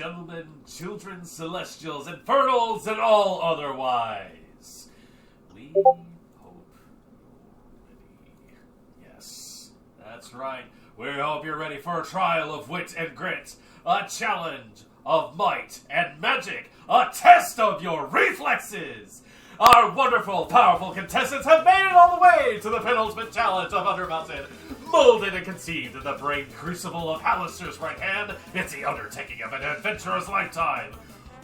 gentlemen, children, celestials, infernals, and all otherwise. We hope you're ready. Yes, that's right. We hope you're ready for a trial of wit and grit, a challenge of might and magic, a test of your reflexes. Our wonderful, powerful contestants have made it all the way to the penultimate challenge of Under Mountain. Molded and conceived in the brain crucible of Hallister's right hand, it's the undertaking of an adventurous lifetime.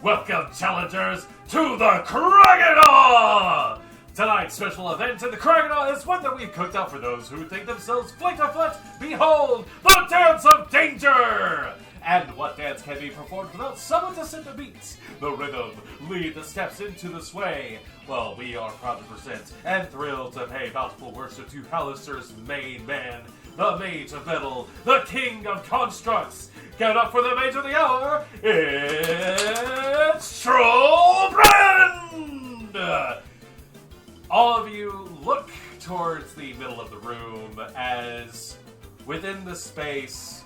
Welcome, challengers, to the Craganaw! Tonight's special event in the Craganaw is one that we've cooked up for those who think themselves fleet of foot. Behold, the Dance of Danger! And what dance can be performed without someone to set the beats, the rhythm, lead the steps into the sway? Well, we are proud to present and thrilled to pay bountiful worship to Hallister's main man, the Mage of Metal, the King of Constructs. Get up for the Mage of the Hour, it's Trollbrand! All of you look towards the middle of the room as, within the space,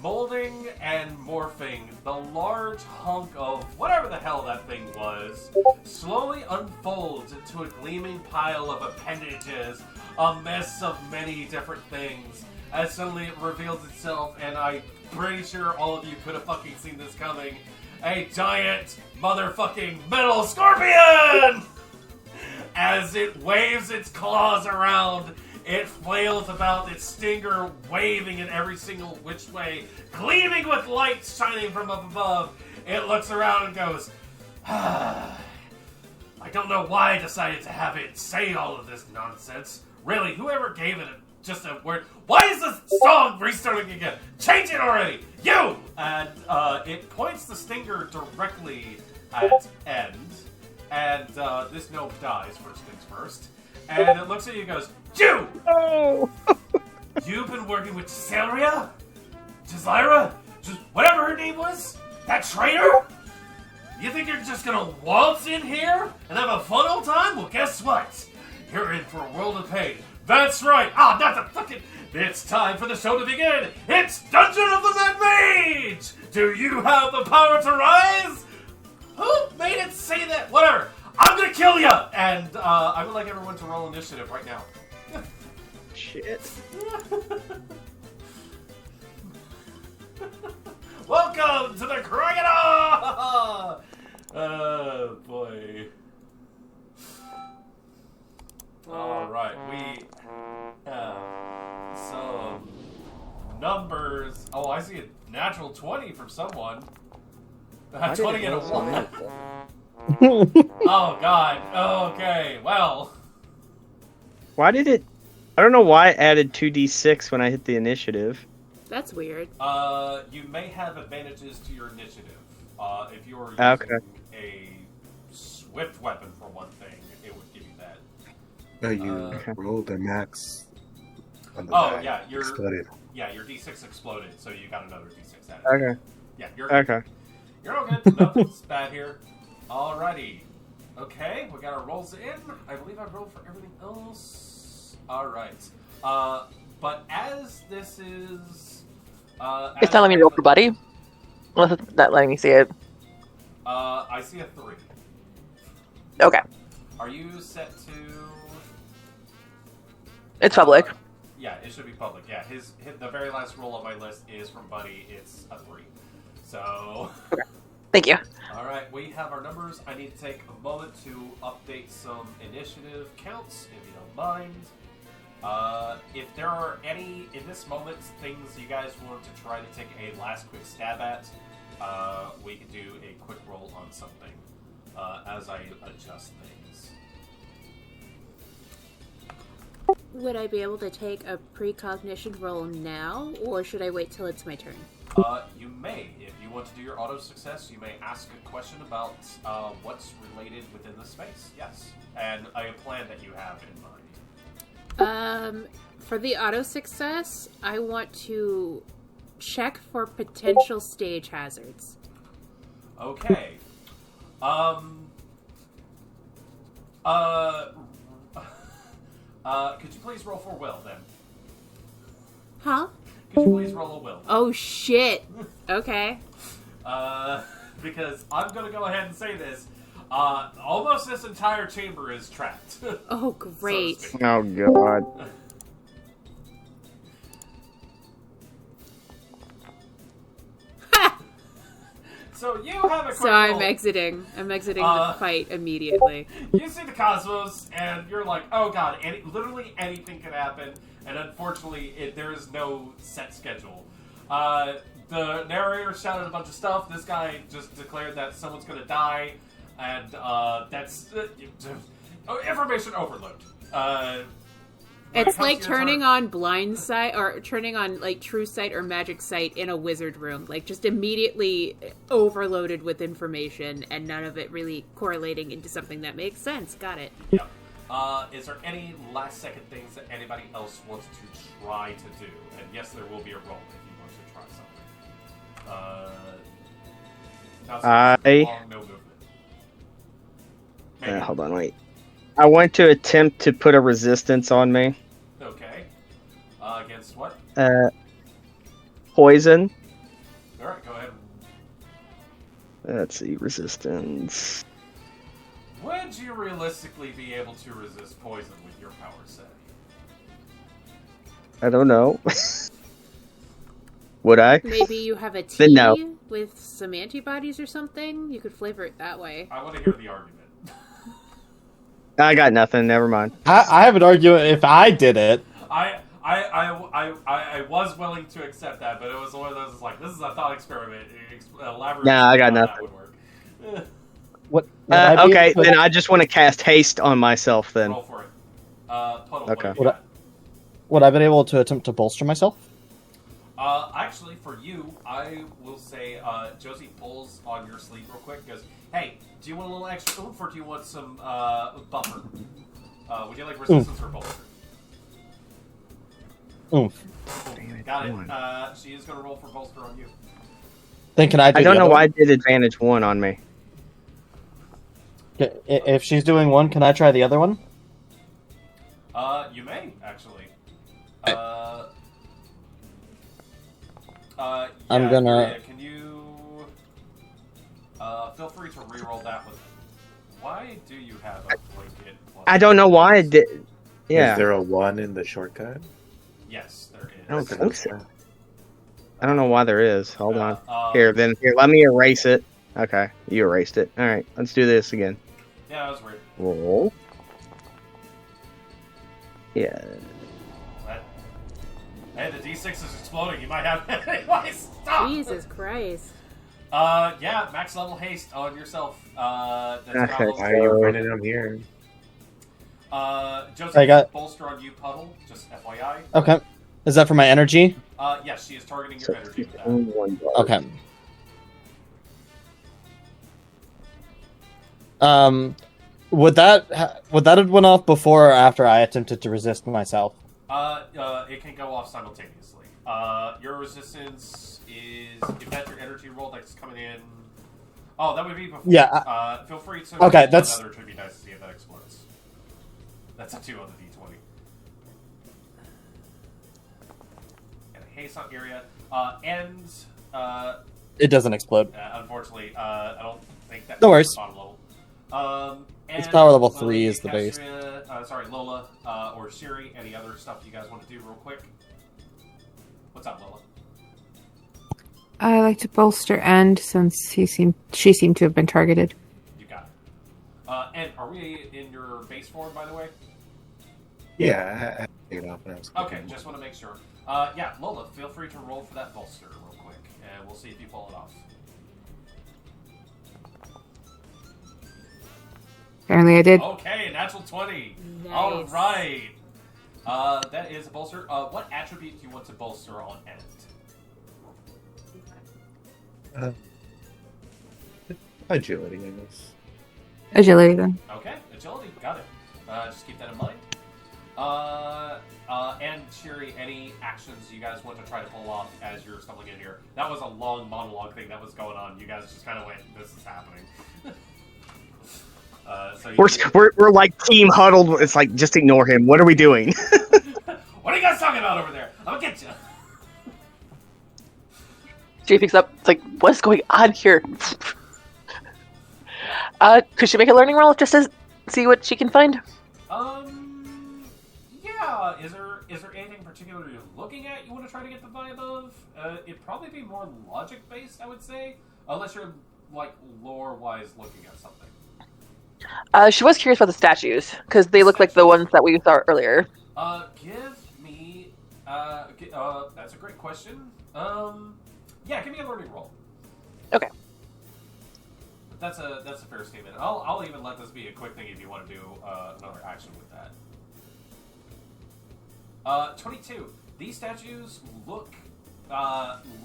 molding and morphing, the large hunk of whatever the hell that thing was slowly unfolds into a gleaming pile of appendages, a mess of many different things, as suddenly it reveals itself, and I'm pretty sure all of you could have fucking seen this coming, a giant motherfucking metal scorpion! As it waves its claws around, it flails about, its stinger waving in every single which way, gleaming with light shining from up above. It looks around and goes, I don't know why I decided to have it say all of this nonsense. Really, whoever gave it just a word. Why is this song restarting again? Change it already! You! And it points the stinger directly at End. And this gnome dies, first things first. And it looks at you and goes, You! Oh! You've been working with Celeria? Jazira? Just whatever her name was? That traitor? You think you're just gonna waltz in here and have a fun old time? Well, guess what? You're in for a world of pain. That's right! Ah, not the fucking... It's time for the show to begin! It's Dungeon of the Mad Mage! Do you have the power to rise? Who made it say that? Whatever. I'm gonna kill you! And I would like everyone to roll initiative right now. Shit. Welcome to the Craganaw! Oh, boy. Alright, we have some numbers. Oh, I see a natural 20 from someone. 20 and a 1. Oh, God. Okay, well. Why did it... I don't know why it added 2d6 when I hit the initiative. That's weird. You may have advantages to your initiative. If you're using a swift weapon for one thing, it would give you that. No, you rolled a max on the Oh, die. yeah, Exploded. Yeah, your d6 exploded, so you got another d6 added. Okay. Yeah, you're good. Okay. You're all good. Nothing's bad here. Alrighty. Okay, we got our rolls in. I believe I rolled for everything else. Alright. But as this is... It's not letting me roll for Buddy. Unless it's not letting me see it. I see a 3. Okay. Are you set to... It's public. Yeah, it should be public. Yeah, the very last roll on my list is from Buddy. It's a 3. So... Okay. Thank you. Alright, we have our numbers. I need to take a moment to update some initiative counts, if you don't mind. If there are any, in this moment, things you guys want to try to take a last quick stab at, we can do a quick roll on something as I adjust things. Would I be able to take a precognition roll now, or should I wait till it's my turn? You may. If you want to do your auto success, you may ask a question about what's related within the space. Yes. And a plan that you have in mind. For the auto success, I want to check for potential stage hazards. Okay. Could you please roll for will, then? Huh? Could you please roll a will? Oh, shit. Okay. Because I'm going to go ahead and say this. Almost this entire chamber is trapped. Oh, great. So to speak. Oh god. So you have a quick So I'm roll. exiting. I'm exiting the fight immediately. You see the cosmos, and you're like, oh god, literally anything can happen, and unfortunately, there is no set schedule. The narrator shouted a bunch of stuff. This guy just declared that someone's gonna die, and that's information overload. When it It's comes like to your turning turn- on blind sight or turning on like true sight or magic sight in a wizard room. Like just immediately overloaded with information and none of it really correlating into something that makes sense. Got it. Yep. Is there any last second things that anybody else wants to try to do? And yes, there will be a roll if you want to try something. No movement. Maybe. Hold on, wait. I want to attempt to put a resistance on me. Okay. Against what? Poison. Alright, go ahead. Let's see, resistance. Would you realistically be able to resist poison with your power set? I don't know. Would I? Maybe you have a Then tea no. with some antibodies or something. You could flavor it that way. I want to hear the argument. I got nothing. Never mind. I have an argument if I did it. I was willing to accept that, but it was one of those like, this is a thought experiment. Elaborate. Nah, I got how nothing. That would work. What? would I be Okay, able to- then I just want to cast haste on myself then. Roll for it. Puddle, Okay. what have you got? Would I been able to attempt to bolster myself? Actually, for you, I will say, Josie pulls on your sleeve real quick and goes, hey, do you want a little extra oomph or do you want some buffer? Would you like resistance or bolster? Oomph. Got it. She is going to roll for bolster on you. Then can I do I don't the know other why one? it did advantage 1 on me. If she's doing one, can I try the other one? You may, actually. I'm gonna- Maria, can you feel free to re-roll that one. Why do you have a blanket plus? I don't know why it did. Is Yeah. there a 1 in the shortcut? Yes, there is. I don't think so. I don't know why there is. Hold on. on. Here, let me erase it. Okay, you erased it. All right, let's do this again. Yeah, that was weird. Roll. Yeah. Hey, the D6 is exploding. You might have anyway. Stop. Jesus Christ. Yeah, max level haste on yourself. That's Okay. probably- Why are you running them here? Joseph, I got- bolster on you, Puddle. Just FYI. Okay. Is that for my energy? Yes, she is targeting your energy with that. Okay. Would that have went off before or after I attempted to resist myself? It can go off simultaneously. Your resistance is if that's your energy roll that's coming in. Oh, that would be before. Yeah, feel free to. Okay, roll that's- another tribute dice to see if that explodes. That's a 2 on the D20. And a haste on area. It doesn't explode. Unfortunately, I don't think that. No worries. Bottom level. It's power level Lily, 3 is the base. Sorry, Lola or Siri. Any other stuff you guys want to do real quick? What's up, Lola? I like to bolster End since she seemed to have been targeted. You got it. And are we in your base form, by the way? Yeah, I figured it out when I was Okay, cooking. just want to make sure. Yeah, Lola, feel free to roll for that bolster real quick, and we'll see if you pull it off. Apparently I did. Okay, natural 20. Nice. All right. That is a bolster. What attribute do you want to bolster on End? Agility, I guess. Agility then. Okay, agility, got it. Just keep that in mind. And Sherry, any actions you guys want to try to pull off as you're stumbling in here? That was a long monologue thing that was going on. You guys just kind of went, "This is happening." So We're like team huddled. It's like just ignore him. What are we doing? what are you guys talking about over there? I'll get you. She picks up. It's like, what's going on here? Could she make a learning roll just to see what she can find? Yeah. Is there anything particular you're looking at you want to try to get the vibe of? It'd probably be more logic based, I would say, unless you're like lore wise looking at something. She was curious about the statues because they look like the ones that we saw earlier. Give me. That's a great question. Yeah, give me a learning roll. Okay. That's a fair statement. I'll even let this be a quick thing if you want to do another action with that. 22. These statues look,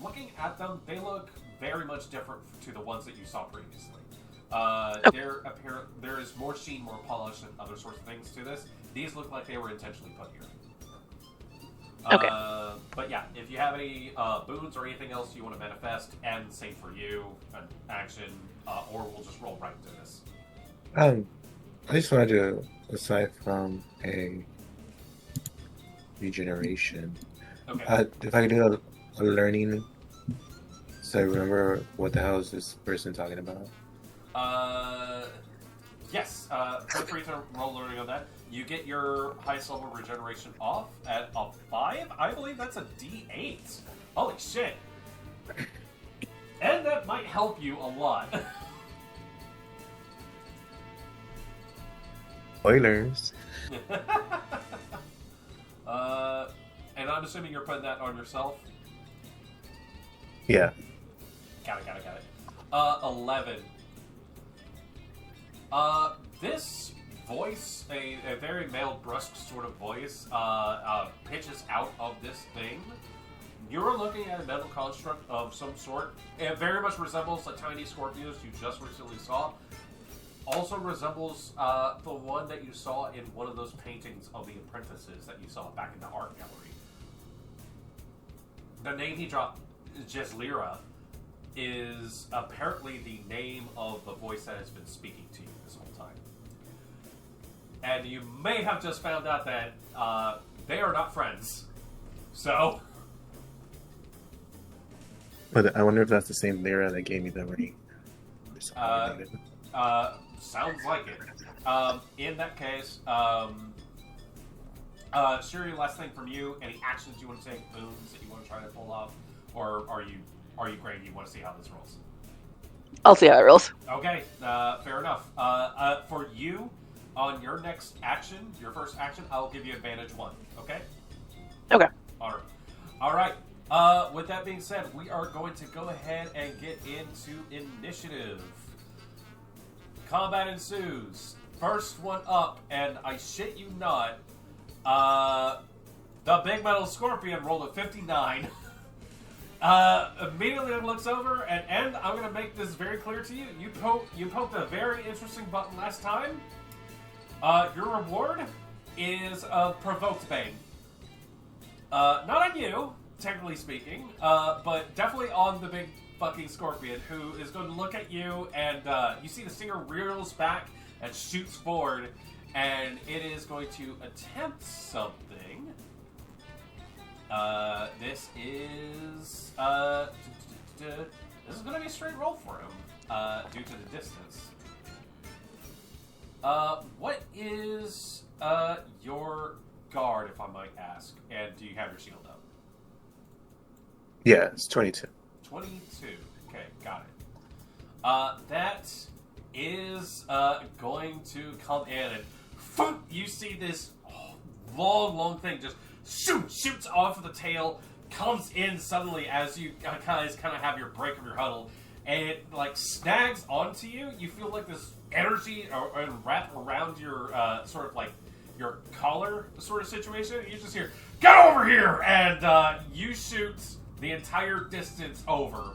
looking at them, they look very much different to the ones that you saw previously. There is more sheen, more polish, and other sorts of things to this. These look like they were intentionally put here. Okay. But yeah, if you have any boons or anything else you want to manifest, and same for you, an action, or we'll just roll right into this. I just wanted to, aside from a regeneration, Okay. if I could do a learning, so I remember what the hell is this person talking about? Yes. Feel free to roll learning on that. You get your highest level regeneration off at a 5. I believe that's a D8. Holy shit. And that might help you a lot. Spoilers. And I'm assuming you're putting that on yourself? Yeah. Got it. 11. This voice, a very male, brusque sort of voice, pitches out of this thing. You're looking at a metal construct of some sort. It very much resembles the tiny Scorpios you just recently saw. Also resembles the one that you saw in one of those paintings of the apprentices that you saw back in the art gallery. The name he dropped, Jeslira, is apparently the name of the voice that has been speaking to you this whole time. And you may have just found out that they are not friends. So... But I wonder if that's the same Lyra that gave me the ring. Sounds like it. In that case, Shiri, last thing from you. Any actions you want to take, boons that you want to try to pull off, or are you great? You want to see how this rolls? I'll see how it rolls. Okay, fair enough. For you, on your next action, your first action, I'll give you advantage 1. Okay. Okay. All right. With that being said, we are going to go ahead and get into initiative. Combat ensues. First one up, and I shit you not, the big metal scorpion rolled a 59. Immediately looks over, and I'm going to make this very clear to you. You poked a very interesting button last time. Your reward is a provoked bane. Not on you, technically speaking, but definitely on the big fucking scorpion, who is going to look at you, and you see the stinger reels back and shoots forward, and it is going to attempt something. This is going to be a straight roll for him, due to the distance. What is your guard, if I might ask, and do you have your shield up? Yeah, it's 22. 22. Okay, got it. That is going to come in, and you see this long thing just shoots off of the tail, comes in suddenly as you guys kind of have your break of your huddle, and it like snags onto you. You feel like this energy wrap around your sort of like your collar sort of situation. You just hear, "Get over here!" And you shoot the entire distance over,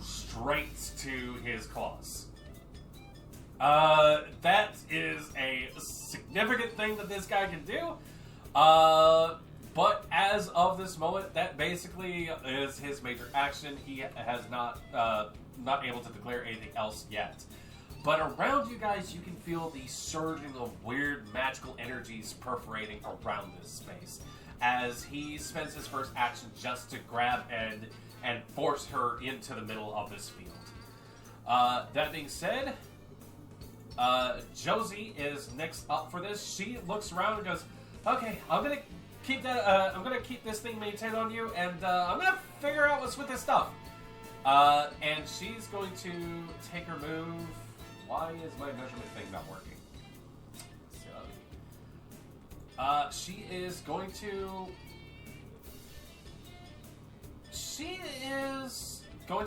straight to his claws. That is a significant thing that this guy can do. But as of this moment, that basically is his major action. He has not able to declare anything else yet. But around you guys, you can feel the surging of weird magical energies perforating around this space. as he spends his first action just to grab and force her into the middle of this field. That being said, Josie is next up for this. She looks around and goes, "Okay, I'm gonna keep that. I'm gonna keep this thing maintained on you, and I'm gonna figure out what's with this stuff." And she's going to take her move. Why is my measurement thing not working? She is going to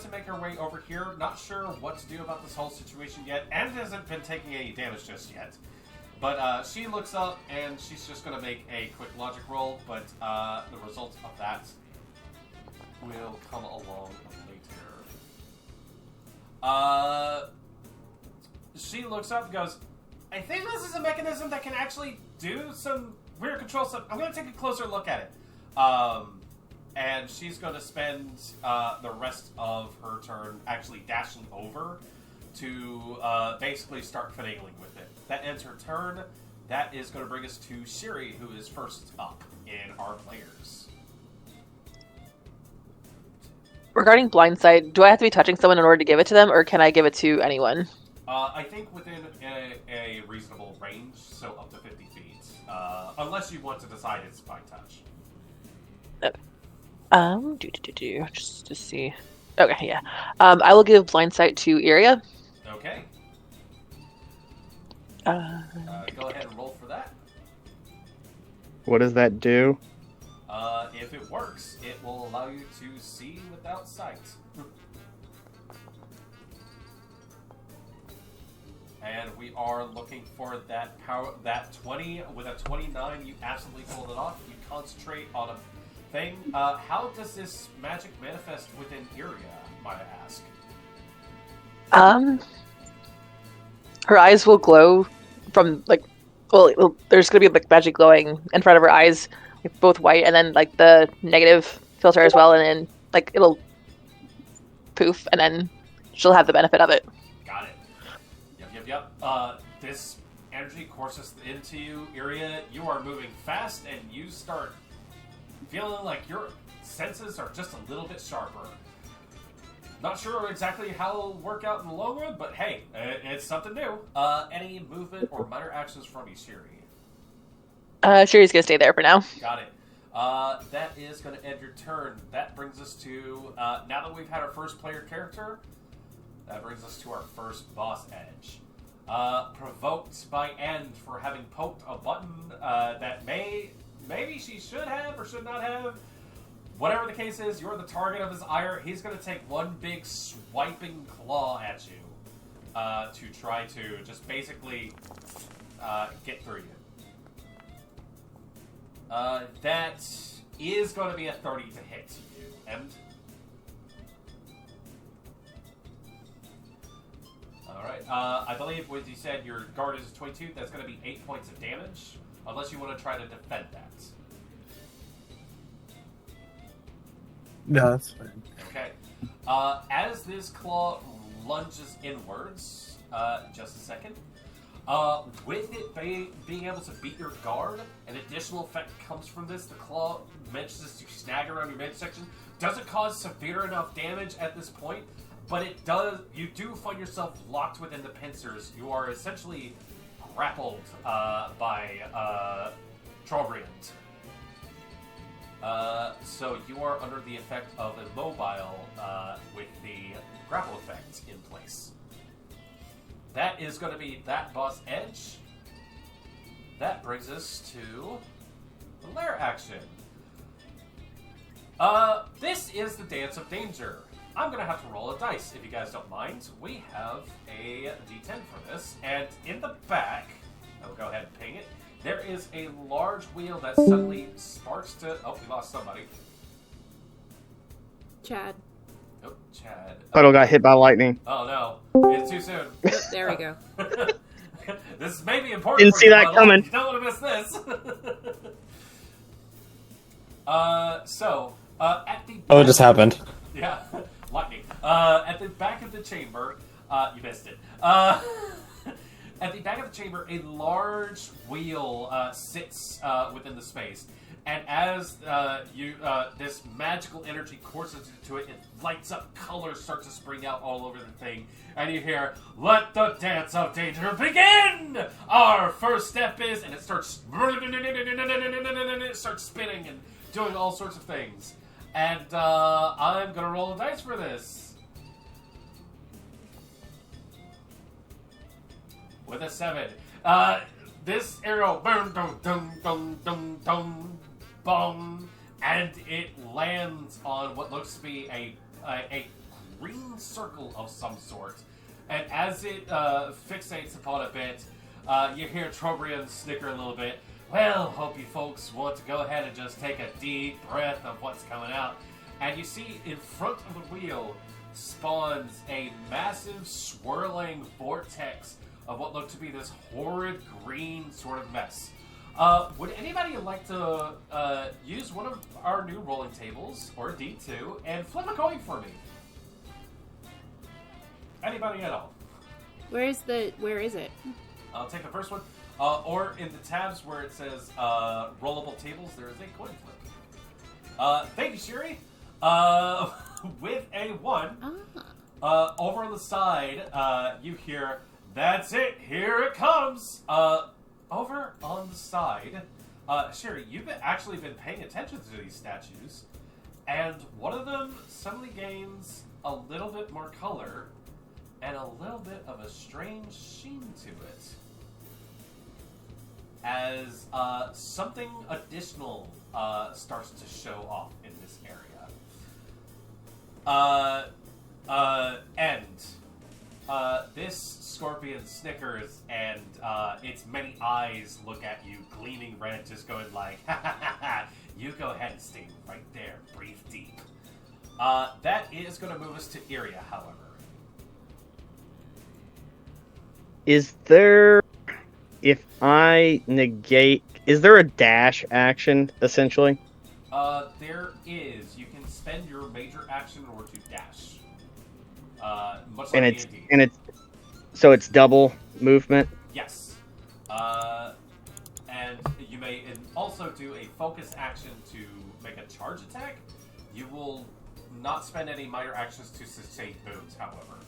make her way over here. Not sure what to do about this whole situation yet, and hasn't been taking any damage just yet. But she looks up, and she's just going to make a quick logic roll, but the results of that will come along later. She looks up and goes, "I think this is a mechanism that can actually do some weird control stuff. I'm going to take a closer look at it." And she's going to spend the rest of her turn actually dashing over to basically start finagling with it. That ends her turn. That is going to bring us to Shiri, who is first up in our players. Regarding blindsight, do I have to be touching someone in order to give it to them, or can I give it to anyone? I think within a reasonable range, so up to 50 feet. Unless you want to decide it's by touch. Just to see. Okay, yeah. I will give blindsight to Iria. Okay. Go ahead and roll for that. What does that do? If it works, it will allow you to see without sight. And we are looking for that power, that 20. With a 29, you absolutely pulled it off. You concentrate on a thing. How does this magic manifest within Iria, might I ask? Her eyes will glow from, like, there's going to be, like, magic glowing in front of her eyes, like, both white, and then, like, the negative filter as well, and then, like, it'll poof, and then she'll have the benefit of it. Got it. Yep. This energy courses into you, Iria. You are moving fast, and you start feeling like your senses are just a little bit sharper. Not sure exactly how it'll work out in the long run, but hey, it's something new. Any movement or minor actions from you, Shiri? Shiri's gonna stay there for now. Got it. That is going to end your turn. That brings us to, now that we've had our first player character, that brings us to our first boss edge. Provoked by End for having poked a button that maybe she should have or should not have. Whatever the case is, you're the target of his ire. He's going to take one big swiping claw at you to try to just basically get through you. That is going to be a 30 to hit you, End. Alright, I believe what you said your guard is 22, that's going to be 8 points of damage, unless you want to try to defend that. No, that's fine. Okay. As this claw lunges inwards, just a second, with it being able to beat your guard, an additional effect comes from this. The claw manages to snag around your midsection. Doesn't cause severe enough damage at this point, but it does. You do find yourself locked within the pincers. You are essentially grappled by Trobriand. So you are under the effect of immobile with the grapple effect in place. That is going to be that boss edge. That brings us to the lair action. This is the Dance of Danger. I'm going to have to roll a dice, if you guys don't mind. We have a d10 for this, and in the back, I'll go ahead and ping it, there is a large wheel that suddenly sparks to... Oh, we lost somebody. Chad. Oh, Chad. Puddle got hit by lightning. Oh, no. It's too soon. Oh, there we go. This may be important. Didn't for see you, that Puddle. coming. You don't want to miss this. At the... Oh, it just happened. Yeah, lightning. At the back of the chamber, you missed it. At the back of the chamber, a large wheel sits within the space, And as this magical energy courses into it, it lights up. Colors start to spring out all over the thing, and you hear, "Let the dance of danger begin! Our first step is," and it starts spinning and doing all sorts of things. And I'm gonna roll a dice for this with a 7. This arrow, boom, dum, dum, dum, dum, dum, bum, and it lands on what looks to be a green circle of some sort. And as it fixates upon a bit, you hear Trobriand snicker a little bit. "Well, hope you folks want to go ahead and just take a deep breath of what's coming out." And you see in front of the wheel spawns a massive swirling vortex of what looked to be this horrid green sort of mess. Would anybody like to use one of our new rolling tables, or D2, and flip a coin for me? Anybody at all? Where is it? I'll take the first one. Or in the tabs where it says rollable tables, there is a coin flip. Thank you, Shiri. With a 1, over on the side, you hear, "That's it, here it comes." Over on the side, Sherry, you've actually been paying attention to these statues, and one of them suddenly gains a little bit more color and a little bit of a strange sheen to it, as something additional starts to show off in this area. This scorpion snickers, and its many eyes look at you, gleaming red, just going like, "Ha ha ha ha! You go ahead and stay right there, breathe deep." That is going to move us to Iria, however. Is there, if I negate, is there a dash action essentially? There is. You can spend your major action in order to dash. Much And like it's so it's double movement. Yes. And you may also do a focus action to make a charge attack. You will not spend any minor actions to sustain wounds, however.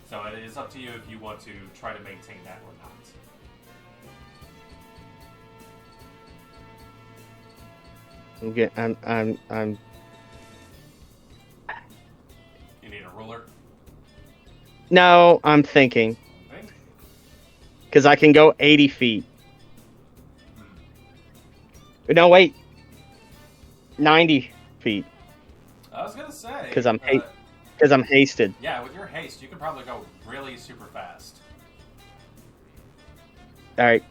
So it is up to you if you want to try to maintain that or not. Okay, I'm. You need a ruler. No, I'm thinking Okay. because I can go 80 feet. No, wait, 90 feet I was gonna say because I'm hasted. yeah, with your haste, you can probably go really super fast. All right.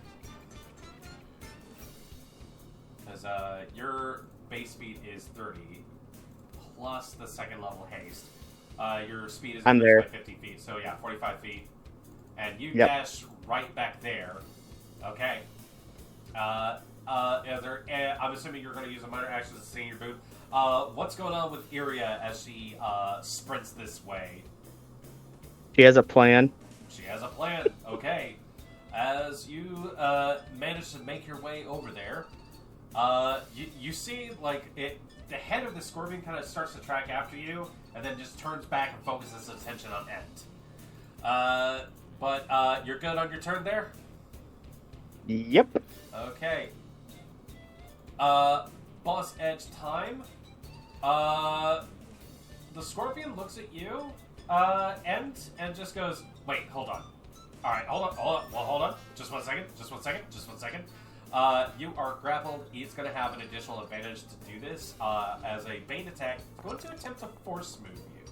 Because your base speed is 30 plus the second level haste. Your speed is I'm increased there. by 50 feet, so yeah, 45 feet. And you Yep. dash right back there. Okay. I'm assuming you're going to use a minor action to sustain your boot. What's going on with Iria as she sprints this way? She has a plan. She has a plan. Okay. As you manage to make your way over there, you see like the head of the scorpion kind of starts to track after you, and then just turns back and focuses attention on End. But you're good on your turn there. Yep. Okay. Boss edge time. The scorpion looks at you, and just goes, "Wait, hold on. All right, hold on. Well, hold on. Just one second. You are grappled. He's going to have an additional advantage to do this as a bait attack. He's going to attempt to force move you.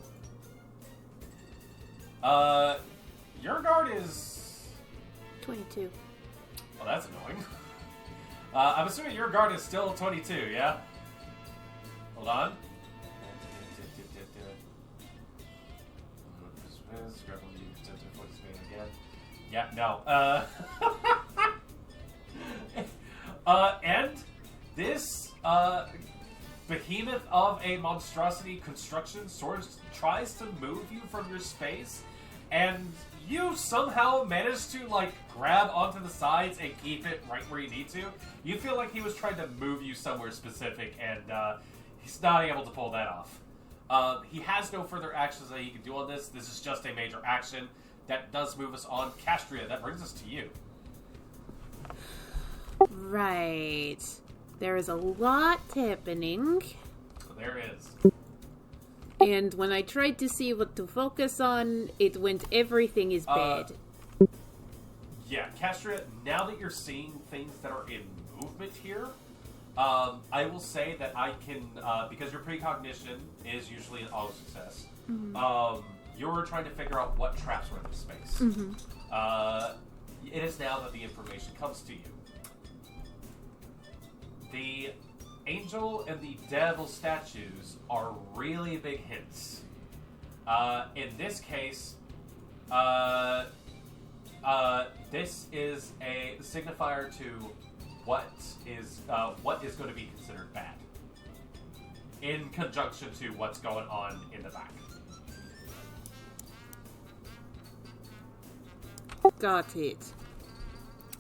Your guard is 22. Well, that's annoying. I'm assuming your guard is still 22, yeah? Hold on. Yeah, no. And this behemoth of a monstrosity construction sort of tries to move you from your space, and You somehow managed to, like, grab onto the sides and keep it right where you need to. You feel like he was trying to move you somewhere specific, and he's not able to pull that off. He has no further actions that he can do on this. This is just a major action that does move us on. Castria, that brings us to you. Right. There is a lot happening. There is. And when I tried to see what to focus on, it went everything is bad. Yeah, Castria, now that you're seeing things that are in movement here, I will say that I can, because your precognition is usually an auto success, you're trying to figure out what traps are in this space. It is now that the information comes to you. The angel and the devil statues are really big hints. In this case, this is a signifier to what is going to be considered bad, in conjunction to what's going on in the back. Got it.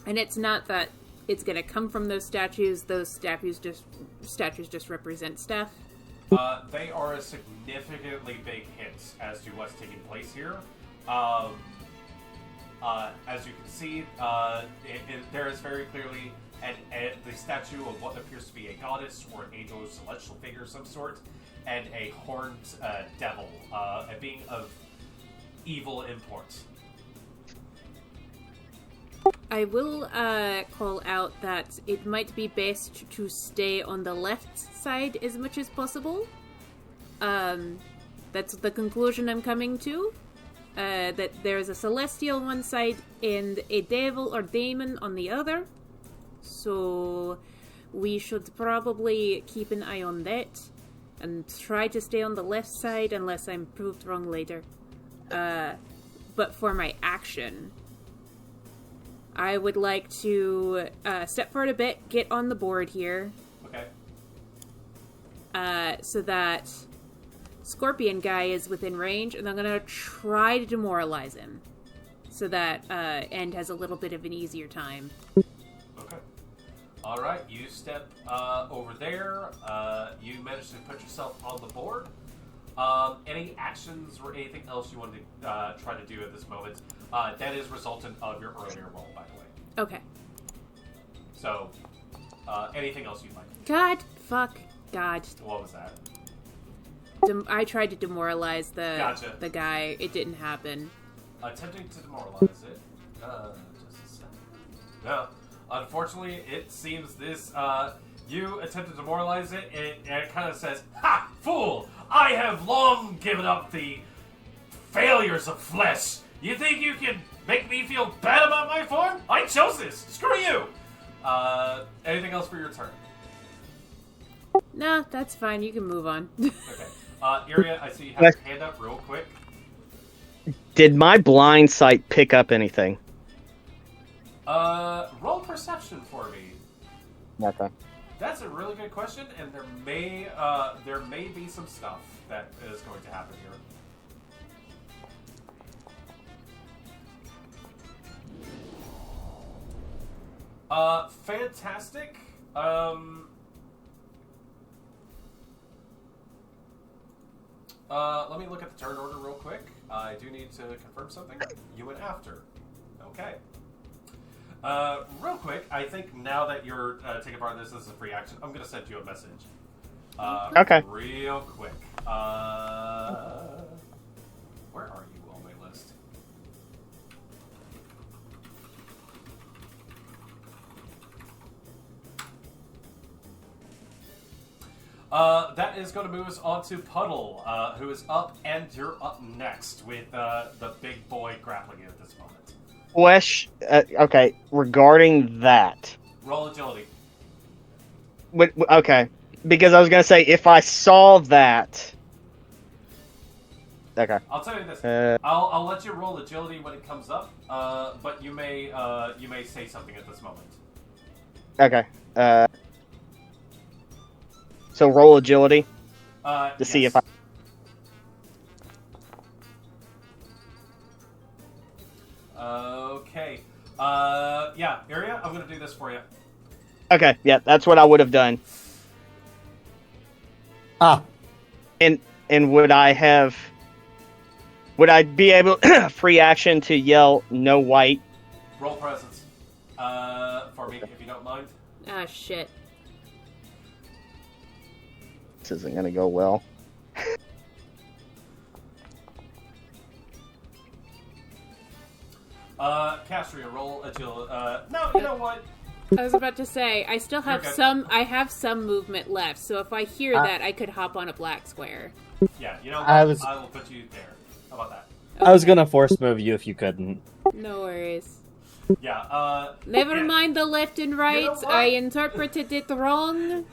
And it's not that it's gonna come from those statues. Those statues just represent stuff. They are a significantly big hint as to what's taking place here. As you can see, there is very clearly the statue of what appears to be a goddess or an angel or celestial figure of some sort, and a horned devil, a being of evil import. I will call out that it might be best to stay on the left side as much as possible. That's the conclusion I'm coming to. That there's a celestial on one side and a devil or demon on the other. So we should probably keep an eye on that and try to stay on the left side unless I'm proved wrong later. But for my action, I would like to step forward a bit, get on the board here. Okay. So that Scorpion guy is within range, and I'm going to try to demoralize him. So that End has a little bit of an easier time. Okay. Alright, you step over there. You manage to put yourself on the board. Any actions or anything else you want to try to do at this moment? That is resultant of your earlier roll, by the way. Okay. So, anything else you'd like? God. What was that? I tried to demoralize Gotcha. the guy. It didn't happen. Attempting to demoralize it. Just a second. No. Unfortunately, it seems this, you attempt to demoralize it, and it kind of says, "Ha! Fool! I have long given up the failures of flesh. You think you can make me feel bad about my form? I chose this! Screw you!" Anything else for your turn? No, that's fine. You can move on. Okay. Iria, I see you have your hand up real quick. Did my blind sight pick up anything? Roll perception for me. Okay. That's a really good question, and there may be some stuff that is going to happen here. Fantastic. Let me look at the turn order real quick. I do need to confirm something. You went after. Okay. Real quick, I think now that you're taking part in this as a free action, I'm going to send you a message. Okay. Real quick. Where are you on my list? That is going to move us on to Puddle, who is up, and you're up next with the big boy grappling you at this moment. Okay, regarding that. Roll agility. Okay, because I was going to say, if I saw that... Okay. I'll tell you this. I'll let you roll agility when it comes up, but you may say something at this moment. Okay. So roll agility to see if I... Okay. Yeah, Area, I'm gonna do this for you. Okay, yeah, that's what I would have done. Ah, And would I be able free action to yell no white? Roll presence. For me, if you don't mind. Ah, shit. This isn't gonna go well. Castria, roll agility. No, you know what? I was about to say, I still have I have some movement left, so if I hear that, I could hop on a black square. Yeah, you know what? I I will put you there. How about that? I was gonna force move you if you couldn't. No worries. Yeah, Never yeah. mind the left and right, what? I interpreted it wrong.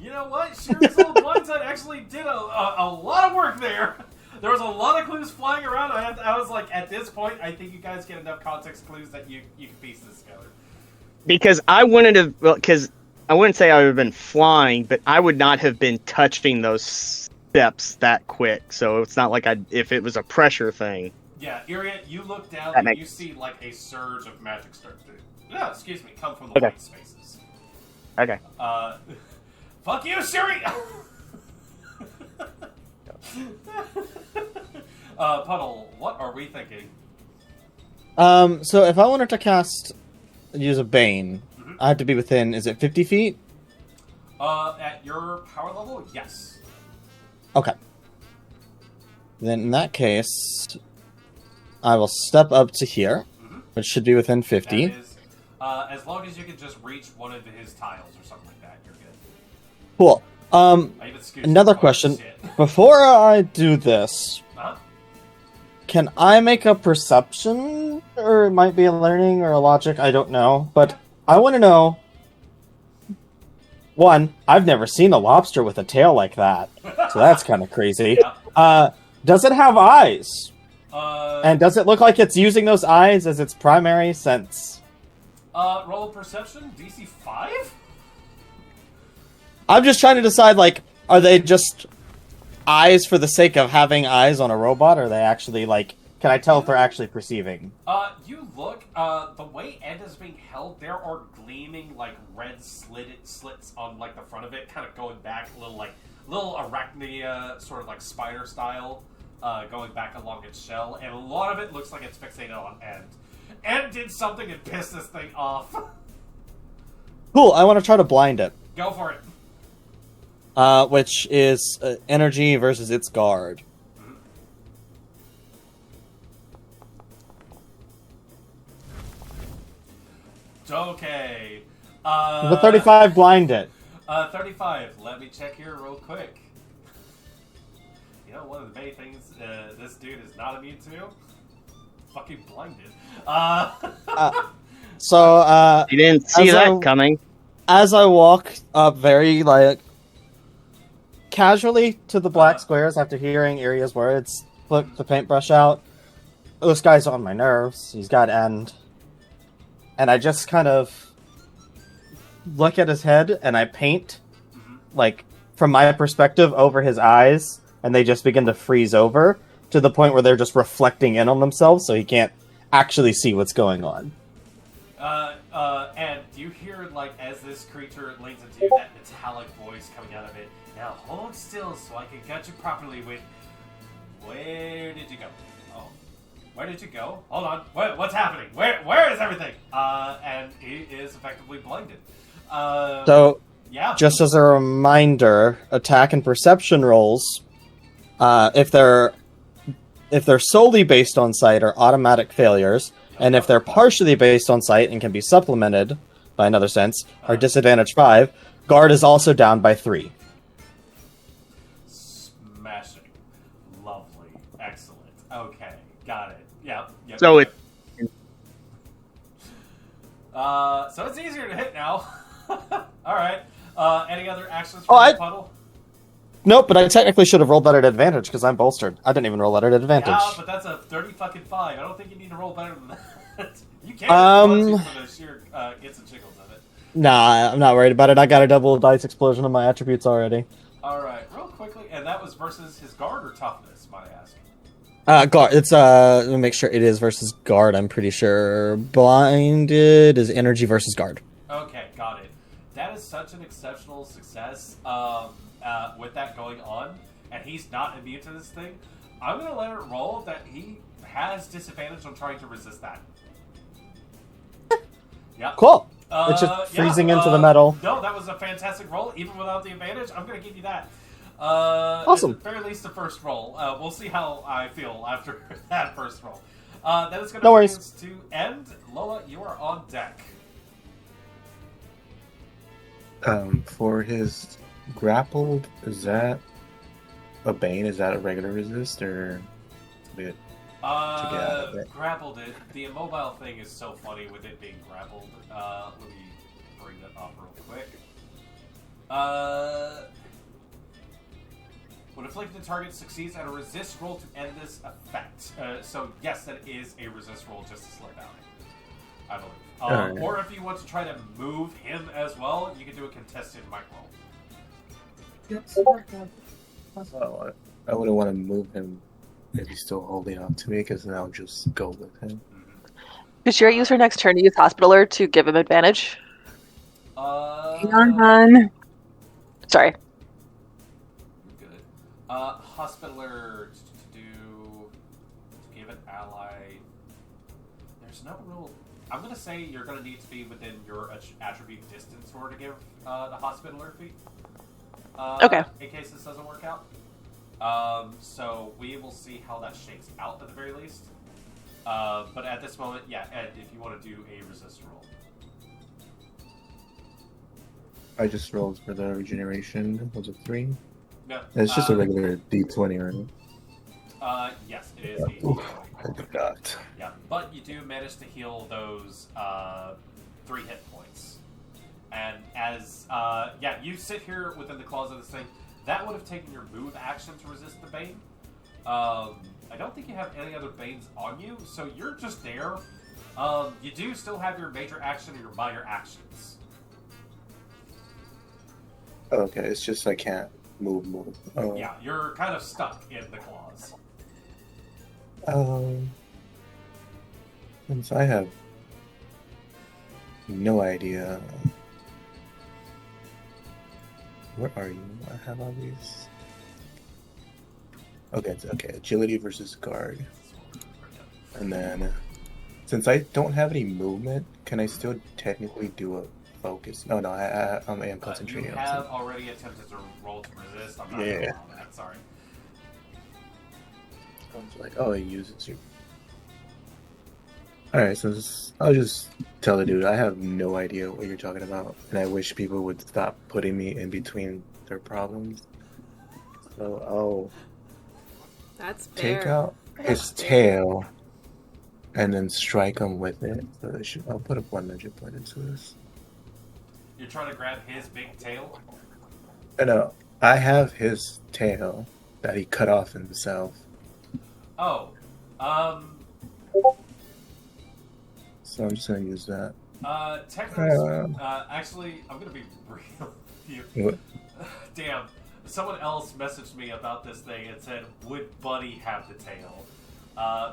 You know what? Shuri's little blindside actually did a lot of work there. There was a lot of clues flying around. I was like, at this point, I think you guys get enough context clues that you can piece this together. Because I wouldn't have, because I wouldn't say I would have been flying, but I would not have been touching those steps that quick. So it's not like if it was a pressure thing. Yeah, Iria, you look down That and makes you see like a surge of magic start to, excuse me, come from the Okay. white spaces. Okay. Fuck you, Shuri! Puddle, what are we thinking? So if I wanted to use a Bane, I have to be within, is it 50 feet? At your power level, yes. Okay. Then in that case, I will step up to here, which should be within 50. That is, as long as you can just reach one of his tiles or something like that, you're good. Cool. I even scooched Another some question. shit. Before I do this, Huh? can I make a perception? Or it might be a learning or a logic, I don't know. But I want to know... One, I've never seen a lobster with a tail like that. So that's kind of crazy. Yeah. Does it have eyes? Uh, And does it look like it's using those eyes as its primary sense? roll perception, DC 5? I'm just trying to decide, like, are they just eyes for the sake of having eyes on a robot, or are they actually, like, can I tell if they're actually perceiving? You look, the way Ed is being held, there are gleaming, like, red slits on, like, the front of it, kind of going back a little, like, little arachnia, sort of like spider style, going back along its shell, and a lot of it looks like it's fixated on Ed. Ed did something and pissed this thing off. Cool, I want to try to blind it. Go for it. Which is energy versus its guard. Okay. The 35 blind it. 35. Let me check here real quick. You know, one of the main things this dude is not immune to? Fucking blinded. So, You didn't see As that I- coming. as I walk up very, like, casually to the black squares after hearing Iria's words, flick the paintbrush out. This guy's on my nerves. He's got end. And I just kind of look at his head and I paint, like, from my perspective, over his eyes, and they just begin to freeze over to the point where they're just reflecting in on themselves, so he can't actually see what's going on. And do you hear, like, as this creature leans into you, that metallic voice coming out of it? Now hold still so I can gut you properly with... Where did you go? Oh. Where did you go? Hold on. What's happening? Where is everything? And he is effectively blinded. So, Yeah. just as a reminder, attack and perception rolls, if they're solely based on sight, are automatic failures, and if they're partially based on sight and can be supplemented by another sense, are disadvantage 5. Guard is also down by 3. Smashing. Lovely. Excellent. Okay. Got it. Yep. So it- So it's easier to hit now. Alright. Any other actions Oh, for the Puddle? Nope, but I technically should have rolled that at advantage because I'm bolstered. I didn't even roll that at advantage. Yeah, but that's a 30-5. I don't think you need to roll better than that. You can if you want to for the sheer gets and jiggles of it. Nah, I'm not worried about it. I got a double dice explosion on my attributes already. Alright, real quickly, and that was versus his guard or toughness, might I ask? Guard. It's let me make sure it is versus guard. I'm pretty sure blinded is energy versus guard. Okay, got it. That is such an exceptional success with that going on, and he's not immune to this thing. I'm going to let it roll that he has disadvantage on trying to resist that. Yeah. Cool. It's just freezing into the metal. No, that was a fantastic roll. Even without the advantage, I'm going to give you that. Awesome. At the very least, the first roll. We'll see how I feel after that first roll. That is going to bring us to end. Lola, you are on deck. For his grappled, is that a Bane? Is that a regular resist, or to get out of it? Grappled it. The immobile thing is so funny with it being grappled. Let me bring that up real quick. When afflicted target succeeds at a resist roll to end this effect. So yes, that is a resist roll just to slow down, I believe. Right. Or if you want to try to move him as well, you can do a contested might roll. I wouldn't want to move him if he's still holding on to me, because then I'll just go with him. Does Sherry use her next turn to use Hospitaler to give him advantage? Hang on, hun. Sorry. Good. Hospitaler to give an ally. There's no rule. I'm going to say you're going to need to be within your attribute distance in order to give the Hospitaler feat. Okay. In case this doesn't work out. So we will see how that shakes out at the very least. But at this moment, yeah, Ed, if you want to do a resist roll. I just rolled for the regeneration. Was it 3? No. It's just a regular D20, right? Yes, it is a Oof, D20. I did not. Yeah, but you do manage to heal those 3 hit points. And as, you sit here within the claws of this thing. That would have taken your move action to resist the Bane. I don't think you have any other Banes on you, so you're just there. You do still have your major action and your minor actions. Okay, it's just I can't move. Oh. Yeah, you're kind of stuck in the claws. Since I have no idea. Where are you? I have all these. Okay, agility versus guard. And then, since I don't have any movement, can I still technically do a focus? No, I am concentrating. You have already attempted to roll to resist. I'm not going to allow that. Sorry. I was like, oh, it uses you. Alright, so I'll just tell the dude, I have no idea what you're talking about, and I wish people would stop putting me in between their problems. So I'll That's fair. take out his tail and then strike him with it. So I'll put up 1 magic point into this. You're trying to grab his big tail? No, I have his tail that he cut off himself. Oh, So I'm just gonna use that. technically, actually, I'm gonna be real with you. What? Damn, someone else messaged me about this thing and said, would Buddy have the tail?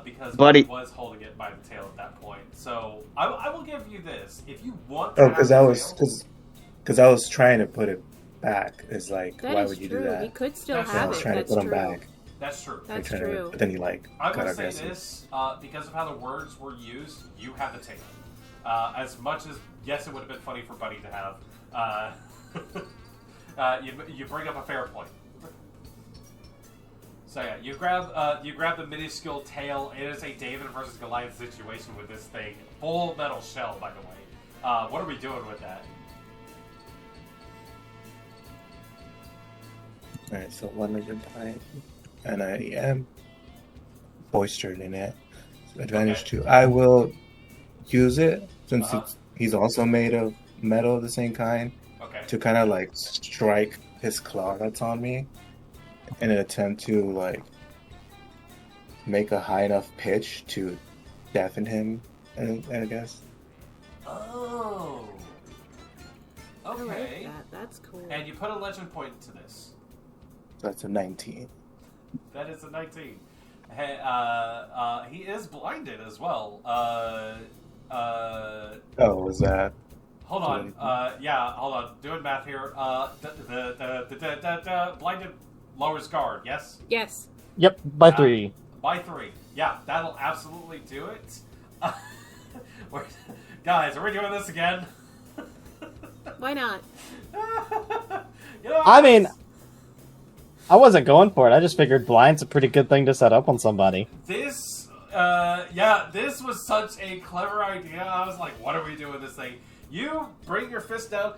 Because Buddy was holding it by the tail at that point. So I will give you this. If you want to have because I was trying to put it back. It's like, that why is would you true. do that? He could still That's have I was it. trying That's to put him true. back. That's true. That's Like, true. But then he I got will say aggressive. this, because of how the words were used, you have the tail. As much as, yes, it would have been funny for Buddy to have, you bring up a fair point. So yeah, you grab the minuscule tail. It is a David versus Goliath situation with this thing. Full metal shell, by the way. What are we doing with that? Alright, so 1 magic point. And I am boistered in it. So advantage 2. I will use it since he's also made of metal of the same kind to kind of like strike his claw that's on me in an attempt to like make a high enough pitch to deafen him, I guess. Oh. Okay. I like that. That's cool. And you put a legend point into this. That's a 19. That is a 19. He is blinded as well. Oh, was that? Hold on. Hold on. Doing math here. The blinded lowers guard. Yes. Yes. Yep, by 3. By 3. Yeah, that'll absolutely do it. Guys, are we doing this again? Why not? I mean, I wasn't going for it. I just figured blind's a pretty good thing to set up on somebody. This was such a clever idea. I was like, what are we doing with this thing? You bring your fist down,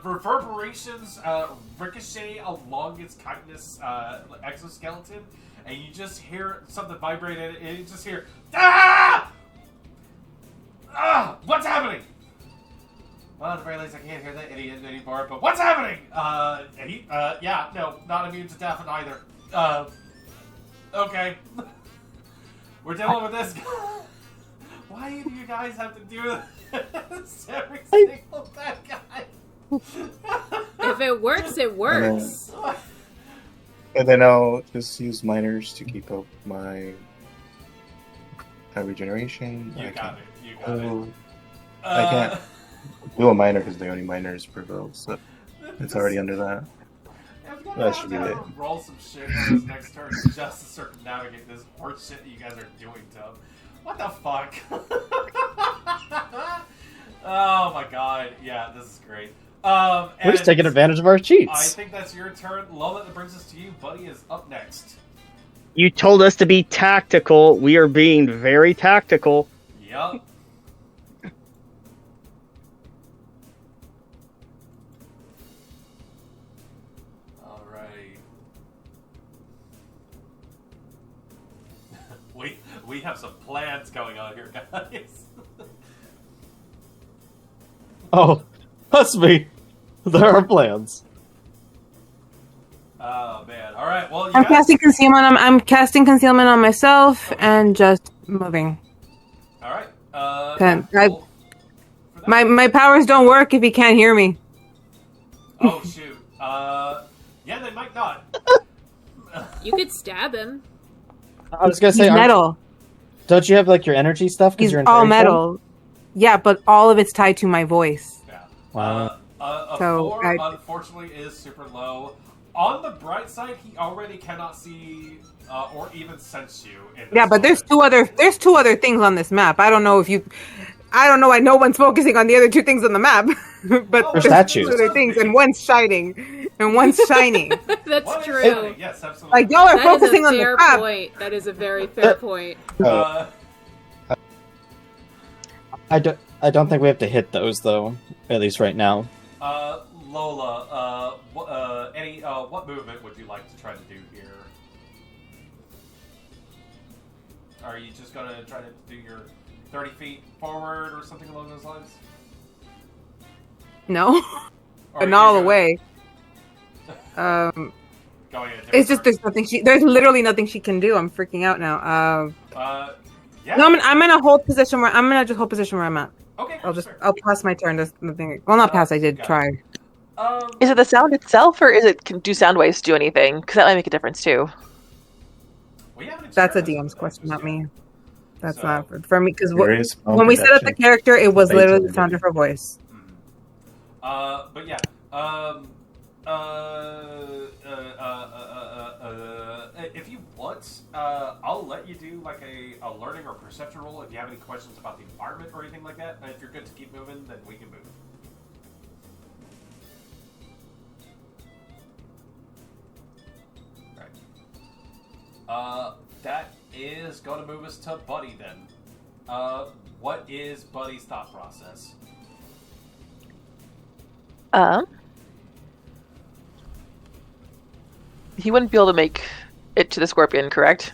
reverberations ricochet along its chitinous exoskeleton, and you just hear something vibrate in it, and you just hear, ah! Ah! What's happening? Well, at the very least, I can't hear that idiot anymore, but what's happening? No, not immune to death either. Okay. We're dealing with this. Why do you guys have to do this every single bad guy? If it works, it works. And then I'll just use miners to keep up my regeneration. You got it. I can't do a miner because the only miners per build, so it's already under that. That should be it. Roll some shit on his next turn just to circumnavigate this horse shit that you guys are doing to him. What the fuck? Oh my god. Yeah, this is great. We're just taking advantage of our cheats. I think that's your turn. Lola, that brings us to you. Buddy is up next. You told us to be tactical. We are being very tactical. Yup. Alright. We have some plans going on here, guys. Oh, trust me. There are plans. Oh man! All right. Well, I'm casting concealment. I'm casting concealment on myself and just moving. All right. Cool. My powers don't work if he can't hear me. Oh shoot. Yeah, they might not. You could stab him. I was gonna say, he's metal. Don't you have like your energy stuff? He's you're in all metal. Yeah, but all of it's tied to my voice. Yeah. Wow. A So, 4, unfortunately, is super low. On the bright side, he already cannot see or even sense you. Yeah, but there's two other things on this map. I don't know why no one's focusing on the other 2 things on the map. But there's statues. 2 other things, and one's shining, and one's shiny. That's What is true. happening? Yes, absolutely. Like y'all are That focusing is a on the fair map. point. That is a very fair point. I don't think we have to hit those though. At least right now. Lola, what movement would you like to try to do here? Are you just gonna try to do your 30 feet forward or something along those lines? No, Or but are not all you the way. Going in a different It's just direction? there's literally nothing she can do. I'm freaking out now. Yeah. No, I'm in a hold position where just hold position where I'm at. Okay. Sure. I'll pass my turn. There's nothing. Well, not pass. I did got try. Is it the sound itself, or can do sound waves do anything? Because that might make a difference too. We haven't That's a experimented DM's with question, those not me. yet. That's So- not for me because There is when we set up the protection. character, it was They literally totally the sound did. of her voice. But yeah. If you want, I'll let you do like a learning or perception roll if you have any questions about the environment or anything like that. And if you're good to keep moving, then we can move. Right. That is going to move us to Buddy then. What is Buddy's thought process? He wouldn't be able to make it to the scorpion, correct?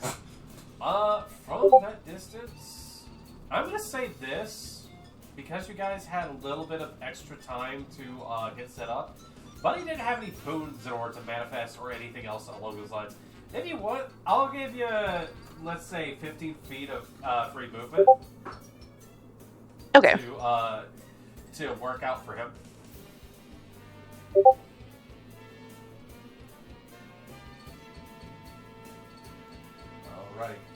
From that distance, I'm gonna say this because you guys had a little bit of extra time to get set up. Buddy didn't have any poons in order to manifest or anything else along those lines. If you want, I'll give you, let's say, 15 feet of free movement. Okay. To work out for him.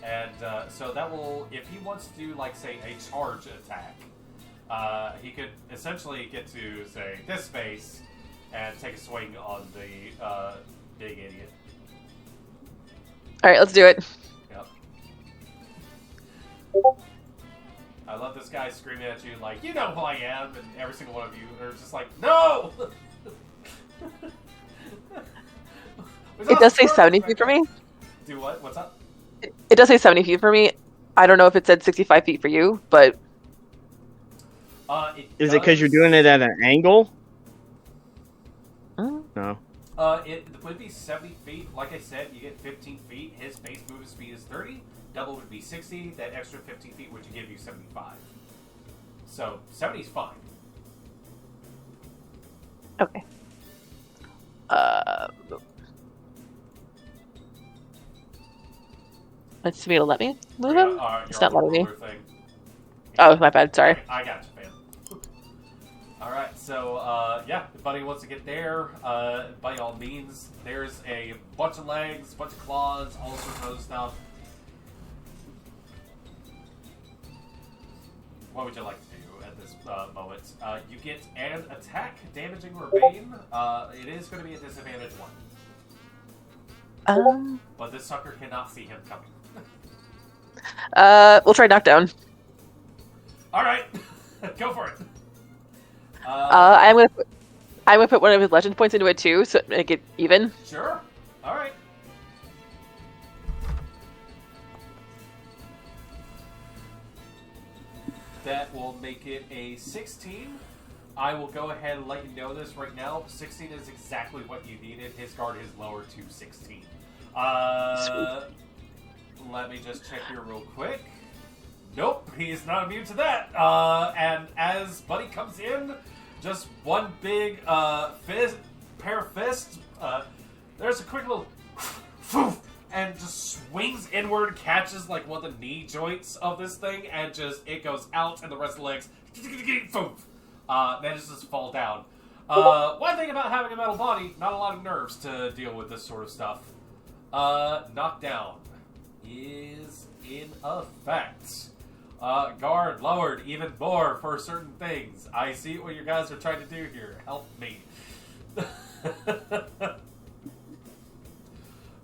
Alright, and so that will, if he wants to do, like, say, a charge attack, he could essentially get to, say, this space and take a swing on the big idiot. Alright, let's do it. Yep. I love this guy screaming at you like, you know who I am, and every single one of you are just like, no! It does say 70 feet for me. Do what? What's up? It does say 70 feet for me. I don't know if it said 65 feet for you, but... Is it because you're doing it at an angle? No. It would be 70 feet. Like I said, you get 15 feet. His base movement speed is 30. Double would be 60. That extra 15 feet would give you 75. So, 70 is fine. Okay. It's me to let me move him? It's not letting me. Thing. Oh, my bad. Sorry. I got you, man. Alright, so, yeah, if Buddy wants to get there, by all means, there's a bunch of legs, bunch of claws, all sorts of other stuff. What would you like to do at this moment? You get an attack, damaging or bane. It is going to be a disadvantage 1. But this sucker cannot see him coming. We'll try knockdown. Alright, go for it. I'm gonna put one of his legend points into it too, so make it even. Sure. Alright. That will make it a 16. I will go ahead and let you know this right now. 16 is exactly what you needed. His guard is lowered to 16. Let me just check here real quick. Nope, he's not immune to that. And as Buddy comes in, just one big pair of fists. There's a quick little and just swings inward, catches like one of the knee joints of this thing, and just it goes out, and the rest of the legs manages to fall down. One thing about having a metal body, not a lot of nerves to deal with this sort of stuff. Knockdown is in effect. Guard lowered even more for certain things. I see what you guys are trying to do here. Help me.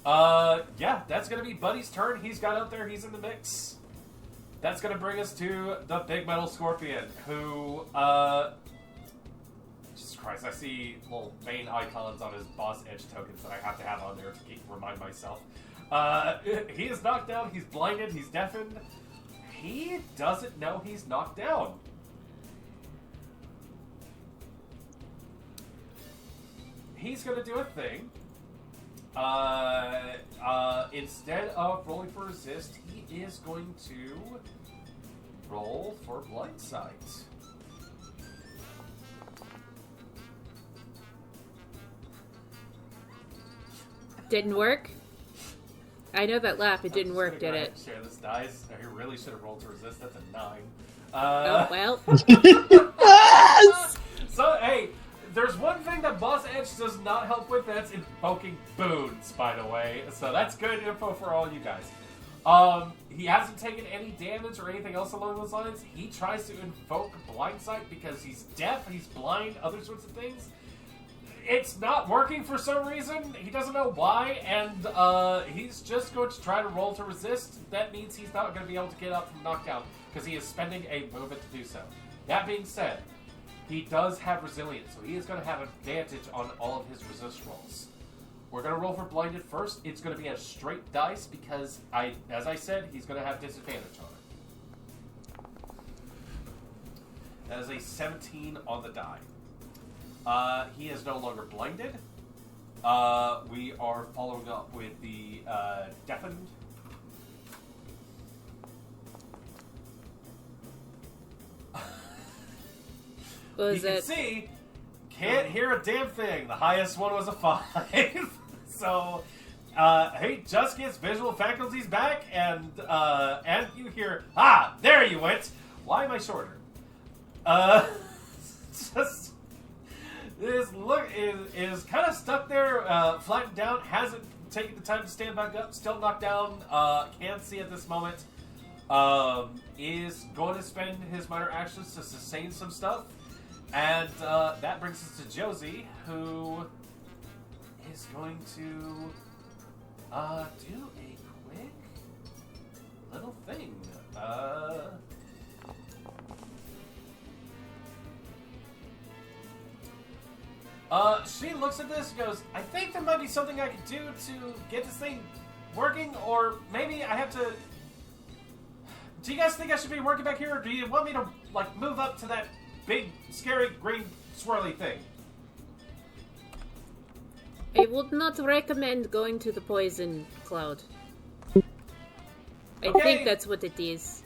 Yeah, that's gonna be Buddy's turn. He's got out there, he's in the mix. That's gonna bring us to the Big Metal Scorpion, who, Jesus Christ, I see little main icons on his boss edge tokens that I have to have on there to remind myself. He is knocked down, he's blinded, he's deafened. He doesn't know he's knocked down. He's gonna do a thing. Instead of rolling for resist, he is going to roll for blind sight. Didn't work? I know that laugh. It didn't work, did it? Share this dice. I really should have rolled to resist. That's a 9. Oh, well. So, hey, there's one thing that Boss Edge does not help with. That's invoking boons, by the way. So that's good info for all you guys. He hasn't taken any damage or anything else along those lines. He tries to invoke blind sight because he's deaf, he's blind, other sorts of things. It's not working for some reason. He doesn't know why, and he's just going to try to roll to resist. That means he's not going to be able to get up from knockdown because he is spending a movement to do so. That being said, he does have resilience, so he is going to have advantage on all of his resist rolls. We're going to roll for blinded first. It's going to be a straight dice because, as I said, he's going to have disadvantage on it. That is a 17 on the die. He is no longer blinded. We are following up with the deafened. What was you can it? see, can't hear a damn thing. The highest one was a 5. So, he just gets visual faculties back, and you hear, there you went. Why am I shorter? Just is kind of stuck there, flattened down, hasn't taken the time to stand back up, still knocked down, can't see at this moment. Is going to spend his minor actions to sustain some stuff. And that brings us to Josie, who is going to do a quick little thing. She looks at this and goes, I think there might be something I could do to get this thing working, or maybe I have to... Do you guys think I should be working back here, or do you want me to, like, move up to that big, scary, green, swirly thing? I would not recommend going to the poison cloud. I think that's what it is.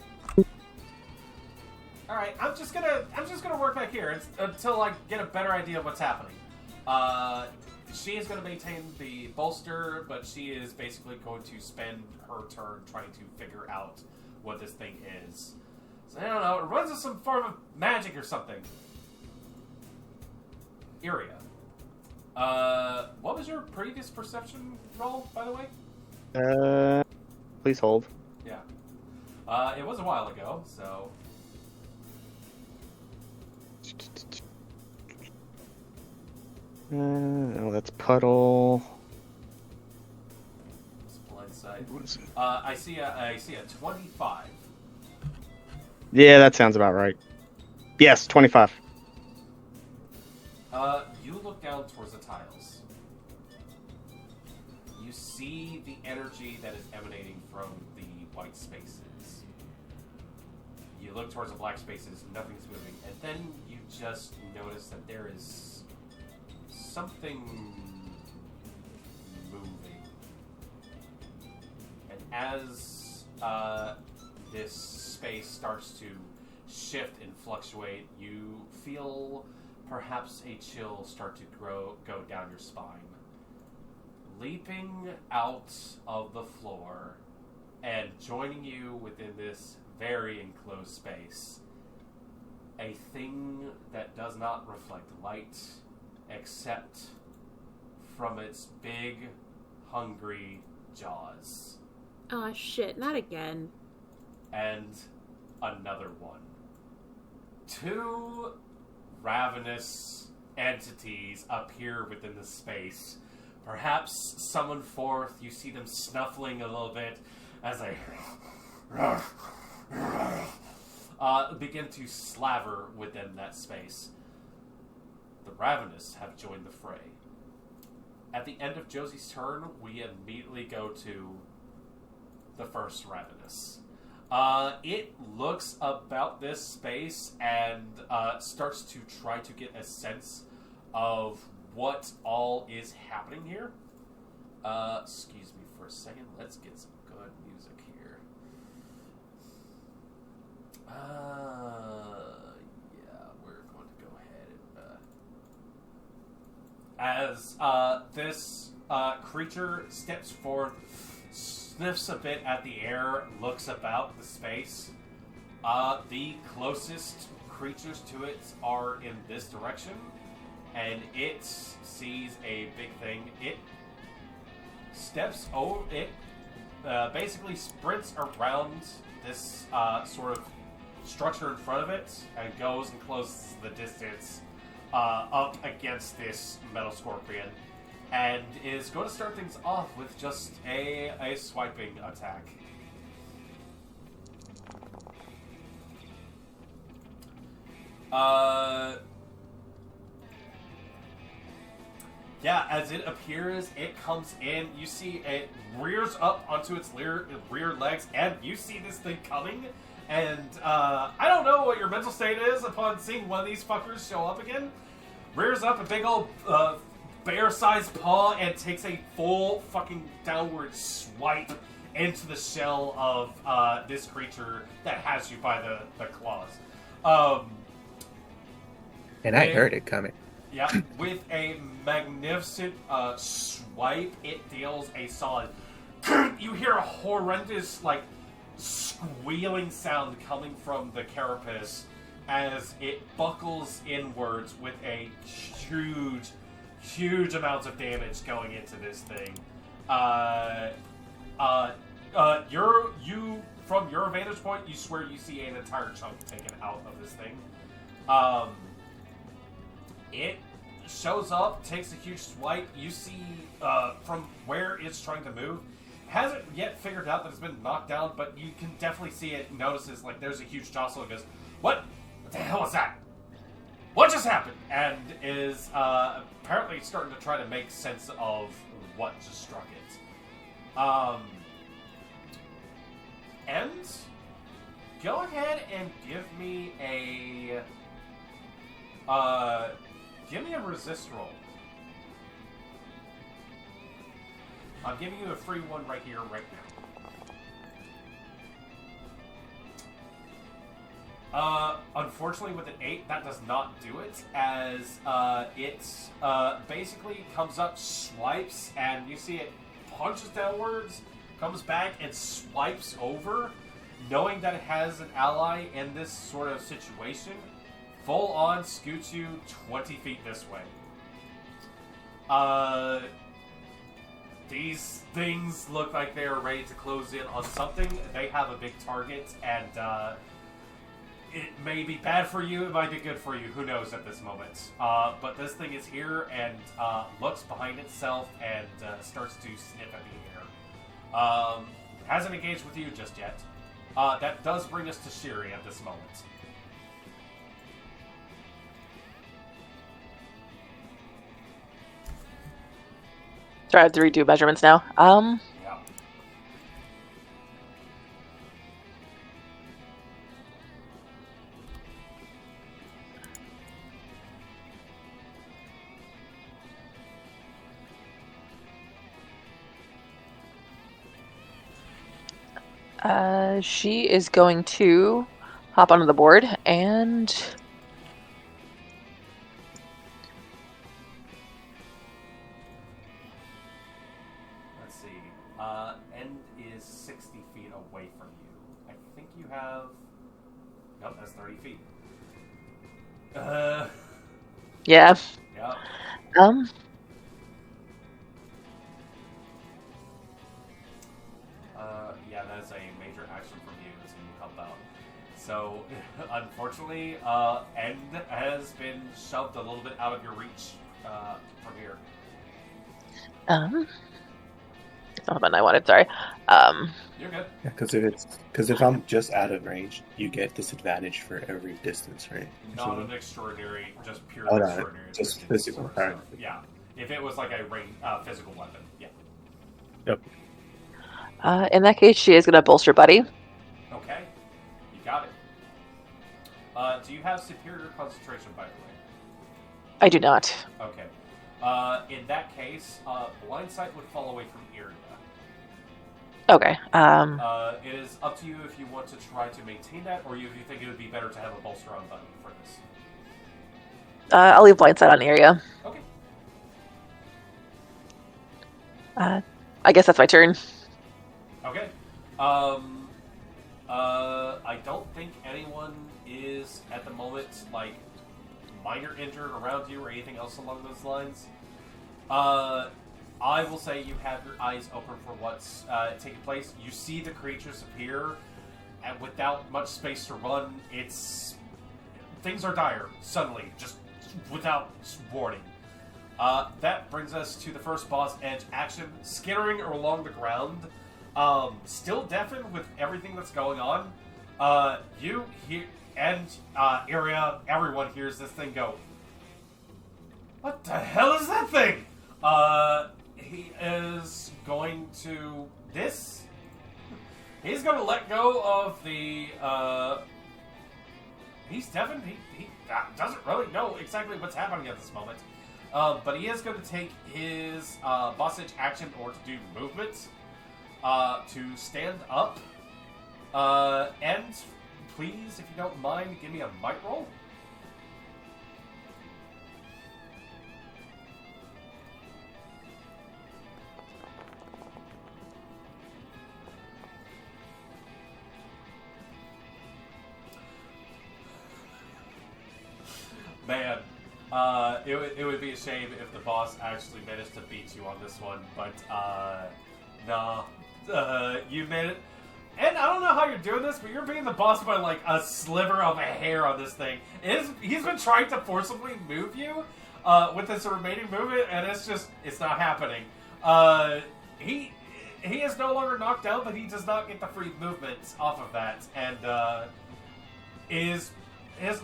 Alright, I'm just gonna work back here until I get a better idea of what's happening. She is going to maintain the bolster, but she is basically going to spend her turn trying to figure out what this thing is. So, I don't know, it runs with some form of magic or something. Iria. What was your previous perception roll, by the way? Please hold. Yeah. It was a while ago, so... Oh, that's puddle. Blind side. What is it? I see a 25. Yeah, that sounds about right. Yes, 25. You look down towards the tiles. You see the energy that is emanating from the white spaces. You look towards the black spaces, nothing's moving, and then you just notice that there is something moving. And as this space starts to shift and fluctuate, you feel perhaps a chill start to go down your spine. Leaping out of the floor and joining you within this very enclosed space, a thing that does not reflect light except from its big, hungry jaws. Oh shit, not again. And another one. 2 ravenous entities appear within the space. Perhaps summoned forth, you see them snuffling a little bit as they begin to slaver within that space. The ravenous have joined the fray. At the end of Josie's turn, we immediately go to the first ravenous. It looks about this space and starts to try to get a sense of what all is happening here. Excuse me for a second. Let's get some good music here. Yeah, we're going to go ahead and... As this creature steps forth, sniffs a bit at the air, looks about the space. The closest creatures to it are in this direction, and it sees a big thing. It steps over, it basically sprints around this sort of structure in front of it and goes and closes the distance up against this metal scorpion, and is going to start things off with just a swiping attack. Yeah, as it appears, it comes in, you see it rears up onto its rear legs, and you see this thing coming, and I don't know what your mental state is upon seeing one of these fuckers show up again. Rears up a big old bear-sized paw and takes a full fucking downward swipe into the shell of this creature that has you by the claws. And I heard it coming. Yeah, with a magnificent swipe, it deals a solid. You hear a horrendous, like, squealing sound coming from the carapace as it buckles inwards with a huge amounts of damage going into this thing. You from your vantage point, you swear you see an entire chunk taken out of this thing. It shows up, takes a huge swipe. You see from where it's trying to move. Hasn't yet figured out that it's been knocked down, but you can definitely see it notices like there's a huge jostle and goes, What the hell was that? What just happened? And is apparently starting to try to make sense of what just struck it. And go ahead and give me a resist roll. I'm giving you a free one right here, right now. Unfortunately, with an 8, that does not do it, as it basically comes up, swipes, and you see it punches downwards, comes back, and swipes over, knowing that it has an ally in this sort of situation, full on scoots you 20 feet this way. These things look like they are ready to close in on something. They have a big target, and it may be bad for you, it might be good for you, who knows at this moment. But this thing is here and looks behind itself and starts to sniff at the air. Hasn't engaged with you just yet. That does bring us to Shiri at this moment. Sorry, I have to redo measurements now. Yeah. She is going to hop onto the board and Let's see. End is 60 feet away from you. I think you have... Nope, that's 30 feet. yeah. Yeah. Yeah, that is a major action from you to help out. So, unfortunately, End has been shoved a little bit out of your reach from here. Not the button I wanted. Sorry. You're good. Yeah, because if I'm just out of range, you get disadvantage for every distance, right? Not an extraordinary, just pure Oh, no, extraordinary. just advantage physical, sort of alright. stuff. Yeah. If it was like a physical weapon, yeah. Yep. In that case, she is going to bolster Buddy. Okay. You got it. Do you have superior concentration, by the way? I do not. Okay. In that case, blind sight would fall away from area. Okay. It is up to you if you want to try to maintain that, or if you think it would be better to have a bolster on Buddy for this. I'll leave blindside on area. Okay. I guess that's my turn. Okay. I don't think anyone is at the moment like minor injured around you or anything else along those lines. I will say you have your eyes open for what's taking place. You see the creatures appear, and without much space to run, things are dire suddenly, just without warning. That brings us to the first boss edge action, skittering along the ground. Still deafened with everything that's going on. You hear, and area, everyone hears this thing go. What the hell is that thing? He is going to He's going to let go of the. He's deafened. He doesn't really know exactly what's happening at this moment. But he is going to take his boss edge action or to do movement. To stand up. And please, if you don't mind, give me a might roll. Man, it would be a shame if the boss actually managed to beat you on this one, but nah, you made it. And I don't know how you're doing this, but you're beating the boss by like a sliver of a hair on this thing. He's been trying to forcibly move you with this remaining movement, and it's not happening. He is no longer knocked out, but he does not get the free movement off of that, and is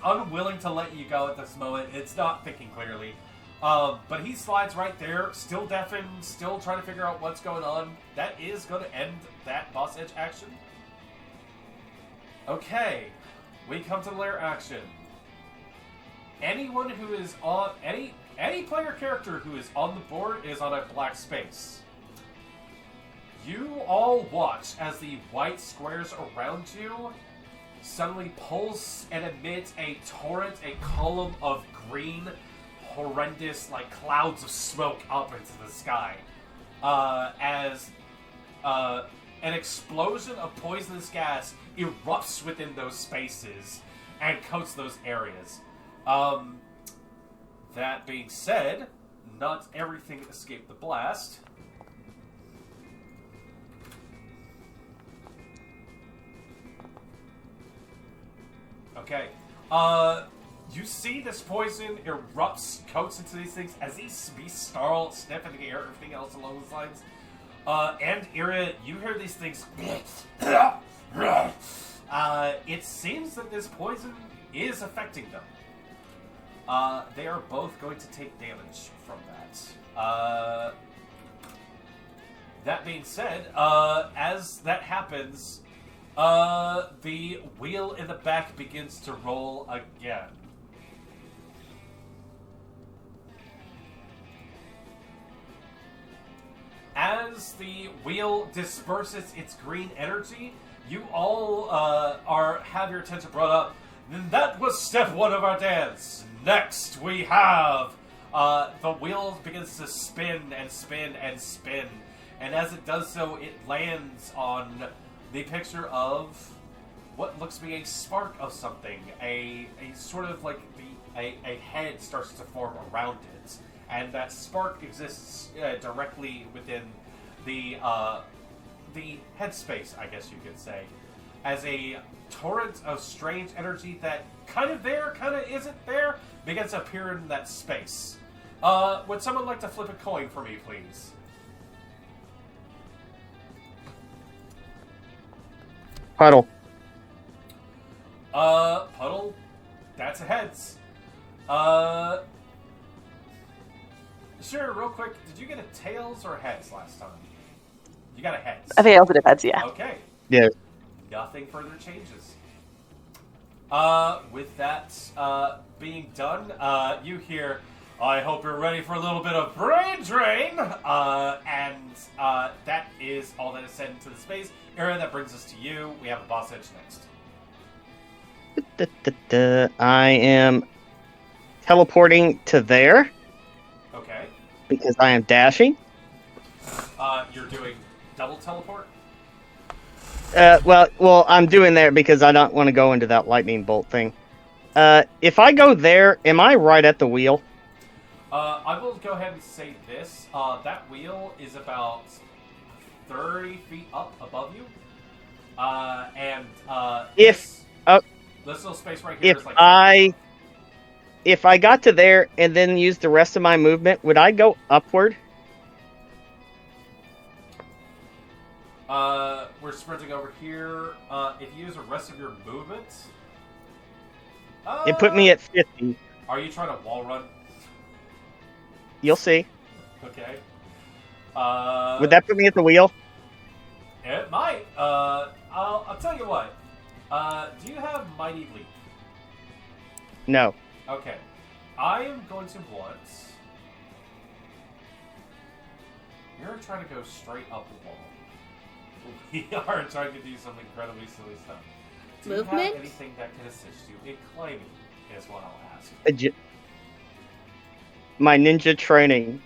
unwilling to let you go at this moment. It's not thinking clearly. But he slides right there, still deafened, still trying to figure out what's going on. That is going to end that boss edge action. Okay, we come to the lair action. Anyone who is on any player character who is on the board is on a black space. You all watch as the white squares around you suddenly pulse and emit a torrent, a column of green, horrendous, like clouds of smoke up into the sky, as an explosion of poisonous gas erupts within those spaces and coats those areas. That being said, not everything escaped the blast. Okay. You see this poison erupts, coats into these things as these beasts snarl, sniff in the air, everything else along those lines. And Ira, you hear these things. It seems that this poison is affecting them. They are both going to take damage from that. That being said, as that happens, the wheel in the back begins to roll again. As the wheel disperses its green energy, you all have your attention brought up. And that was step one of our dance. Next, we have the wheel begins to spin and spin and spin, and as it does so, it lands on the picture of what looks to be a spark of something. A sort of like a head starts to form around it, and that spark exists directly within the headspace, I guess you could say, as a torrent of strange energy that kind of there, kind of isn't there, begins to appear in that space. Would someone like to flip a coin for me, please? Puddle. Puddle, that's a heads. Sure, real quick, did you get a tails or a heads last time? You got a heads. I think I also did heads, yeah. Okay. Yeah. Nothing further changes. With that being done, you hear, I hope you're ready for a little bit of brain drain, and that is all that is sent into the space. Aaron, that brings us to you. We have a boss edge next. I am teleporting to there. Okay. Because I am dashing. You're doing double teleport? Well, I'm doing there because I don't want to go into that lightning bolt thing. If I go there, am I right at the wheel? I will go ahead and say this. That wheel is about 30 feet up above you. This little space right here is like... If I got to there and then used the rest of my movement, would I go upward? We're sprinting over here. If you use the rest of your movement... It put me at 50. Are you trying to wall run? You'll see. Okay. Would that put me at the wheel? It might. I'll tell you what. Do you have Mighty Leap? No. Okay. I am going to want... You're trying to go straight up the wall. We are trying to do some incredibly silly stuff. Do you Movement? have anything that can assist you in climbing, is what I'll ask. My ninja training.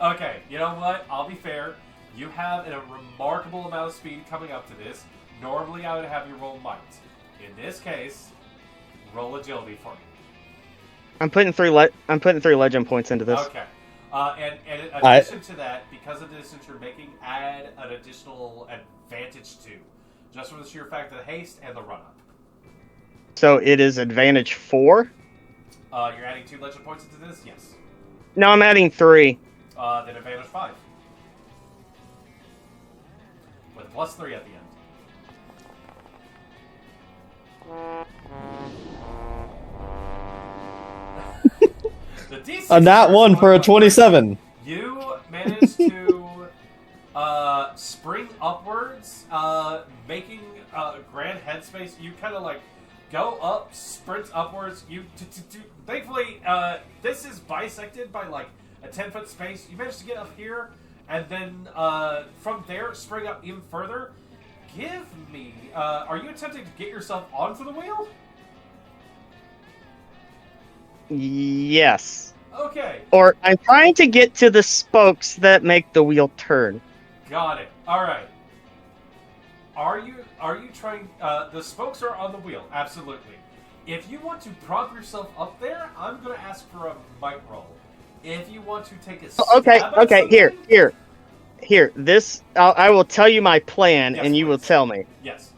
Okay, you know what? I'll be fair. You have a remarkable amount of speed coming up to this. Normally, I would have you roll might. In this case, Roll agility for me. I'm putting 3 legend points into this. Okay. And in addition to that, because of the distance you're making, add an additional advantage to. Just for the sheer fact of the haste and the run-up. So it is advantage 4? You're adding 2 legend points into this? Yes. No, I'm adding 3. Then advantage 5. With plus 3 at the end. The DC A nat 1 for a 27. You managed to spring upwards, making grand headspace. You kind of like go up, sprint upwards. Thankfully, this is bisected by like a 10-foot space. You managed to get up here, and then from there, spring up even further. Give me. Are you attempting to get yourself onto the wheel? Yes. Okay. Or I'm trying to get to the spokes that make the wheel turn. Got it. All right. Are you trying? The spokes are on the wheel. Absolutely. If you want to prop yourself up there, I'm going to ask for a might roll. If you want to take a stab at something, here. This I will tell you my plan, Yes, and you will please. tell me. Yes.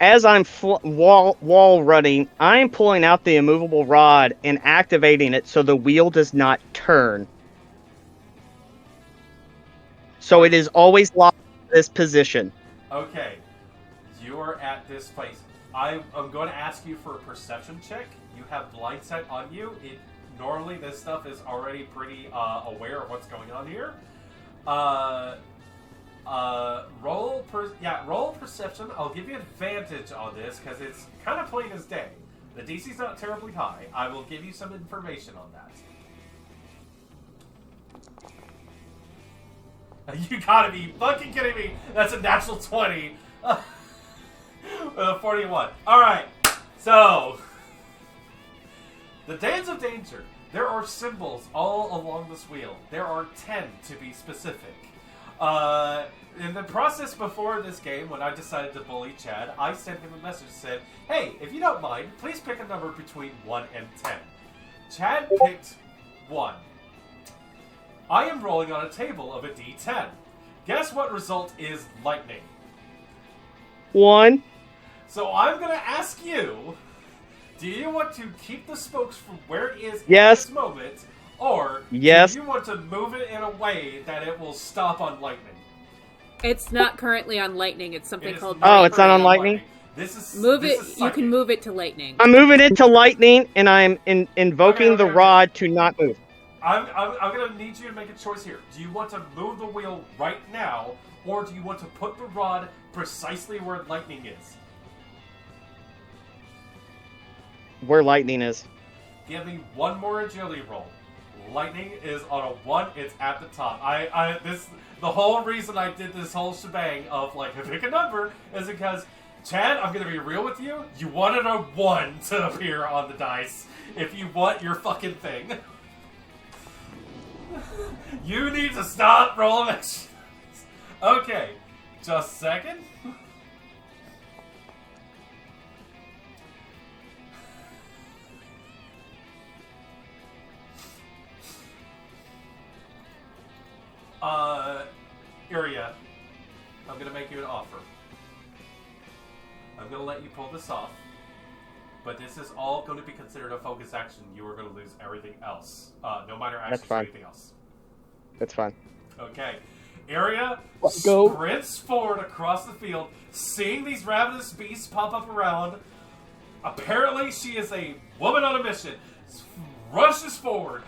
As I'm wall running, I'm pulling out the immovable rod and activating it so the wheel does not turn. So it is always locked in this position. Okay. You are at this place. I'm going to ask you for a perception check. You have blind sight on you. Normally this stuff is already pretty aware of what's going on here. Roll perception. I'll give you advantage on this because it's kind of plain as day. The DC's not terribly high. I will give you some information on that. You gotta be fucking kidding me. That's a natural 20. 41. Alright. So, the Days of Danger. There are symbols all along this wheel. There are 10 to be specific. In the process before this game, when I decided to bully Chad, I sent him a message that said, hey, if you don't mind, please pick a number between 1 and 10. Chad picked 1. I am rolling on a table of a D10. Guess what result is lightning? 1. So I'm going to ask you, do you want to keep the spokes from where it is Yes. at this moment, or Yes. do you want to move it in a way that it will stop on lightning? It's not currently on lightning. It's something It is called. Oh, it's not currently on lightning? This is Move this it. is You psychic. can move it to lightning. I'm moving it to lightning, and I'm invoking the rod to not move. I'm going to need you to make a choice here. Do you want to move the wheel right now, or do you want to put the rod precisely where lightning is? Where lightning is. Give me one more agility roll. Lightning is on a 1. It's at the top. The whole reason I did this whole shebang of like pick a number is because Chad, I'm gonna be real with you. You wanted a 1 to appear on the dice if you want your fucking thing. You need to stop rolling extra dice. Okay, just a second. Iria, I'm gonna make you an offer. I'm gonna let you pull this off, but this is all going to be considered a focus action. You are going to lose everything else. No minor actions or anything else. That's fine. Okay. Iria Let's go. sprints forward across the field, seeing these ravenous beasts pop up around. Apparently, she is a woman on a mission. Rushes forward,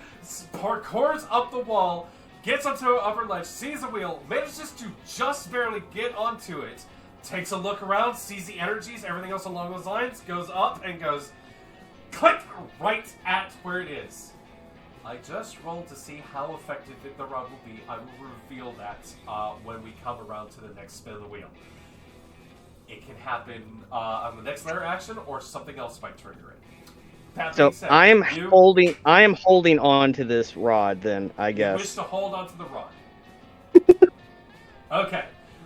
parkours up the wall, gets onto an upper ledge, sees the wheel, manages to just barely get onto it, takes a look around, sees the energies, everything else along those lines, goes up and goes click right at where it is. I just rolled to see how effective the rod will be. I will reveal that when we come around to the next spin of the wheel. It can happen on the next layer action, or something else might trigger it. That So being said, I am you holding on to this rod. Then I wish guess. to hold onto the rod. Okay,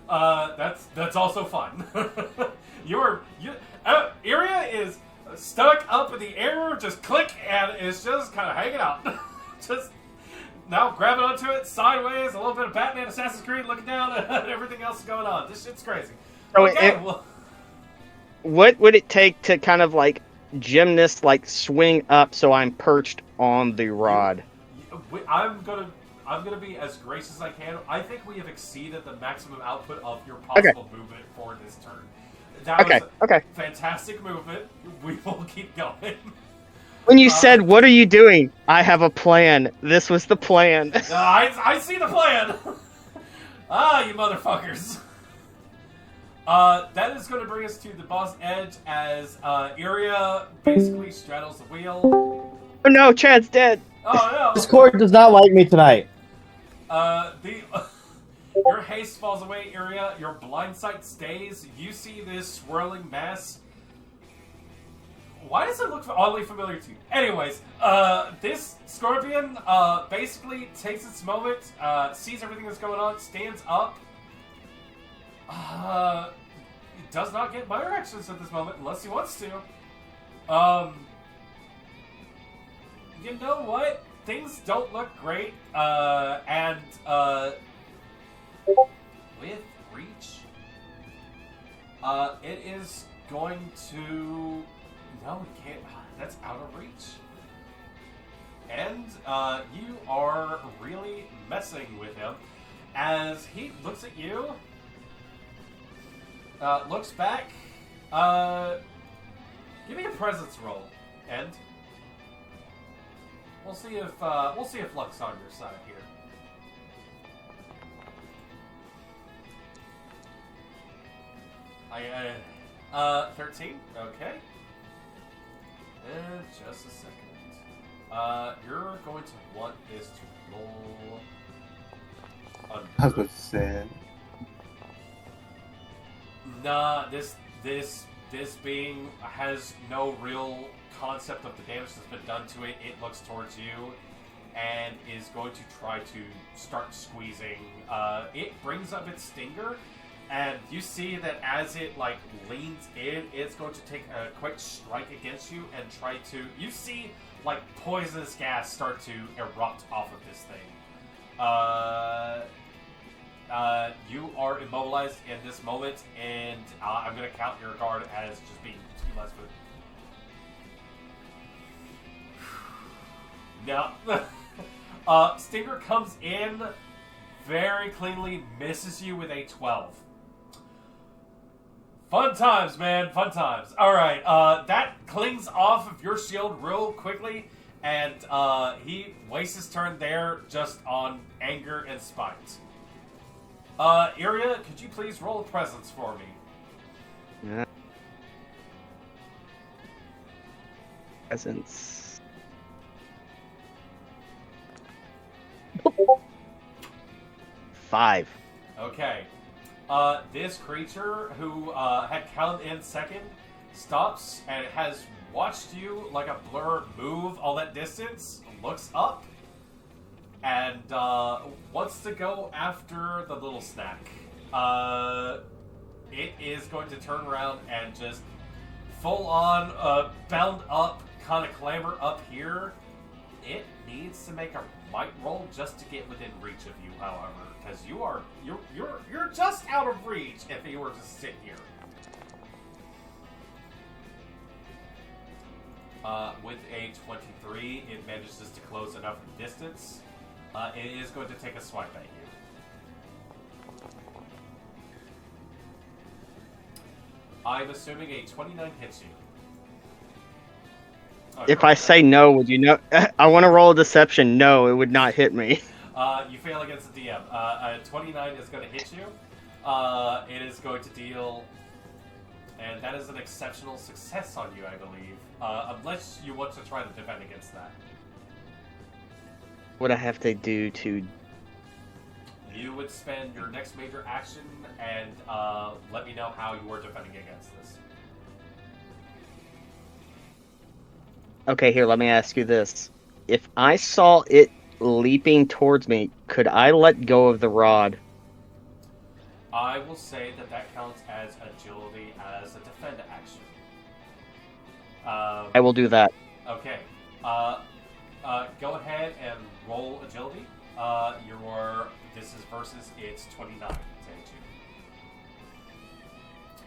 that's also fun. Iria is stuck up in the air, just click, and it's just kind of hanging out. Just now grabbing onto it sideways, a little bit of Batman Assassin's Creed looking down, and everything else is going on. This shit's crazy. So Okay, well, what would it take to kind of like gymnast, like swing up so I'm perched on the rod? I'm gonna be as gracious as I can. I think we have exceeded the maximum output of your possible movement for this turn. That was fantastic movement. We will keep going. When you said, "What are you doing?" I have a plan. This was the plan. I see the plan. You motherfuckers. That is going to bring us to the boss edge as Iria basically straddles the wheel. Oh no, Chad's dead. Oh no. Discord does not like me tonight. Your haste falls away, Iria. Your blind sight stays. You see this swirling mass. Why does it look oddly familiar to you? Anyways, this scorpion basically takes its moment, sees everything that's going on, stands up. Does not get minor actions at this moment unless he wants to. You know what? Things don't look great, and with reach, it is going to... No, we can't. That's out of reach. And you are really messing with him as he looks at you, looks back. Give me a presence roll, and we'll see if luck's on your side here. 13. Okay. And just a second. You're going to want this to roll. I was about to say. Nah, this being has no real concept of the damage that's been done to it. It looks towards you and is going to try to start squeezing. It brings up its stinger, and you see that as it like leans in, it's going to take a quick strike against you and try to. You see like poisonous gas start to erupt off of this thing. You are immobilized in this moment, and I'm going to count your guard as just being 2 less food. No. Stinger comes in very cleanly, misses you with a 12. Fun times, man. Fun times. Alright, that clings off of your shield real quickly, and he wastes his turn there just on anger and spite. Iria, could you please roll a presence for me? Yeah. Presence. 5. Okay. This creature who had come in second stops and has watched you like a blur move all that distance, looks up, and wants to go after the little snack. It is going to turn around and just full on bound up, kind of clamber up here. It needs to make a might roll just to get within reach of you, however, because you're just out of reach if he were to sit here. With a 23, it manages to close enough distance. It is going to take a swipe at you. I'm assuming a 29 hits you. Oh, if I say no, would you know? I want to roll a deception. No, it would not hit me. You fail against the DM. A 29 is going to hit you. It is going to deal... And that is an exceptional success on you, I believe. Unless you want to try to defend against that. What I have to do to... You would spend your next major action and let me know how you are defending against this. Okay, here, let me ask you this. If I saw it leaping towards me, could I let go of the rod? I will say that counts as agility as a defend action. I will do that. Okay. Go ahead and roll agility. This is versus its 29 to hit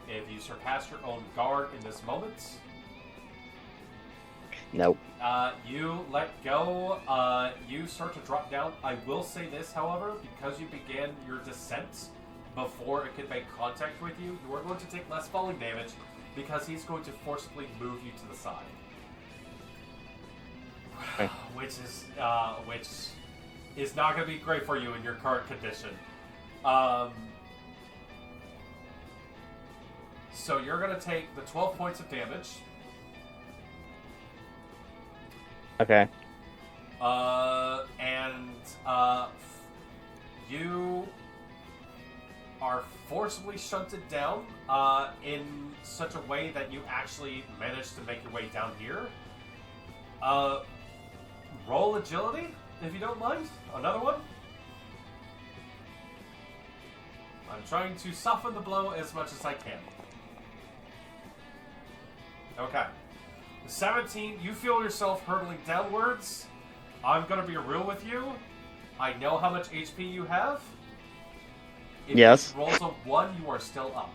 you. If you surpass your own guard in this moment, Nope. you let go. You start to drop down. I will say this, however, because you began your descent before it could make contact with you, you are going to take less falling damage because he's going to forcibly move you to the side. Okay. Which is not going to be great for you in your current condition. So you're going to take the 12 points of damage. Okay. You are forcibly shunted down in such a way that you actually manage to make your way down here. Roll agility, if you don't mind. Another one. I'm trying to soften the blow as much as I can. Okay. 17, you feel yourself hurtling downwards. I'm going to be real with you. I know how much HP you have. If Yes. this rolls a 1, you are still up.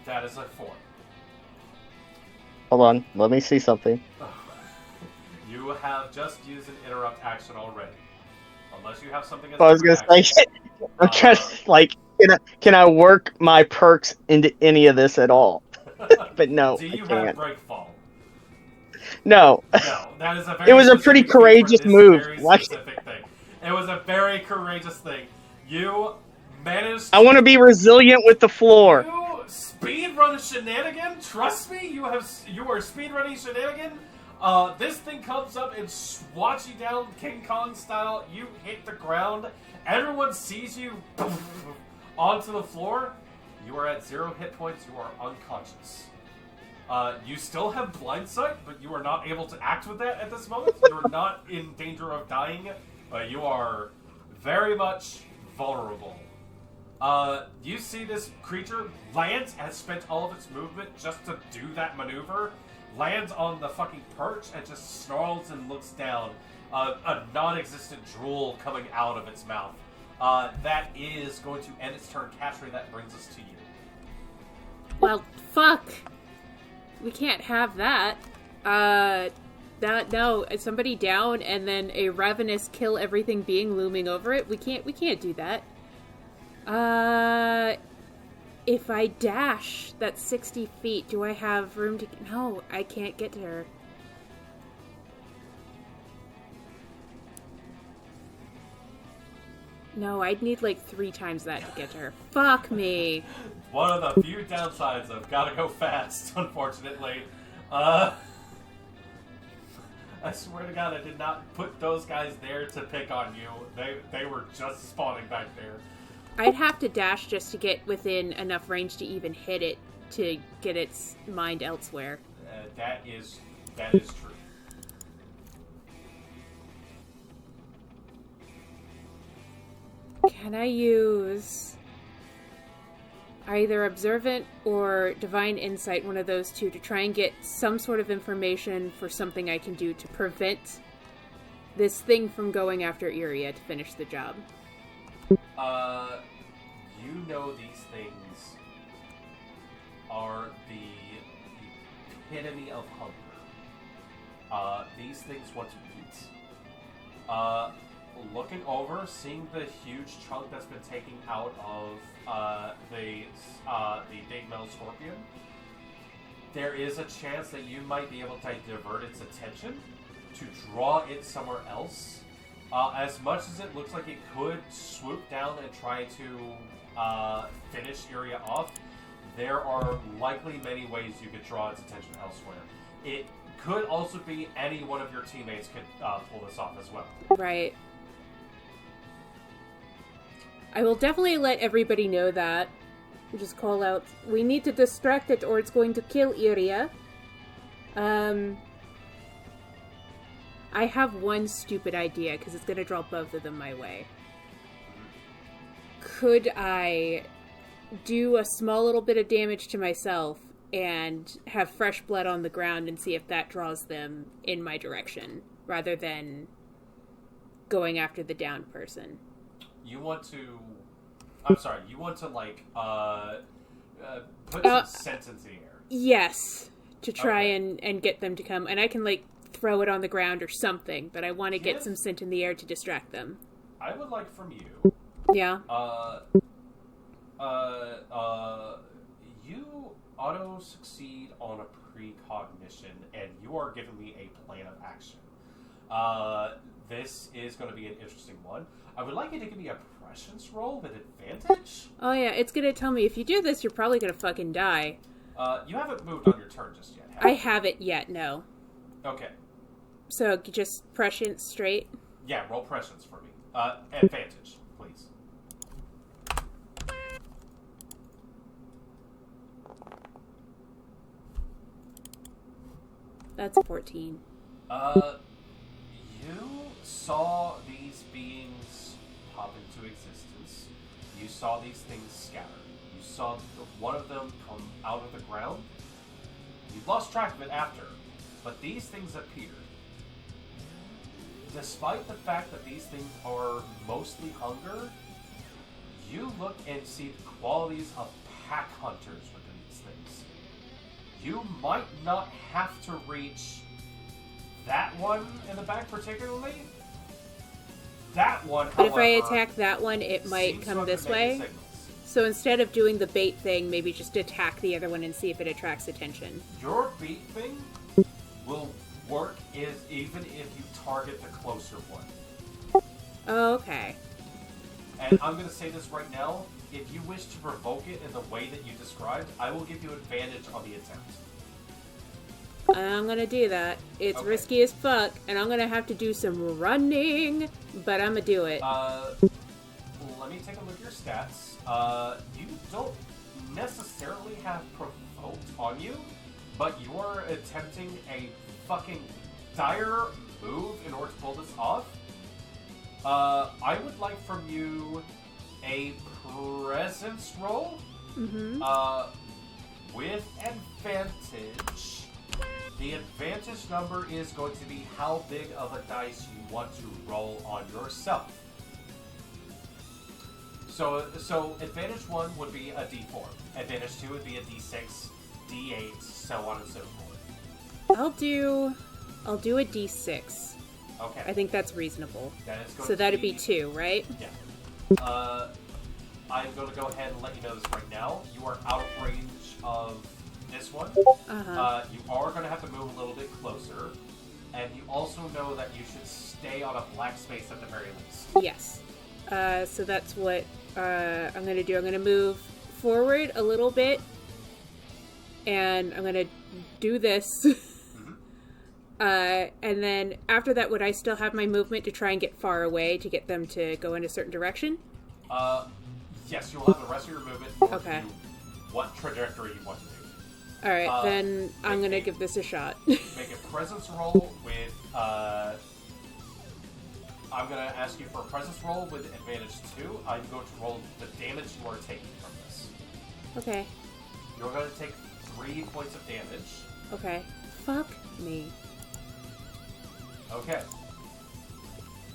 That is a 4. Hold on. Let me see something. You have just used an interrupt action already. Unless you have something as I was an gonna say, I'm trying to, like, can I work my perks into any of this at all? But no, Do I you have can't. breakfall? No. No, that is a very It was a pretty specific thing for courageous this move. very Like- specific thing. It was a very courageous thing. You managed I want to be resilient with the floor. You speed run a shenanigan? Trust me, you are speed running shenanigan. This thing comes up and swats you down King Kong style. You hit the ground. Everyone sees you onto the floor. You are at 0 hit points. You are unconscious. You still have blind sight, but you are not able to act with that at this moment. You are not in danger of dying. You are very much vulnerable. You see this creature lands, has spent all of its movement just to do that maneuver, lands on the fucking perch and just snarls and looks down, a non-existent drool coming out of its mouth. That is going to end its turn. Cashray, that brings us to you. Well, fuck. We can't have that. No, somebody down and then a ravenous kill everything being looming over it. We can't do that. If I dash, that's 60 feet. Do I have room to... No, I can't get to her. No, I'd need like 3 times that to get to her. Fuck me. One of the few downsides of gotta go fast, unfortunately. I swear to God, I did not put those guys there to pick on you. They were just spawning back there. I'd have to dash just to get within enough range to even hit it to get its mind elsewhere. That is true. Can I use either Observant or Divine Insight, one of those two, to try and get some sort of information for something I can do to prevent this thing from going after Iria to finish the job? You know these things are the epitome of hunger. These things want to eat. Looking over, seeing the huge chunk that's been taken out of the big metal scorpion, there is a chance that you might be able to divert its attention to draw it somewhere else. As much as it looks like it could swoop down and try to finish Iria off, there are likely many ways you could draw its attention elsewhere. It could also be any one of your teammates could pull this off as well. Right. I will definitely let everybody know that. Just call out, we need to distract it or it's going to kill Iria. I have one stupid idea, because it's going to draw both of them my way. Could I do a small little bit of damage to myself and have fresh blood on the ground and see if that draws them in my direction, rather than going after the downed person? You want to... I'm sorry, you want to, like, put some scent into the air. Yes, to try and get them to come. And I can, like, throw it on the ground or something, but I want to get some scent in the air to distract them. I would like from you... Yeah? You auto-succeed on a precognition, and you are giving me a plan of action. This is going to be an interesting one. I would like you to give me a prescience roll with advantage. Oh yeah, it's going to tell me, if you do this, you're probably going to fucking die. You haven't moved on your turn just yet, have you? I haven't yet, no. Okay. So, just prescience straight? Yeah, roll prescience for me. Advantage, please. That's 14. You saw these beings pop into existence. You saw these things scatter. You saw one of them come out of the ground. You lost track of it after, but these things appeared. Despite the fact that these things are mostly hunger, you look and see the qualities of pack hunters within these things. You might not have to reach that one in the back particularly. That one, But however, if I attack that one, it might come this way. So instead of doing the bait thing, maybe just attack the other one and see if it attracts attention. Your bait thing will work even if you target the closer one. Oh, okay. And I'm going to say this right now. If you wish to provoke it in the way that you described, I will give you advantage on the attempt. I'm gonna do that. It's Okay. risky as fuck, and I'm gonna have to do some running, but I'm gonna do it. Let me take a look at your stats. You don't necessarily have provoked on you, but you are attempting a fucking dire move in order to pull this off. I would like from you a presence roll. Mm-hmm. With advantage. The advantage number is going to be how big of a dice you want to roll on yourself. So advantage 1 would be a D4. Advantage 2 would be a D6, D8, so on and so forth. I'll do a D6. Okay. I think that's reasonable. That is going So to that'd be 2, right? Yeah. I'm going to go ahead and let you know this right now. You are out of range of this one. Uh-huh. You are going to have to move a little bit closer. And you also know that you should stay on a black space at the very least. Yes. So that's what I'm going to do. I'm going to move forward a little bit. And I'm going to do this. And then after that, would I still have my movement to try and get far away to get them to go in a certain direction? Yes, you'll have the rest of your movement for Okay. what trajectory you want to do. Alright, then I'm going to give this a shot. Make a presence roll with, I'm going to ask you for a presence roll with advantage 2. I'm going to roll the damage you are taking from this. Okay. You're going to take 3 points of damage. Okay. Fuck me. Okay.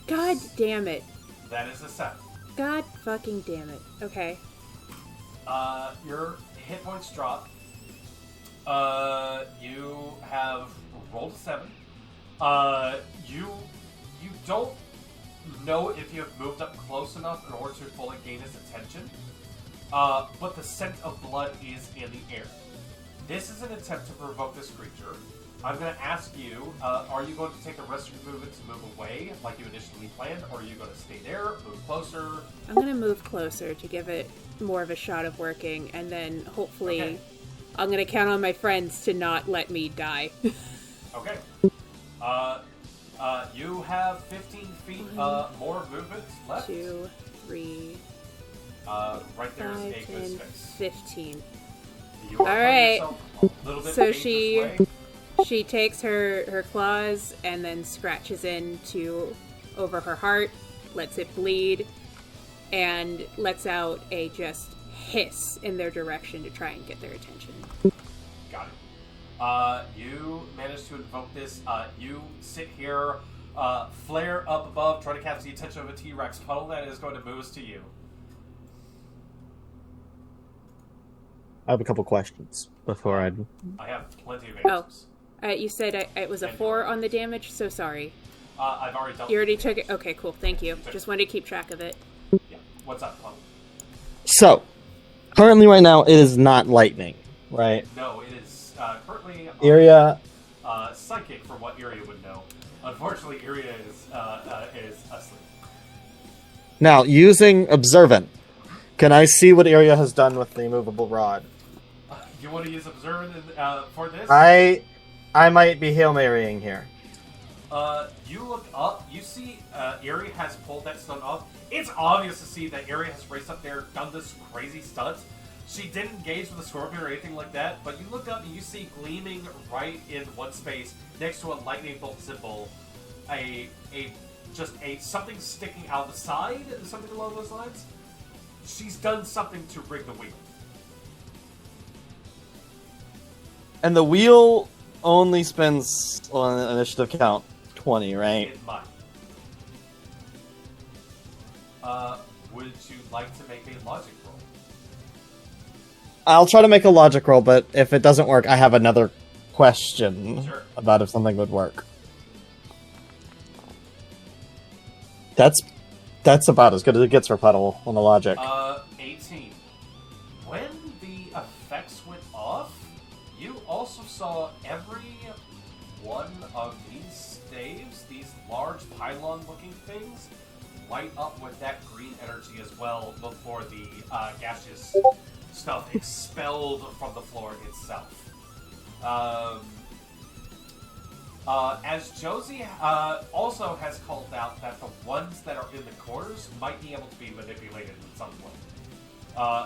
God damn it. That is a 7. God fucking damn it. Okay. Your hit points drop. You have rolled a 7. You don't know if you have moved up close enough in order to fully gain his attention. But the scent of blood is in the air. This is an attempt to provoke this creature. I'm going to ask you, are you going to take the rest of your movement to move away, like you initially planned, or are you going to stay there, move closer? I'm going to move closer to give it more of a shot of working, and then hopefully Okay. I'm going to count on my friends to not let me die. Okay. You have 15 feet more movement left. 2, 3, Right there is 5, a good 10, space. 15. You are All right. yourself a little bit So dangerous she way. She takes her claws and then scratches over her heart, lets it bleed, and lets out a just hiss in their direction to try and get their attention. Got it. You manage to invoke this. You sit here, flare up above, try to catch the attention of a T-Rex puddle that is going to move to you. I have a couple questions before I... I have plenty of answers. You said it was a 4 on the damage, so sorry. I've already dealt. You already took it? Okay, cool. Thank you. Just wanted to keep track of it. Yeah. What's up, puddle? So, currently right now, it is not lightning, right? No, it is currently... Iria... psychic, from what Iria would know. Unfortunately, Iria is asleep. Now, using Observant, can I see what Iria has done with the immovable rod? You want to use Observant for this? I might be Hail Marying here. You look up, you see Iria has pulled that stunt off. It's obvious to see that Iria has raced up there, done this crazy stunt. She didn't engage with a scorpion or anything like that, but you look up and you see gleaming right in one space next to a lightning bolt symbol, something sticking out the side, something along those lines. She's done something to rig the wheel. And the wheel only spins on initiative count 20, right? It might. Would you like to make a logic roll? I'll try to make a logic roll, but if it doesn't work, I have another question about if something would work. That's about as good as it gets for Puddle on the logic. 18. When the effects went off, you also saw every one of these staves, these large pylon-looking things, light up with that green energy as well before the gaseous stuff expelled from the floor itself. As Josie also has called out that the ones that are in the corners might be able to be manipulated in some way.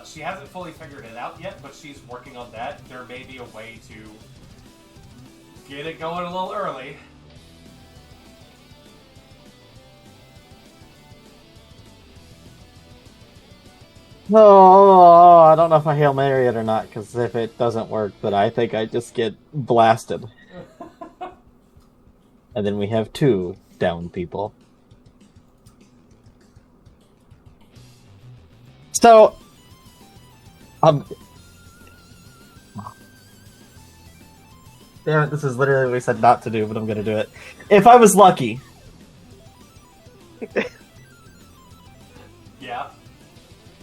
She hasn't fully figured it out yet, but she's working on that. There may be a way to get it going a little early. Oh, I don't know if I Hail Mary it or not, because if it doesn't work, then I think I just get blasted. And then we have 2 down people. So, damn it, this is literally what we said not to do, but I'm gonna do it. If I was lucky... Yeah.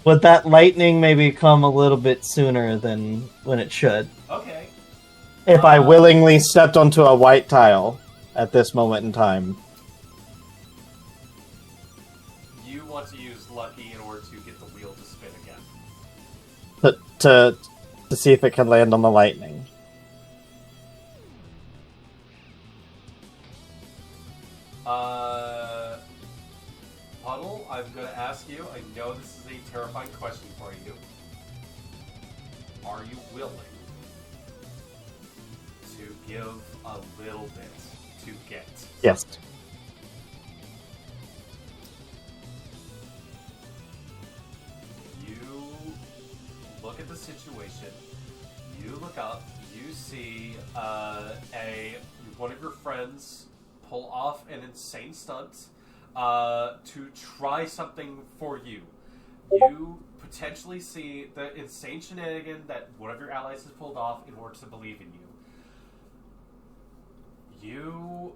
Would that lightning maybe come a little bit sooner than when it should? Okay. If I willingly stepped onto a white tile at this moment in time. You want to use Lucky in order to get the wheel to spin again. To see if it can land on the lightning. Puddle, I'm going to ask you, I know this is a terrifying question for you. Are you willing to give a little bit to get? Yes. You look at the situation, you look up, you see one of your friends pull off an insane stunt to try something for you. You potentially see the insane shenanigan that one of your allies has pulled off in order to believe in you. You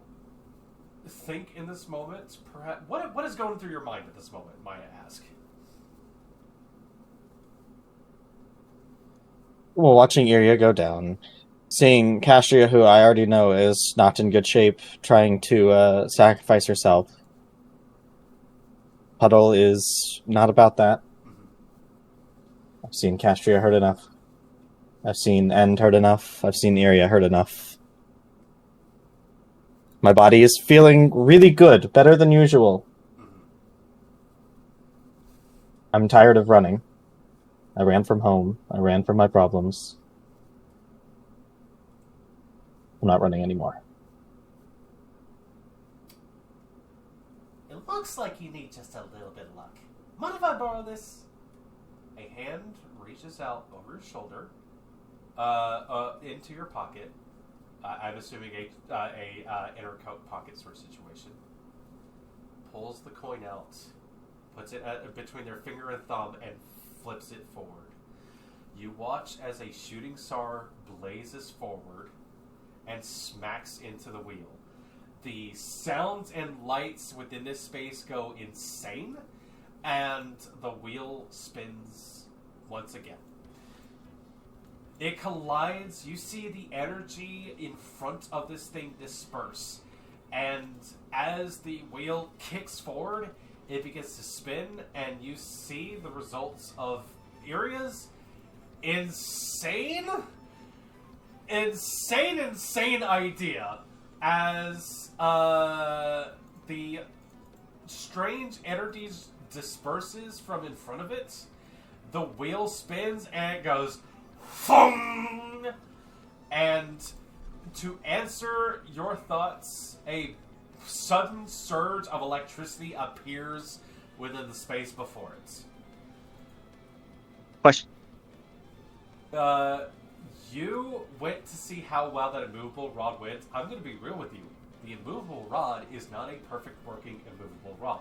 think in this moment, perhaps, what is going through your mind at this moment, might I ask? Well, watching Iria go down, seeing Castria, who I already know is not in good shape, trying to sacrifice herself. Puddle is not about that. I've seen Castria hurt enough. I've seen End hurt enough. I've seen Iria hurt enough. My body is feeling really good, better than usual. I'm tired of running. I ran from home. I ran from my problems. I'm not running anymore. It looks like you need just a little bit of luck. Mind if I borrow this? A hand reaches out over his shoulder, into your pocket. I'm assuming a inner coat pocket sort of situation. Pulls the coin out, puts it between their finger and thumb, and flips it forward. You watch as a shooting star blazes forward and smacks into the wheel. The sounds and lights within this space go insane, and the wheel spins once again. It collides. You see the energy in front of this thing disperse. And as the wheel kicks forward, it begins to spin, and you see the results of Iria's insane idea as the strange energies disperses from in front of it. The wheel spins, and it goes FOOM! And to answer your thoughts, a sudden surge of electricity appears within the space before it. Question. You went to see how well that immovable rod went. I'm going to be real with you. The immovable rod is not a perfect working immovable rod.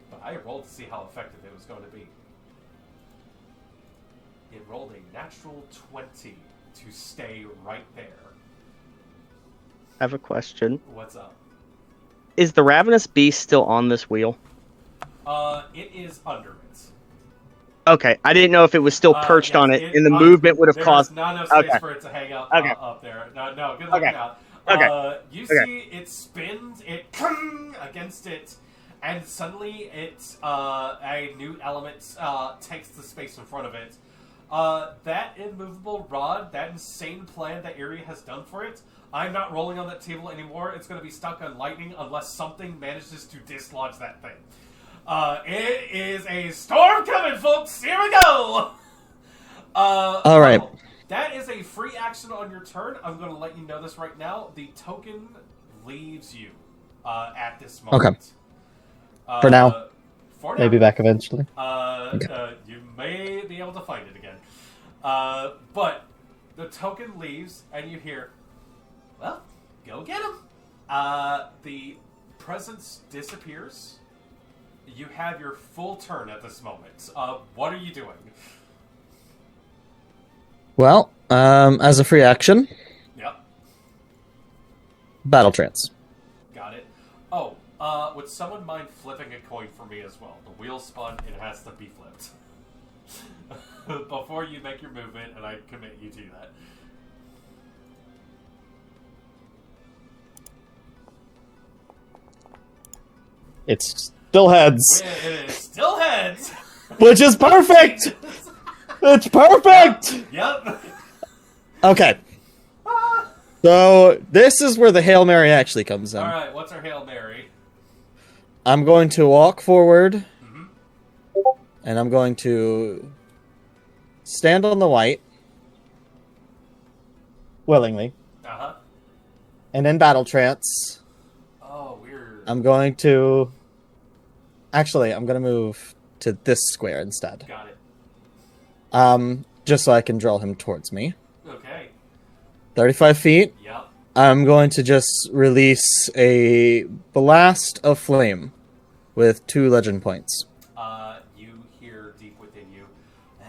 But I rolled to see how effective it was going to be. It rolled a natural 20 to stay right there. I have a question. What's up? Is the ravenous beast still on this wheel? It is under it. Okay, I didn't know if it was still perched on it, and the movement would have caused. There's not enough space for it to hang out up there. No, good luck now. You see it spins, it against it, and suddenly it a new element takes the space in front of it. That immovable rod, that insane plan that Iria has done for it, I'm not rolling on that table anymore. It's going to be stuck on lightning unless something manages to dislodge that thing. It is a storm coming, folks! Here we go! Alright. That is a free action on your turn. I'm going to let you know this right now. The token leaves you at this moment. Okay. For now. For now. Maybe back eventually. You may be able to find it again. But the token leaves, and you hear, well, go get him. The presence disappears. You have your full turn at this moment. What are you doing? Well, as a free action, Yep. battle trance. Got it. Oh, would someone mind flipping a coin for me as well? The wheel spun, it has to be flipped. Before you make your movement, and I commit you to that. It's still heads. It is still heads! Which is perfect! It's perfect! Yep. Okay. So, this is where the Hail Mary actually comes in. Alright, what's our Hail Mary? I'm going to walk forward, and I'm going to stand on the white, willingly, Uh-huh. and in battle trance, Oh, weird. I'm going to... Actually, I'm going to move to this square instead. Got it. Just so I can draw him towards me. Okay. 35 feet. Yep. I'm going to just release a blast of flame with 2 legend points. You hear deep within you,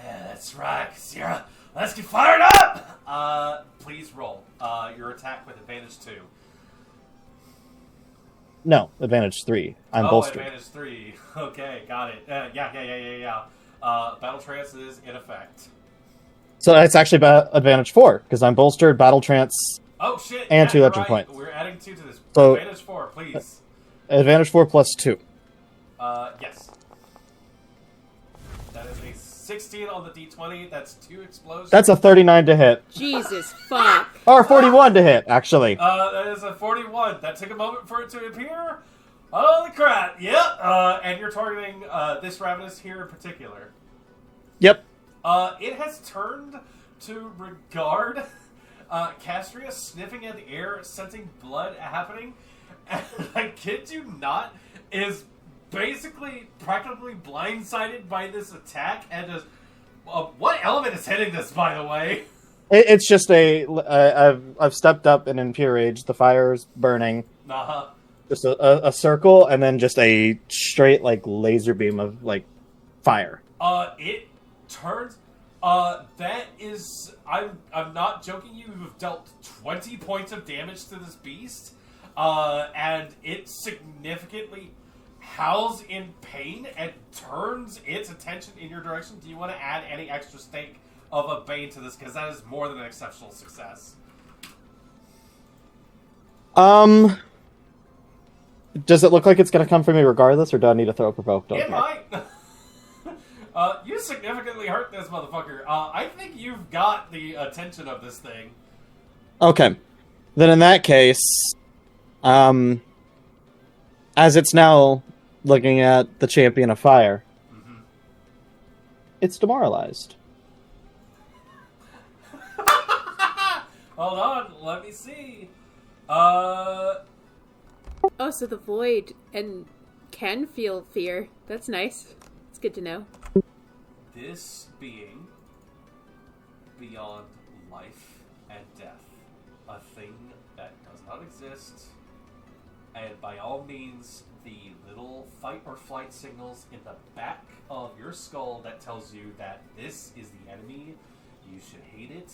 that's right, Sierra. Let's get fired up! Please roll. Your attack with advantage 2. No, advantage 3. I'm bolstered. Advantage 3. Okay, got it. Yeah. Battle trance is in effect. So it's actually advantage 4, because I'm bolstered, battle trance, Oh, shit. and 2 you're legend right. points. We're adding 2 to this. So- Advantage 4, please. Advantage 4 plus 2. Yes. That is a 16 on the d20. That's 2 explosions. That's a 39 to hit. Jesus fuck. Or 41 to hit, actually. That is a 41. That took a moment for it to appear. Holy crap. Yep. And you're targeting this Ravenous here in particular. Yep. It has turned to regard Castria sniffing at the air, sensing blood happening, and I kid you not, is basically practically blindsided by this attack, and just... what element is hitting this, by the way? It's just I've stepped up and in pure rage. The fire's burning. Uh-huh. Just a circle, and then just a straight, like, laser beam of, like, fire. It turns... that is... I'm not joking, you've dealt 20 points of damage to this beast, and it significantly howls in pain and turns its attention in your direction. Do you want to add any extra stake of a bane to this? Because that is more than an exceptional success. Does it look like it's going to come for me regardless, or do I need to throw a provoked on It here? might. You significantly hurt this motherfucker. I think you've got the attention of this thing. Okay. Then in that case, as it's now looking at the champion of fire, it's demoralized. Hold on, let me see. Oh, so the void and can feel fear. That's nice. It's good to know. This being beyond life and death, a thing that does not exist, and by all means, the little fight or flight signals in the back of your skull that tells you that this is the enemy, you should hate it,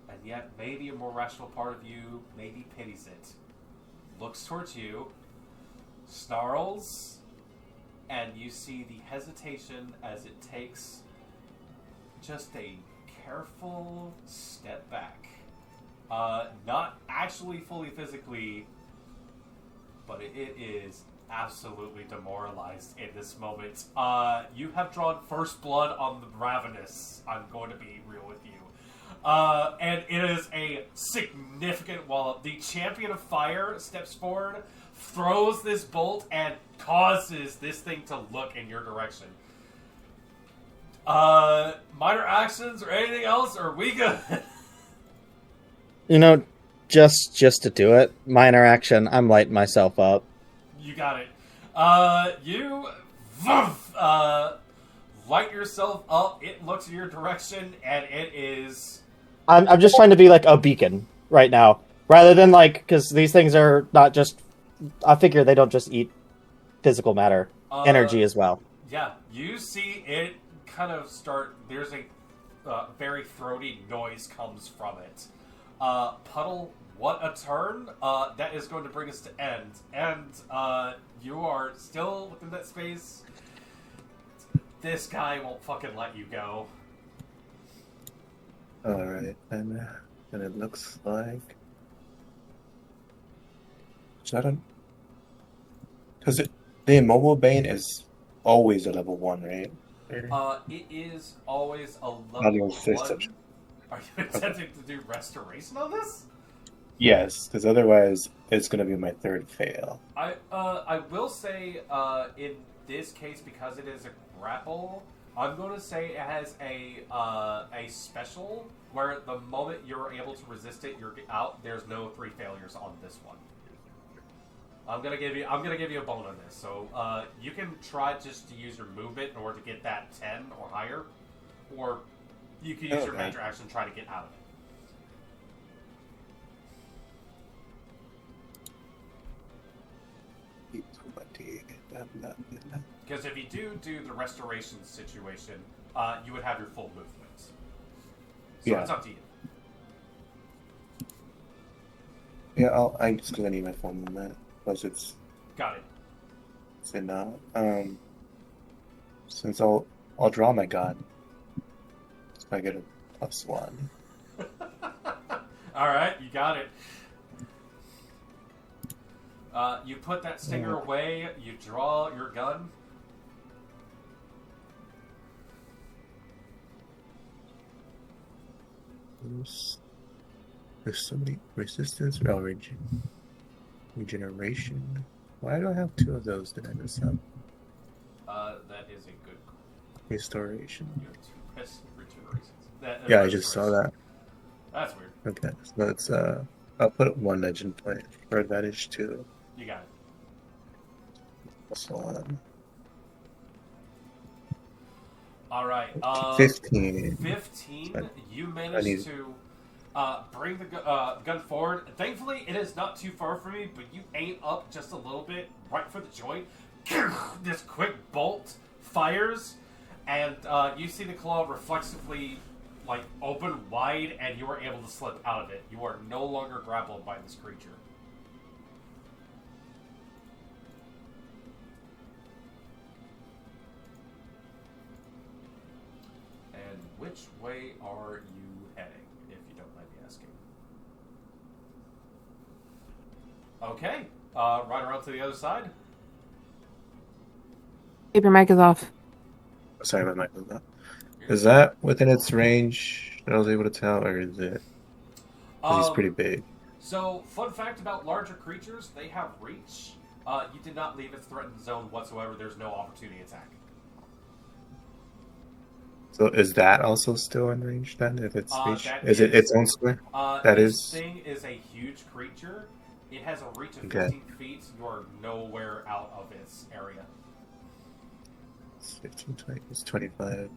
and yet maybe a more rational part of you maybe pities it, looks towards you, snarls, and you see the hesitation as it takes just a careful step back. Not actually fully physically, but it is absolutely demoralized in this moment. You have drawn first blood on the Ravenous. I'm going to be real with you. And it is a significant wallop. The champion of fire steps forward, throws this bolt, and causes this thing to look in your direction. Minor actions or anything else, or are we good? You know, just to do it, minor action, I'm lighting myself up. You got it. You light yourself up. It looks in your direction, and it is... I'm just trying to be like a beacon right now, rather than like, because these things are not just... I figure they don't just eat physical matter, energy as well. Yeah, you see it kind of start... There's a very throaty noise comes from it. Puddle, what a turn. That is going to bring us to end. And you are still within that space. This guy won't fucking let you go. Alright, and it looks like... Because the immobile bane is always a level 1, right? It is always a Not level even 1. Are you attempting to do restoration on this? Yes, because otherwise it's going to be my third fail. I will say, in this case, because it is a grapple, I'm going to say it has a special where the moment you're able to resist it, you're out. There's no 3 failures on this one. I'm gonna give you a bone on this. So you can try just to use your movement in order to get that 10 or higher, or you can use your major action to try to get out of it. Because if you do the restoration situation, you would have your full movement. So it's up to you. Yeah, I'm just gonna need my full movement. Plus it's... Got it. It's enough. Since I'll draw my god. So I get a +1. Alright, you got it. You put that stinger away, you draw your gun. There's so many resistance, regeneration. Why do I have 2 of those? Did I miss up? That is a good... Restoration. You have 2 regenerations. Yeah, I just saw that. That's weird. Okay, so let's I'll put one legend point for advantage 2. You got it. So on. All right. 15. 15. You I managed need- to bring the gun forward. Thankfully, it is not too far from me, but you aim up just a little bit, right for the joint. This quick bolt fires, and you see the claw reflexively, like, open wide, and you are able to slip out of it. You are no longer grappled by this creature. And which way are you heading, if you don't mind me asking? Okay, right around to the other side. Keep your mic is off. Sorry, my mic was up. Is that within its range that I was able to tell, or is it? 'Cause he's pretty big. So, fun fact about larger creatures, they have reach. You did not leave its threatened zone whatsoever. There's no opportunity attack. So is that also still in range then? If it's reach, that is it is- its own square? That this is- thing is a huge creature. It has a reach of Okay. 15 feet. You are nowhere out of its area. It's 15, 20, it's 25.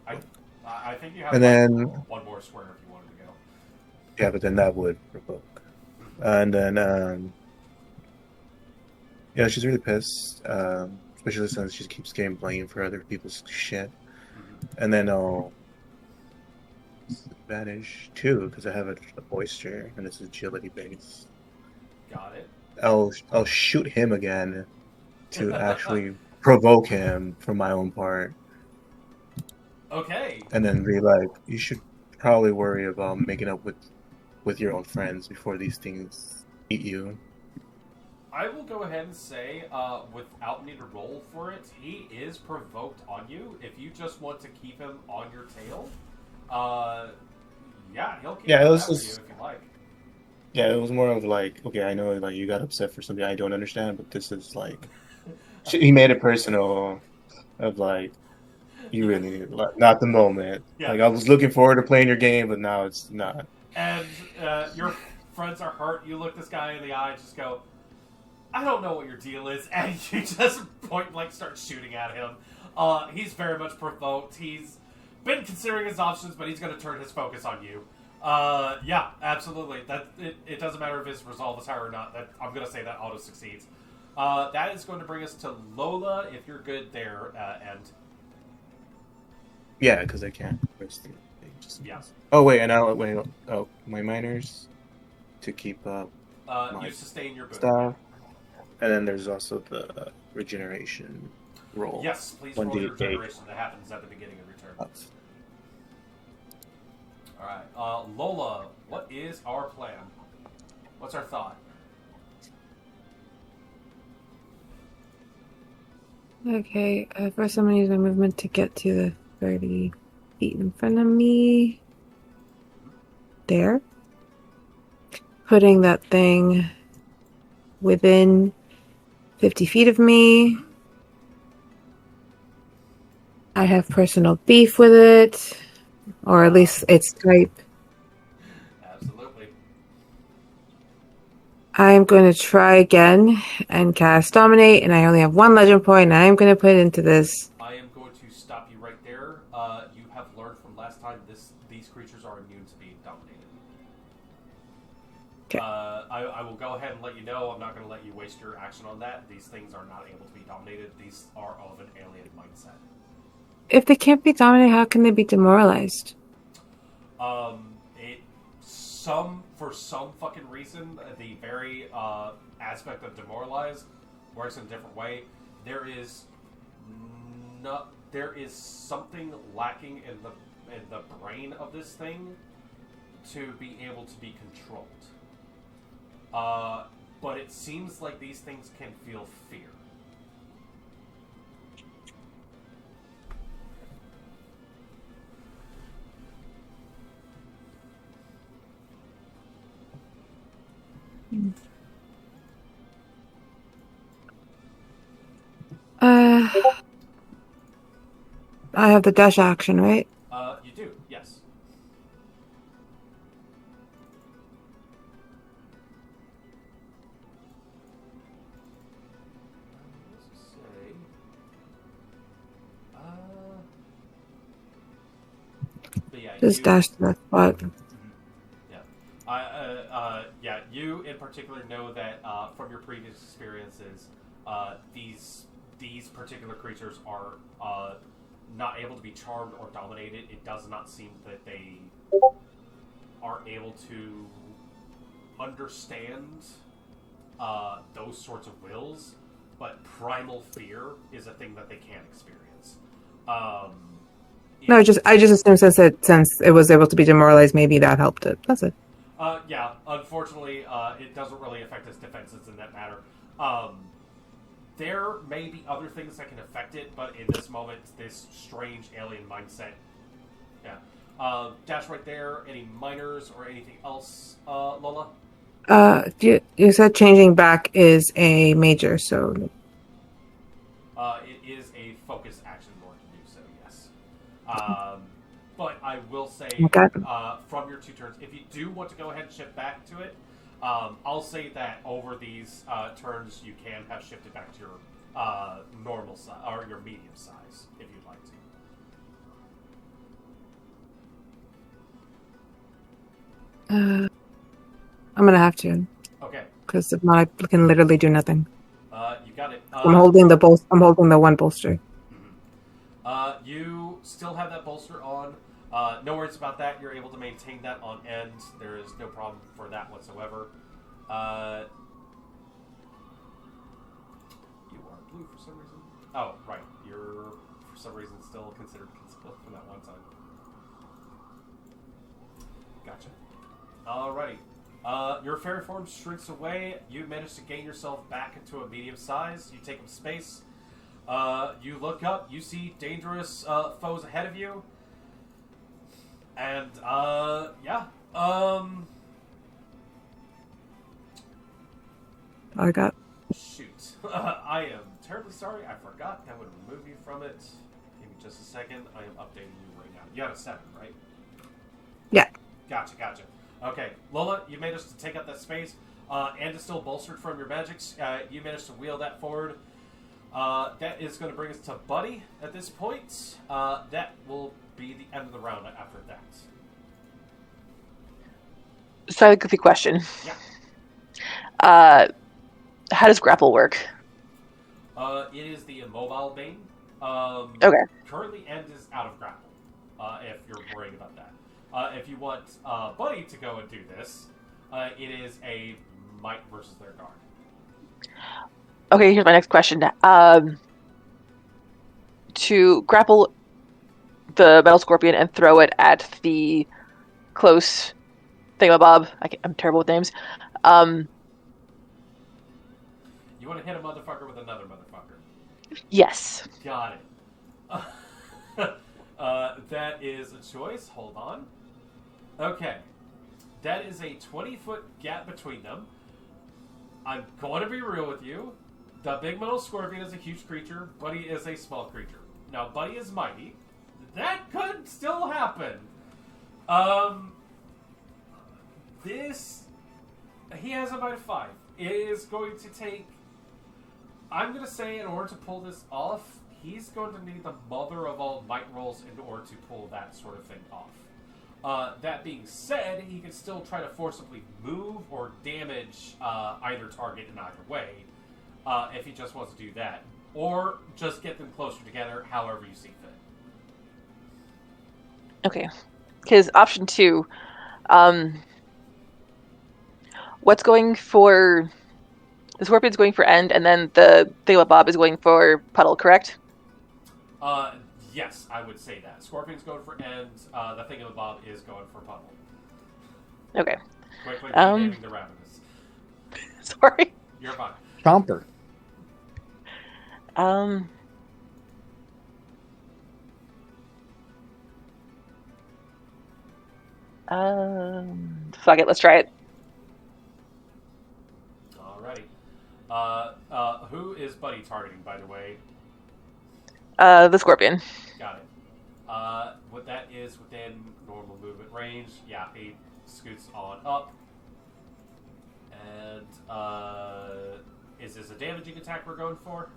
I think you have And then- one more square if you wanted to go. Yeah, but then that would provoke. And then, yeah, she's really pissed, especially since she keeps getting blamed for other people's shit. And then I'll advantage 2 because I have a oyster and it's agility based. Got it. I'll shoot him again to actually provoke him for my own part, Okay. and then be like, you should probably worry about making up with your own friends before these things eat you. I will go ahead and say, without needing to roll for it, he is provoked on you. If you just want to keep him on your tail, yeah, he'll keep Yeah, it him was after just- you if you like. Yeah, it was more of like, okay, I know like you got upset for something I don't understand, but this is like, he made it personal, of like, you really like, not the moment. Yeah. Like I was looking forward to playing your game, but now it's not. And your friends are hurt. You look this guy in the eye and just go, I don't know what your deal is. And you just point blank start shooting at him. He's very much provoked. He's been considering his options, but he's going to turn his focus on you. Yeah, absolutely. It doesn't matter if his resolve is higher or not. I'm going to say that auto succeeds. That is going to bring us to Lola, if you're good there, and... Yeah, because I can't. Yeah. Oh wait, and I'll wait. Oh, my minors to keep up You sustain your boon. stuff, and then there's also the regeneration roll. Yes, please 1d8. roll your regeneration that happens at the beginning of your turn. Alright, Lola, what is our plan? What's our thought? Okay, first I'm gonna use my movement to get to the 30 feet in front of me. There. Putting that thing within 50 feet of me. I have personal beef with it, or at least its type. Absolutely. I'm going to try again and cast Dominate, and I only have one legend point, and I am going to put it into this. I am going to stop you right there. You have learned from last time these creatures are immune to being dominated. Okay. I will go ahead and let you know. I'm not going to let you waste your action on that. These things are not able to be dominated. These are of an alien mindset. If they can't be dominated, how can they be demoralized? For some fucking reason, the very aspect of demoralized works in a different way. There is something lacking in the brain of this thing to be able to be controlled. But it seems like these things can feel fear. I have the dash action, right? You do, yes. Just dash to that spot. Yeah. You in particular know that from your previous experiences, these particular creatures are not able to be charmed or dominated. It does not seem that they are able to understand those sorts of wills, but primal fear is a thing that they can experience. No, I just assumed since it was able to be demoralized, maybe that helped it. That's it. Yeah, unfortunately, it doesn't really affect its defenses in that matter. There may be other things that can affect it, but in this moment, this strange alien mindset. Yeah. Dash right there. Any minors or anything else, Lola? You said changing back is a major, so. It is a focus action in order to do so, yes. But I will say, Okay. From your 2 turns, if you do want to go ahead and shift back to it, I'll say that over these turns, you can have shifted back to your normal size, or your medium size, if you'd like to. I'm gonna have to. Okay. Because if not, I can literally do nothing. You got it. I'm holding the one bolster. You still have that bolster on. No worries about that. You're able to maintain that on end. There is no problem for that whatsoever. You are blue for some reason. Oh, right. You're, for some reason, still considered concealed from that one time. Gotcha. Alrighty. Your fairy form shrinks away. You manage to gain yourself back into a medium size. You take up space. You look up. You see dangerous foes ahead of you. And, yeah. I got. Shoot. I am terribly sorry. I forgot that would remove you from it. Give me just a second. I am updating you right now. You have a 7, right? Yeah. Gotcha. Okay, Lola, you managed to take up that space, and it's still bolstered from your magics. You managed to wheel that forward. That is going to bring us to Buddy at this point. That will be the end of the round after that. So I have a goofy question. Yeah. How does grapple work? It is the immobile bane. Okay. Currently, End is out of grapple, if you're worried about that. If you want Buddy to go and do this, it is a might versus their guard. Okay, here's my next question. To grapple the metal scorpion and throw it at the close thingamabob. I'm terrible with names. You want to hit a motherfucker with another motherfucker. Yes. Got it. That is a choice. Hold on. Okay. That is a 20-foot gap between them. I'm going to be real with you. The big metal scorpion is a huge creature. Buddy is a small creature. Now, Buddy is mighty. That could still happen. He has a might of 5. It is going to take... I'm going to say in order to pull this off, he's going to need the mother of all might rolls in order to pull that sort of thing off. That being said, he can still try to forcibly move or damage either target in either way, if he just wants to do that. Or just get them closer together, however you see fit. Okay. Because option 2, what's going for... The scorpion's going for End, and then the thingamabob is going for Puddle, correct? Yes, I would say that. Scorpion's going for End, the thingamabob is going for Puddle. Okay. Quickly renaming the ravenous. Sorry. You're fine. Chomper. Fuck it, let's try it. Alrighty. Who is Buddy targeting, by the way? The scorpion. Got it. What that is within normal movement range. Yeah, he scoots on up. And, is this a damaging attack we're going for?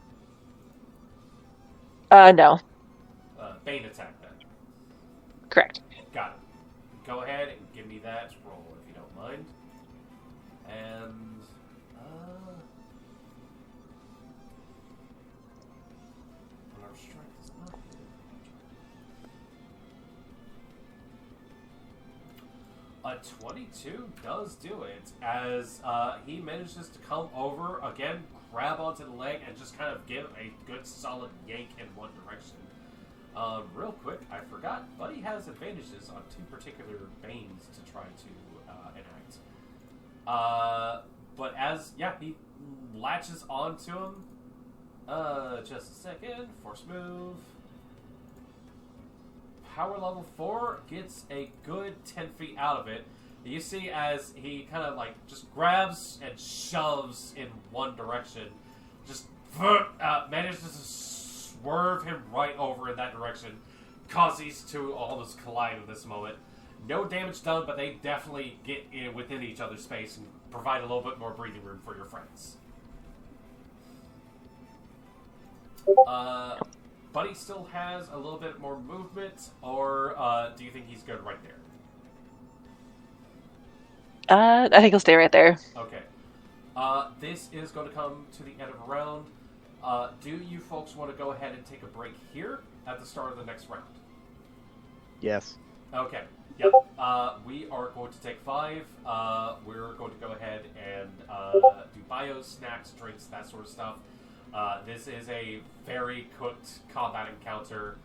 No. Bane attack, then. Correct. Got go ahead and give me that roll if you don't mind. And our strength is not here. 22 does do it, as he manages to come over again, grab onto the leg, and just kind of give a good solid yank in one direction. Real quick, I forgot, Buddy has advantages on 2 particular banes to try to enact. But as, he latches onto him. Just a second. Force move. Power level 4 gets a good 10 feet out of it. You see as he kind of just grabs and shoves in one direction, just manages to swerve him right over in that direction, cause these two almost collide in this moment. No damage done, but they definitely get in within each other's space and provide a little bit more breathing room for your friends. Buddy still has a little bit more movement, or do you think he's good right there? I think he'll stay right there. Okay. This is going to come to the end of a round. Do you folks want to go ahead and take a break here at the start of the next round? Yes. Okay. Yep. We are going to take 5. We're going to go ahead and do bios, snacks, drinks, that sort of stuff. This is a very cooked combat encounter.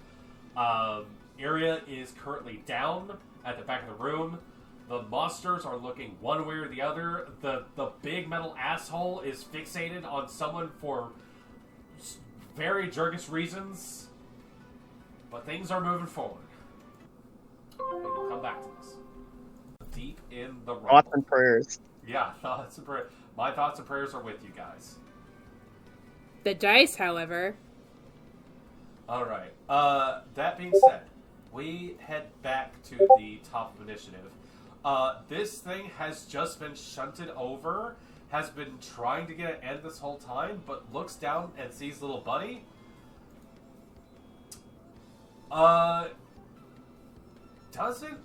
Area is currently down at the back of the room. The monsters are looking one way or the other. The big metal asshole is fixated on someone for very jerkish reasons. But things are moving forward. And we'll come back to this. Deep in the rumble. Thoughts and prayers. Yeah, thoughts and prayers. My thoughts and prayers are with you guys. The dice, however. Alright. That being said, we head back to the top of initiative. This thing has just been shunted over, has been trying to get an end this whole time, but looks down and sees little Buddy. Doesn't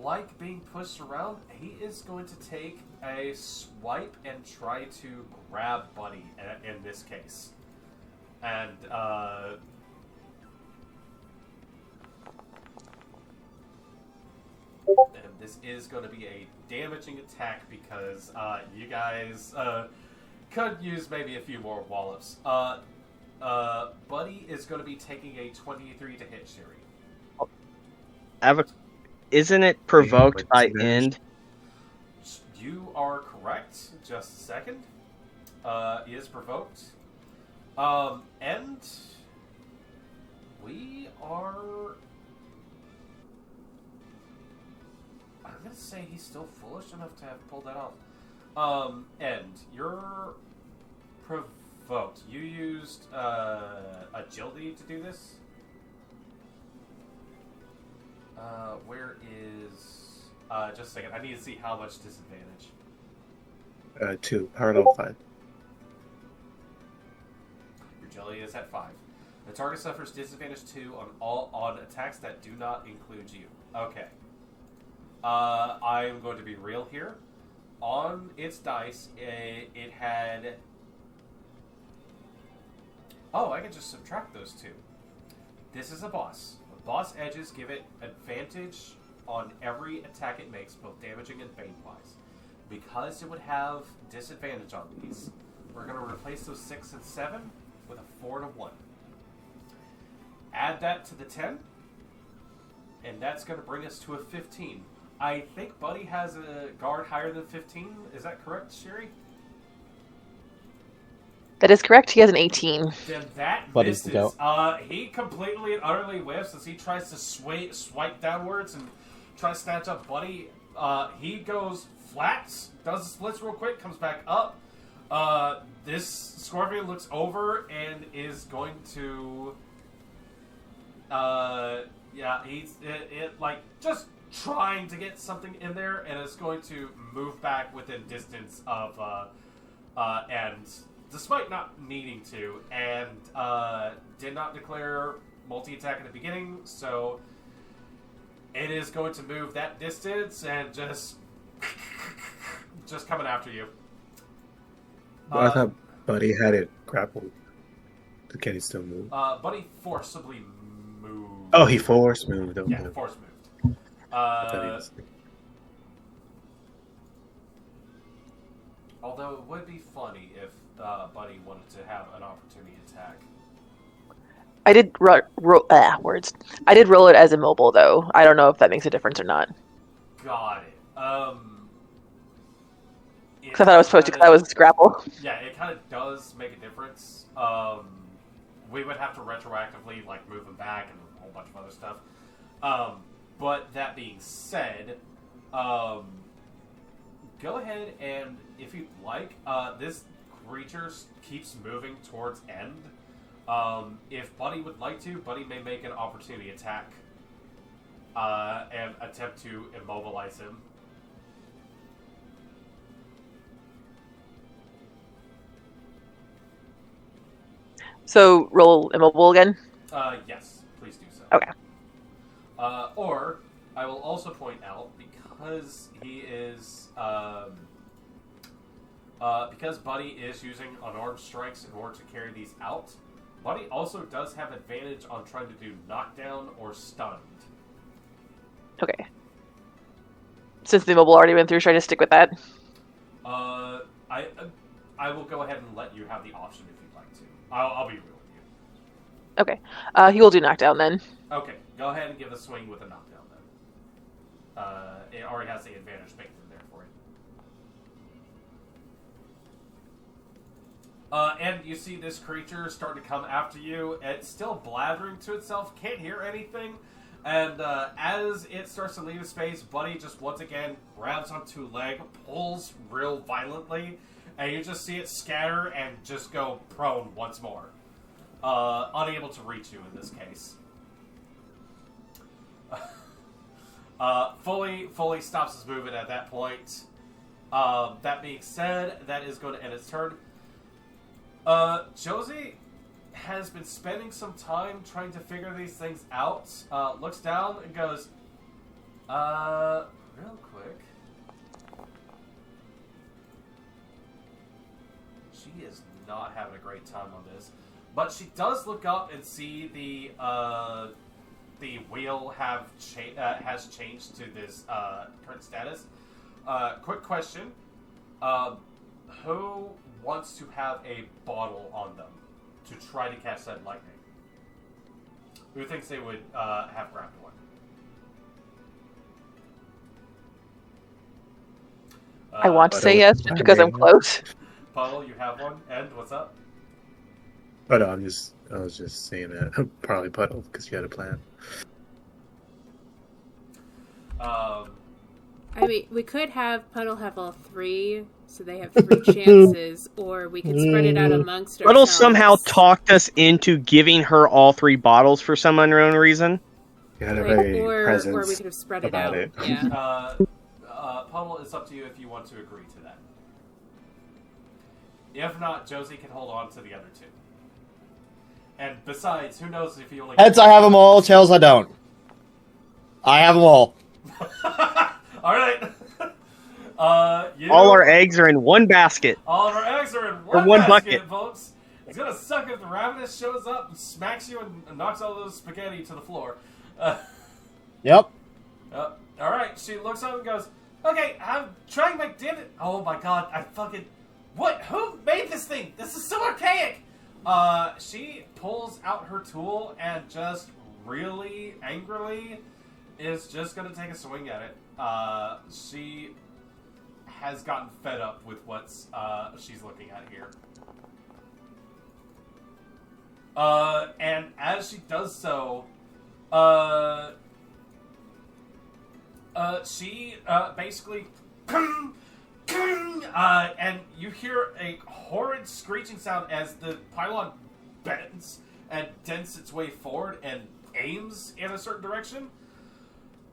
like being pushed around. He is going to take a swipe and try to grab Buddy in this case. And, this is going to be a damaging attack because you guys could use maybe a few more wallops. Buddy is going to be taking a 23 to hit, Sherry. Isn't it provoked by end? You are correct. Just a second. He is provoked. And we are... I'm going to say he's still foolish enough to have pulled that off. And you're provoked. You used agility to do this? Where is... just a second. I need to see how much disadvantage. 2. Power level 5. Your agility is at 5. The target suffers disadvantage 2 on all on attacks that do not include you. Okay. I'm going to be real here. On its dice, it had... Oh, I can just subtract those 2. This is a boss. Boss edges give it advantage on every attack it makes, both damaging and bane-wise. Because it would have disadvantage on these, we're going to replace those 6 and 7 with a 4 and a 1. Add that to the 10, and that's going to bring us to a 15. I think Buddy has a guard higher than 15. Is that correct, Sherry? That is correct. He has an 18. Then that Buddy's the misses. goat. He completely and utterly whiffs as he tries to swipe downwards and try to snatch up Buddy. He goes flat, does the splits real quick, comes back up. This Scorpion looks over and is going to... he's like just trying to get something in there, and is going to move back within distance of and despite not needing to, and did not declare multi-attack in the beginning, so it is going to move that distance and just coming after you. Well, I thought Buddy had it grappled. Can he still move? Buddy forcibly moved. Oh, he force moved. Okay. Yeah, force moved. I thought he was- Although it would be funny if Buddy wanted to have an opportunity attack. I did words. I did roll it as immobile though. I don't know if that makes a difference or not. Got it. Because I thought I was supposed to. Because I was grapple. Yeah, it kind of does make a difference. We would have to retroactively like move him back and a whole bunch of other stuff. But that being said, go ahead and if you'd like, this creature keeps moving towards end. If Buddy would like to, Buddy may make an opportunity attack and attempt to immobilize him. So roll immobile again. Yes, please do so. Okay. Or I will also point out because he is because Buddy is using unarmed strikes in order to carry these out. Buddy also does have advantage on trying to do knockdown or stunned. Okay. Since the immobile already went through, should I just stick with that? I will go ahead and let you have the option if you'd like to. I'll be real with you. Okay. He will do knockdown then. Okay, go ahead and give a swing with a knockdown then. It already has the advantage baked in there for you. And you see this creature starting to come after you. It's still blathering to itself, can't hear anything. And as it starts to leave space, Buddy just once again grabs onto a leg, pulls real violently, and you just see it scatter and just go prone once more. Unable to reach you in this case. Fully stops his movement at that point. That being said, that is going to end its turn. Josie has been spending some time trying to figure these things out. Looks down and goes, real quick. She is not having a great time on this. But she does look up and see the wheel has changed to this current status. Quick question. Who wants to have a bottle on them to try to catch that lightning? Who thinks they would have grabbed one? I want to say yes, just because I'm close. Puddle, you have one. And what's up? Oh no, I was just saying that. Probably Puddle, because you had a plan. I mean, we could have Puddle have all three, so they have 3 chances, or we could spread it out amongst Puddle ourselves. somehow talked us into giving her all 3 bottles for some unknown reason. You had a Right, very or presence we could have spread it about out. it. Yeah. Puddle, it's up to you if you want to agree to that. If not, Josie can hold on to the other 2. And besides, who knows if you only... Heads, I have them all. Tails, I don't. I have them all. Alright. All our eggs are in one basket. All of our eggs are in Or one, one basket, bucket. folks. It's gonna suck if the Ravenous shows up and smacks you and knocks all those spaghetti to the floor. Yep. Alright, she looks up and goes, okay, I'm trying my damned... Oh my god, I fucking... What? Who made this thing? This is so archaic! She pulls out her tool and just really angrily is just gonna take a swing at it. She has gotten fed up with what's she's looking at here. And as she does so, she basically and you hear a horrid screeching sound as the pylon bends and dents its way forward and aims in a certain direction.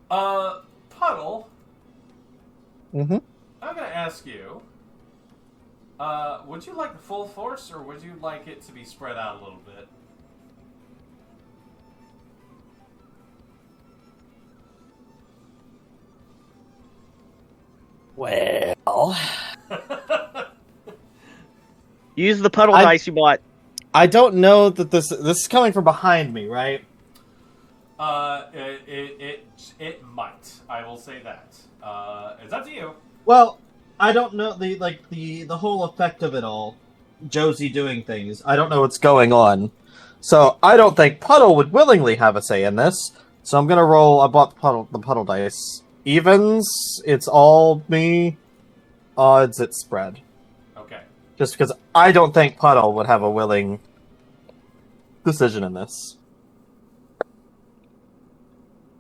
Puddle, Mm-hmm. I'm gonna ask you, would you like the full force, or would you like it to be spread out a little bit? Use the puddle dice you bought. I don't know that this is coming from behind me, right? It might. I will say that. It's up to you. Well, I don't know the whole effect of it all. Josie doing things. I don't know what's going on. So I don't think Puddle would willingly have a say in this. So I'm gonna roll. I bought the puddle dice. Evens, it's all me. Odds, it's spread. Okay. Just because I don't think Puddle would have a willing decision in this.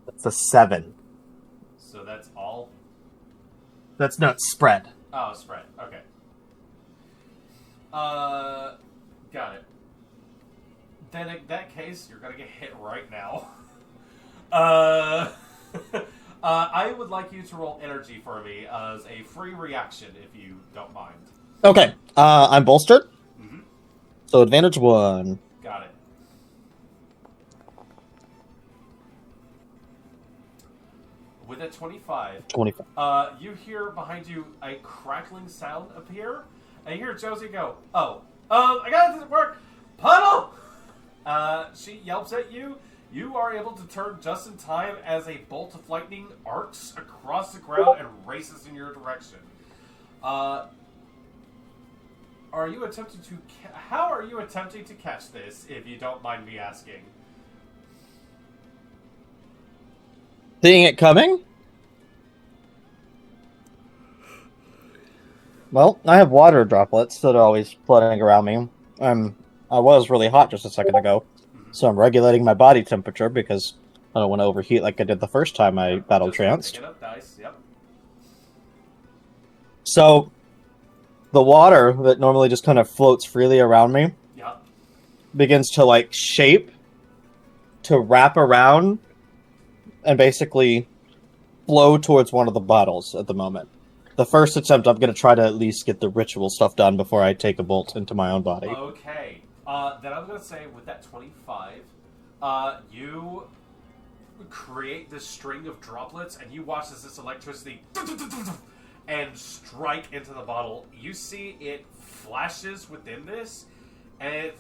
That's a 7. So that's all? That's not spread. Oh, spread. Okay. Got it. Then in that case, you're gonna get hit right now. I would like you to roll energy for me as a free reaction, if you don't mind. Okay. I'm bolstered. Mm-hmm. So advantage 1. Got it. With a 25. 25. You hear behind you a crackling sound appear, and you hear Josie go, "Oh, I got it, doesn't work! Puddle!" She yelps at you. You are able to turn just in time as a bolt of lightning arcs across the ground and races in your direction. Are you attempting to... How are you attempting to catch this, if you don't mind me asking? Seeing it coming? Well, I have water droplets that are always floating around me. I was really hot just a second ago, so I'm regulating my body temperature because I don't want to overheat like I did the first time I battle tranced. Pick it up, dice. Yep. So, the water that normally just kind of floats freely around me Yep. begins to, like, shape to wrap around and basically flow towards one of the bottles at the moment. The first attempt, I'm going to try to at least get the ritual stuff done before I take a bolt into my own body. Okay. Then I'm going to say with that 25, you create this string of droplets, and you watch as this electricity and strike into the bottle. You see it flashes within this, and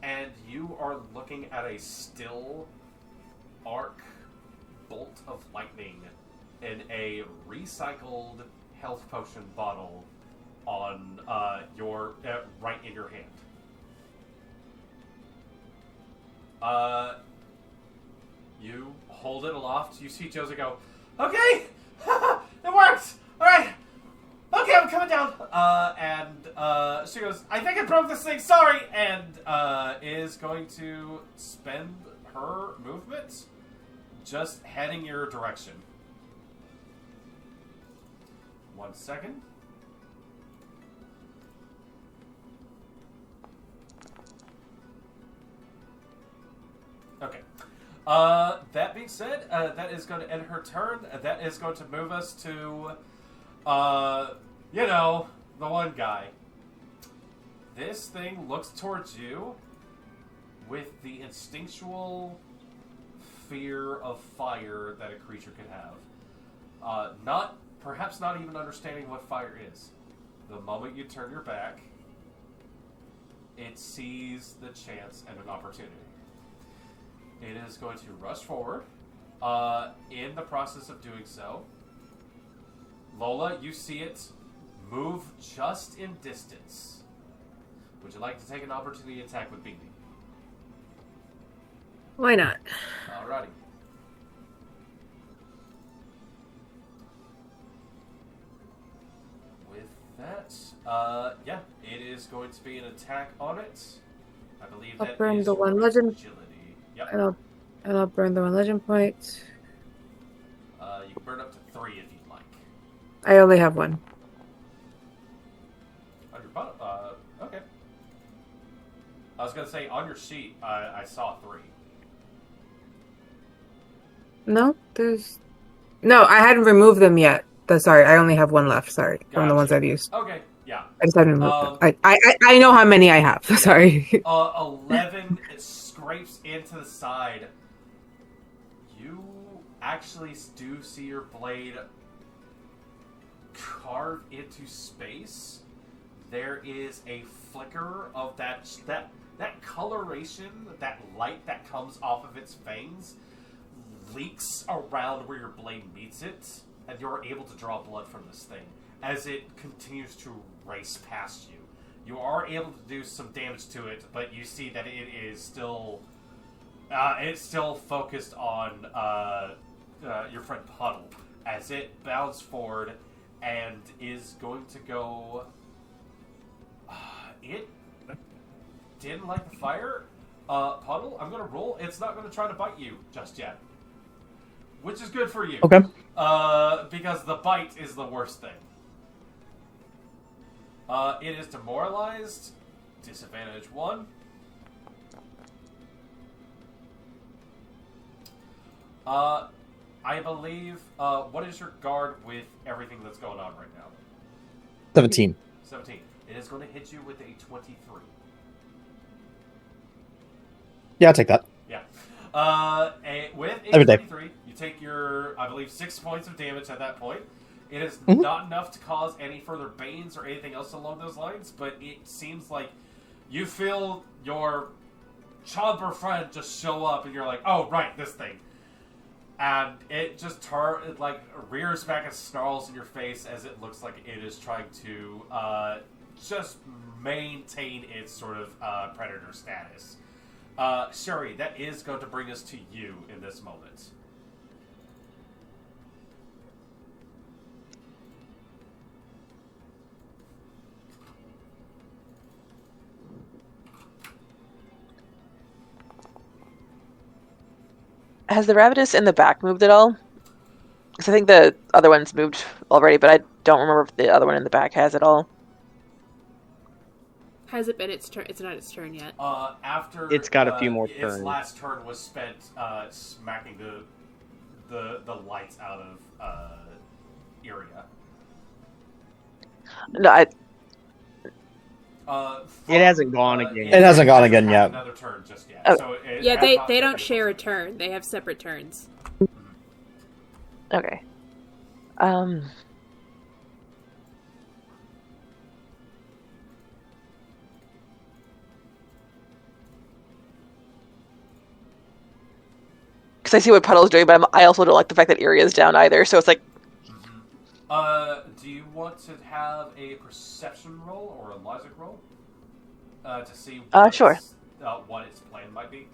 and you are looking at a still arc bolt of lightning in a recycled health potion bottle on your right in your hand. You hold it aloft. You see Josie go, "Okay, it worked. All right, okay, I'm coming down." And she goes, "I think I broke this thing. Sorry," and is going to spend her movement just heading your direction. 1 second. Okay. That being said, that is going to end her turn. That is going to move us to, the one guy. This thing looks towards you with the instinctual fear of fire that a creature could have. Perhaps not even understanding what fire is. The moment you turn your back, it sees the chance and an opportunity. It is going to rush forward. In the process of doing so, Lola, you see it move just in distance. Would you like to take an opportunity attack with Beanie? Why not? Alrighty. With that, it is going to be an attack on it. I believe I'll that burn is the your one legend. agility. Yep. And I'll burn the one legend point. You can burn up to 3 if you'd like. I only have one. On your bottom, okay. I was gonna say on your sheet, I saw 3. No, I hadn't removed them yet. Sorry, I only have one left. Sorry, from the ones I've used. Okay, yeah. I just haven't removed them. I know how many I have. Sorry. 11. It scrapes into the side. You actually do see your blade carved into space, there is a flicker of that coloration, that light that comes off of its fangs, leaks around where your blade meets it, and you're able to draw blood from this thing as it continues to race past you. You are able to do some damage to it, but you see that it is still it's still focused on your friend Puddle as it bounds forward and is going to go. It didn't like the fire. Puddle, I'm going to roll. It's not going to try to bite you just yet. Which is good for you. Okay. Because the bite is the worst thing. It is demoralized. Disadvantage 1. I believe, what is your guard with everything that's going on right now? 17. 17. It is going to hit you with a 23. Yeah, I'll take that. Yeah. With a Every day. 23, you take your, I believe, 6 points of damage at that point. It is not enough to cause any further banes or anything else along those lines, but it seems like you feel your chomper friend just show up, and you're like, oh, right, this thing. And it just rears back and snarls in your face as it looks like it is trying to just maintain its sort of predator status. Sherry, that is going to bring us to you in this moment. Has the Ravidus in the back moved at all? Because I think the other one's moved already, but I don't remember if the other one in the back has at all. Has it been its turn? It's not its turn yet. After It's got a few more turns. Its last turn was spent smacking the lights out of Iria. No, It hasn't gone again. It hasn't gone again yet. Another turn just yet. Oh. So it Yeah, has they not don't taken share a much. turn. They have separate turns. Okay. Because I see what Puddle's doing, but I also don't like the fact that Iria's down either, so it's like... Do you want to have a perception roll or a logic roll? To see Sure. What its plan might be?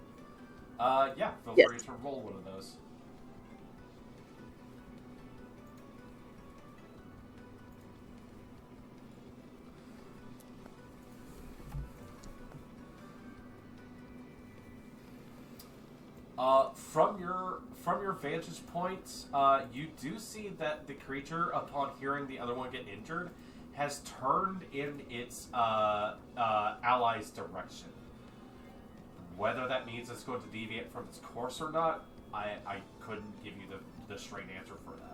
Yeah, feel Yes. free to roll one of those. From your vantage point, you do see that the creature, upon hearing the other one get injured, has turned in its ally's direction. Whether that means it's going to deviate from its course or not, I couldn't give you the straight answer for that.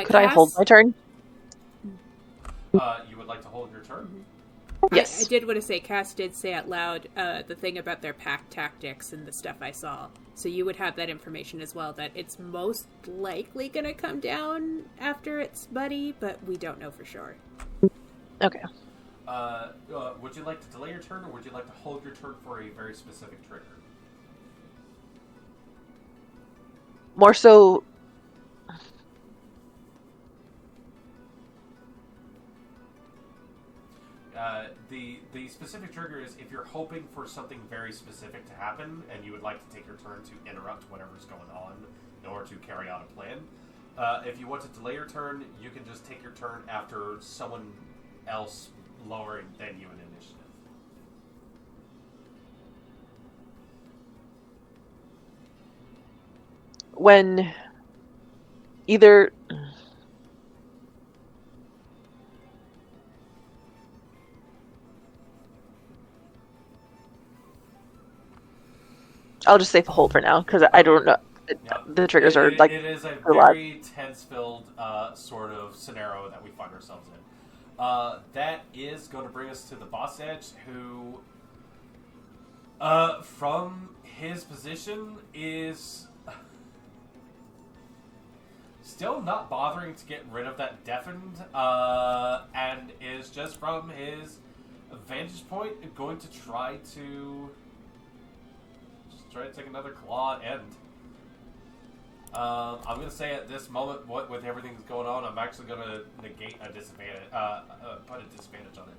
Could I hold my turn? You would like to hold your turn? Yes. I did want to say, Cass did say out loud the thing about their pack tactics and the stuff I saw. So you would have that information as well, that it's most likely going to come down after its buddy, but we don't know for sure. Okay. Would you like to delay your turn, or would you like to hold your turn for a very specific trigger? More so... The specific trigger is if you're hoping for something very specific to happen and you would like to take your turn to interrupt whatever's going on in order to carry out a plan. If you want to delay your turn, you can just take your turn after someone else lower than you in initiative. When either... I'll just say hold for now, because I don't know. the triggers are like it is a a lot. very tense-filled sort of scenario that we find ourselves in. That is going to bring us to the boss edge, who, from his position, is still not bothering to get rid of that deafened, and is just from his vantage point going to try to take another claw at end. I'm going to say at this moment, with everything that's going on, I'm actually going to negate a disadvantage, put a disadvantage on it.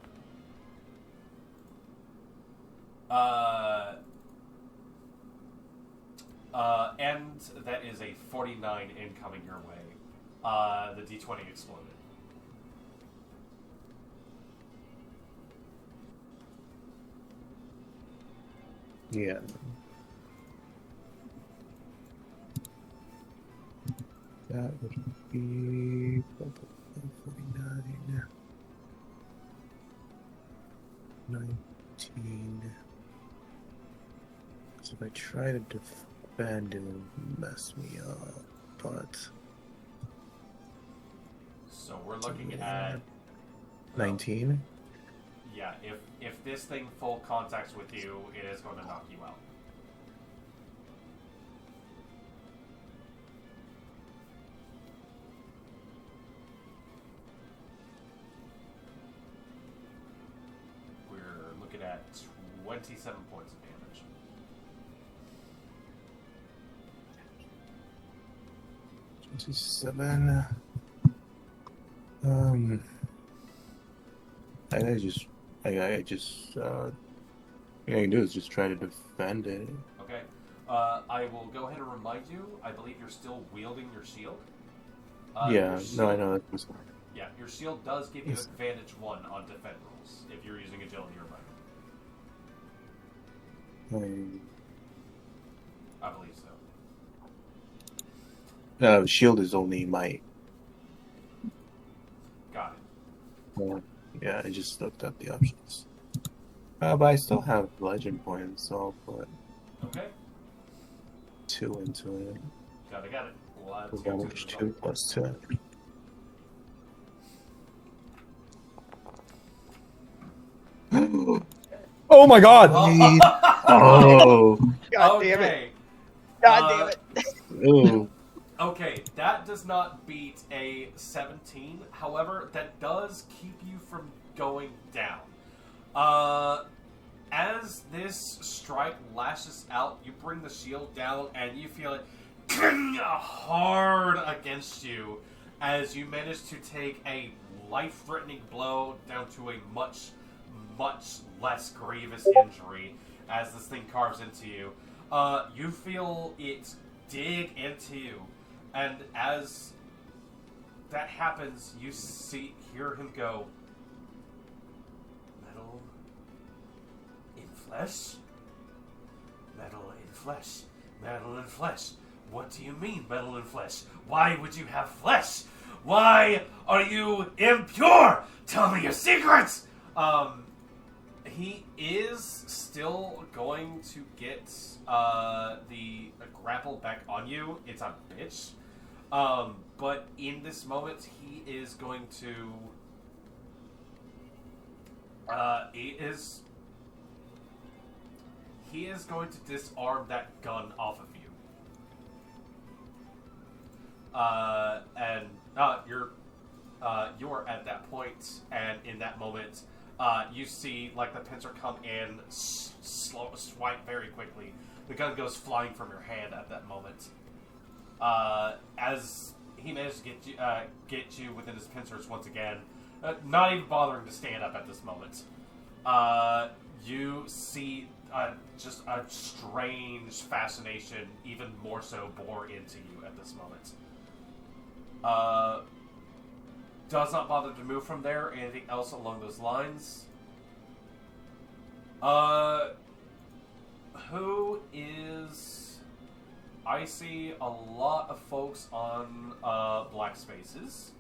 And that is a 49 incoming your way. The D20 exploded. Yeah. That would be 49, 19. So if I try to defend, it will mess me up. But So we're looking at 19. Yeah, if this thing full contacts with you, it is going to knock you out. We're looking at 27 points of damage. Seven. I just all I can do is just try to defend it. Okay. I will go ahead and remind you, I believe you're still wielding your shield. Yeah, Your shield, no, I know that was. Yeah, your shield does give you Yes. advantage 1 on defend rolls if you're using agility or might. I believe so. Shield is only might. Got it. Yeah, I just looked up the options. But I still have legend points, so I'll put Okay. 2 into it. Got it. We'll add 2 to the Damage 2 result. plus 2. Oh my god! Oh! God damn it! Okay. God damn it! Ooh. Okay, that does not beat a 17. However, that does keep you from going down. As this strike lashes out, you bring the shield down and you feel it hard against you as you manage to take a life-threatening blow down to a much, much less grievous injury as this thing carves into you. You feel it dig into you. And as that happens, you hear him go, "Metal in flesh? Metal in flesh? Metal in flesh? What do you mean, metal in flesh? Why would you have flesh? Why are you impure? Tell me your secrets!" He is still going to get the grapple back on you. It's a bitch. But in this moment, he is going to... He is going to disarm that gun off of you. You're at that point, and in that moment, you see like the pincer come in, swipe very quickly. The gun goes flying from your hand at that moment. As he managed to get you within his pincers once again, not even bothering to stand up at this moment. You see just a strange fascination, even more so, bore into you at this moment. Does not bother to move from there. Anything else along those lines? Who is... I see a lot of folks on black spaces.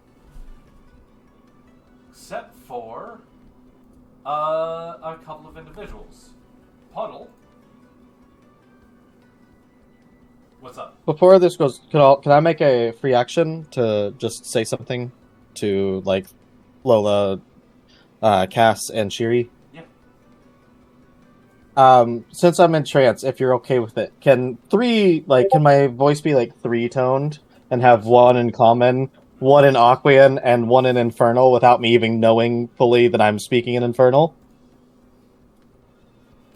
Except for a couple of individuals. Puddle. What's up? Before this goes, can I make a free action to just say something to like Lola, Cass, and Shiri? Yeah. Since I'm in trance, if you're okay with it, can my voice be like 3-toned and have one in common, one in Aquian, and one in Infernal without me even knowing fully that I'm speaking in Infernal?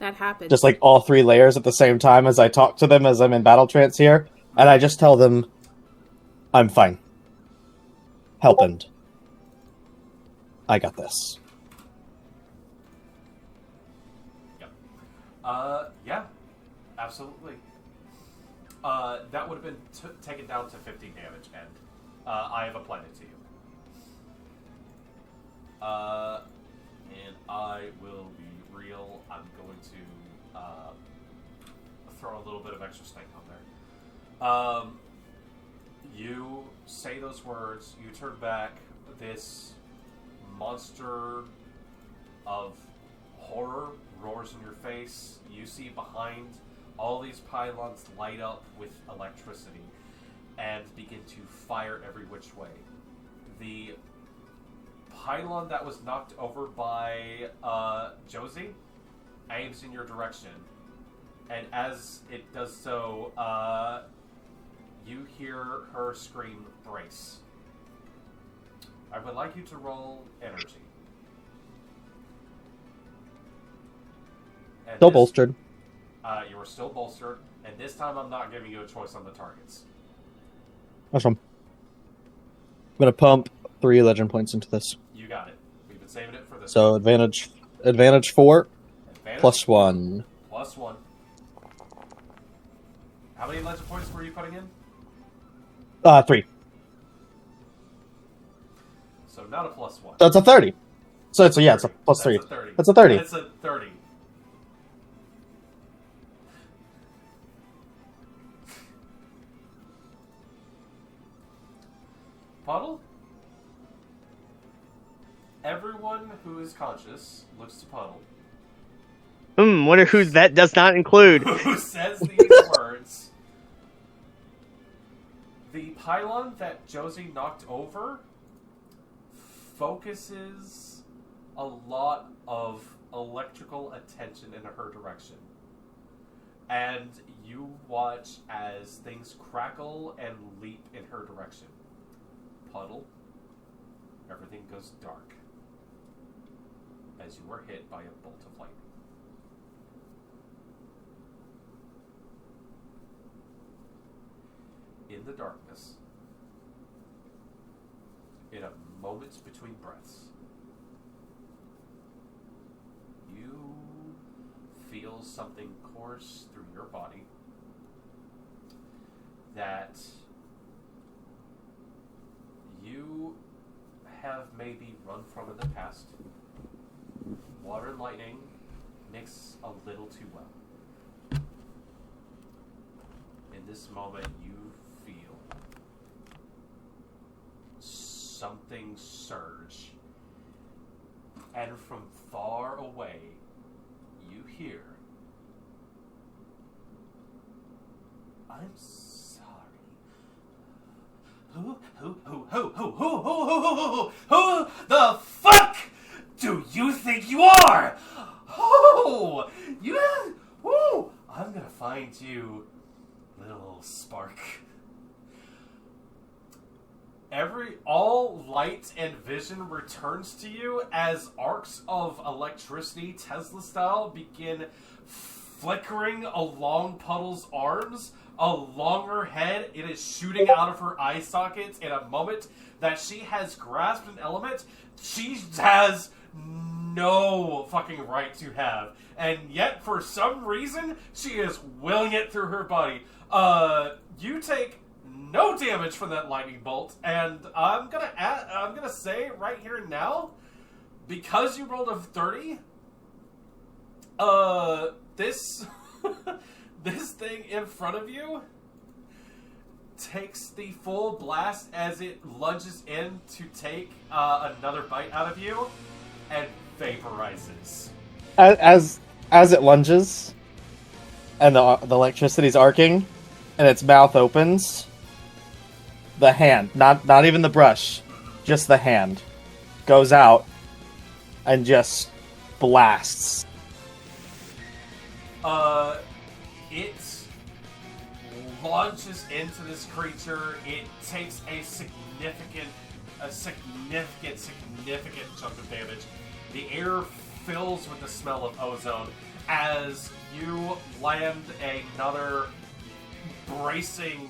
That happens. Just like all 3 layers at the same time as I talk to them as I'm in battle trance here, and I just tell them, I'm fine. Helpend. I got this. Yeah, absolutely. That would have been taken down to 15 damage, and I have applied it to you. And I will be real. I'm going to throw a little bit of extra stank on there. You say those words, you turn back, this monster of horror roars in your face. You see behind all these pylons light up with electricity and begin to fire every which way. The pylon that was knocked over by Josie aims in your direction, and as it does so, you hear her scream, "Brace." I would like you to roll energy. And Still bolstered. You are still bolstered, and this time I'm not giving you a choice on the targets. Awesome. I'm gonna pump 3 legend points into this. You got it. We've been saving it for this. So one. advantage 4 Advantage +1. +1. How many legend points were you putting in? 3. So not a +1. That's a 30. So yeah, it's a +3. That's a 30. That's a 30. That's a 30. Puddle? Everyone who is conscious looks to Puddle. Wonder who that does not include. Who says these words? The pylon that Josie knocked over focuses a lot of electrical attention in her direction. And you watch as things crackle and leap in her direction. Puddle, everything goes dark as you are hit by a bolt of lightning. In the darkness, in a moment between breaths, you feel something course through your body that you have maybe run from in the past. Water and lightning mix a little too well. In this moment, you feel something surge, and from far away, you hear, "I'm sorry. Who the fuck do you think you are? Oh, I'm gonna find you, little spark." All light and vision returns to you as arcs of electricity, Tesla style, begin flickering along Puddle's arms. Along her head, it is shooting out of her eye sockets in a moment that she has grasped an element she has no fucking right to have. And yet, for some reason, she is willing it through her body. You take no damage from that lightning bolt, and I'm gonna say right here and now, because you rolled a 30, this this thing in front of you takes the full blast as it lunges in to take another bite out of you, and vaporizes. As it lunges, and the electricity's arcing, and its mouth opens. The hand, not even the brush, just the hand, goes out and just blasts. It launches into this creature. It takes a significant chunk of damage. The air fills with the smell of ozone as you land another bracing,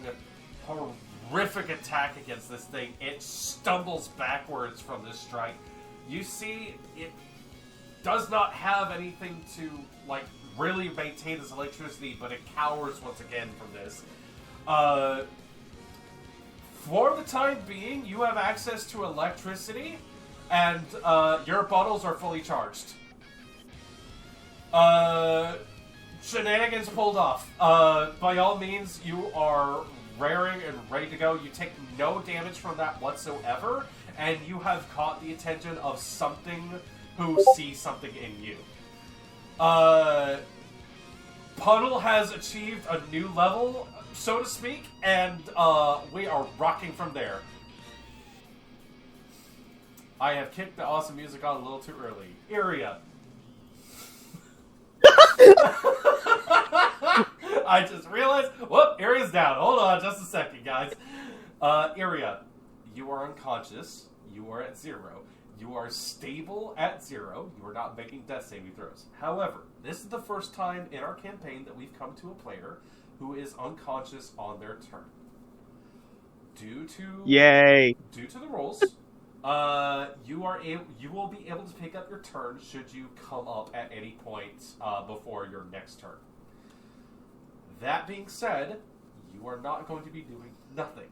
horrific attack against this thing. It stumbles backwards from this strike. You see, it does not have anything to, like, really maintain its electricity, but it cowers once again from this. For the time being, you have access to electricity, and your bottles are fully charged. Shenanigans pulled off. By all means, you are raring and ready to go. You take no damage from that whatsoever, and you have caught the attention of something who sees something in you. Puddle has achieved a new level, so to speak, and we are rocking from there. I have kicked the awesome music on a little too early. Iria. I just realized, whoop, Iria's down. Hold on just a second, guys. Iria, you are unconscious. You are at 0. You are stable at 0. You are not making death saving throws. However, this is the first time in our campaign that we've come to a player who is unconscious on their turn. Due to the rolls, you will be able to pick up your turn should you come up at any point before your next turn. That being said, you are not going to be doing nothing.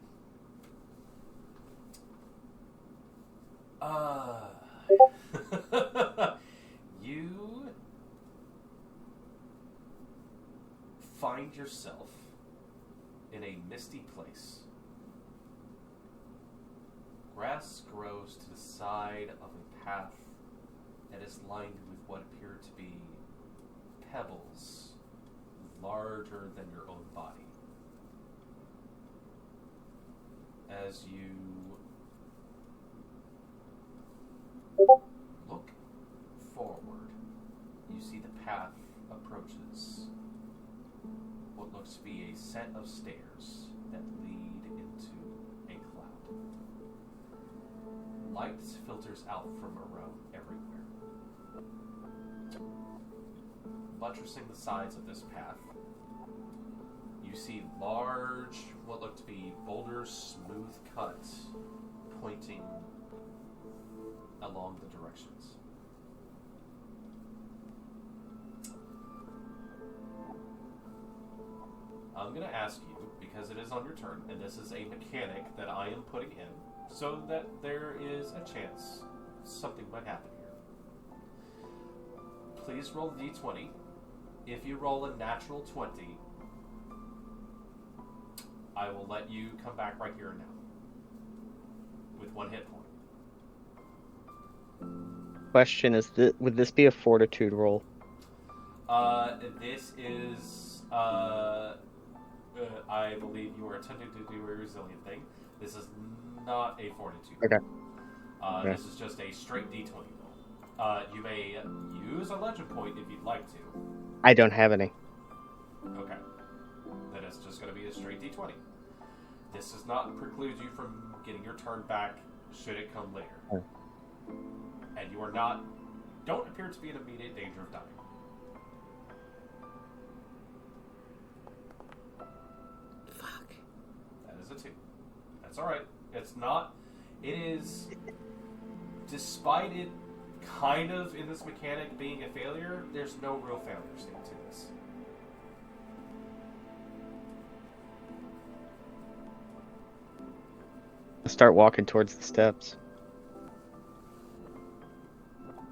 You find yourself in a misty place. Grass grows to the side of a path that is lined with what appear to be pebbles larger than your own body. As you look forward, you see the path approaches what looks to be a set of stairs that lead into a cloud. Light filters out from around everywhere. Buttressing the sides of this path, you see large, what look to be boulders, smooth cuts, pointing along the directions. I'm going to ask you, because it is on your turn, and this is a mechanic that I am putting in, so that there is a chance something might happen here. Please roll a d20. If you roll a natural 20, I will let you come back right here and now. With 1 hit point. Question is, would this be a fortitude roll? This is, I believe you are attempting to do a resilient thing. This is not a fortitude. Okay. This is just a straight d20 roll. You may use a legend point if you'd like to. I don't have any. Okay. Then it's just going to be a straight d20. This does not preclude you from getting your turn back should it come later. Oh. And you don't appear to be in immediate danger of dying. Fuck. That is a 2. That's alright. It is, despite it kind of in this mechanic being a failure, there's no real failure state to this. I'll start walking towards the steps.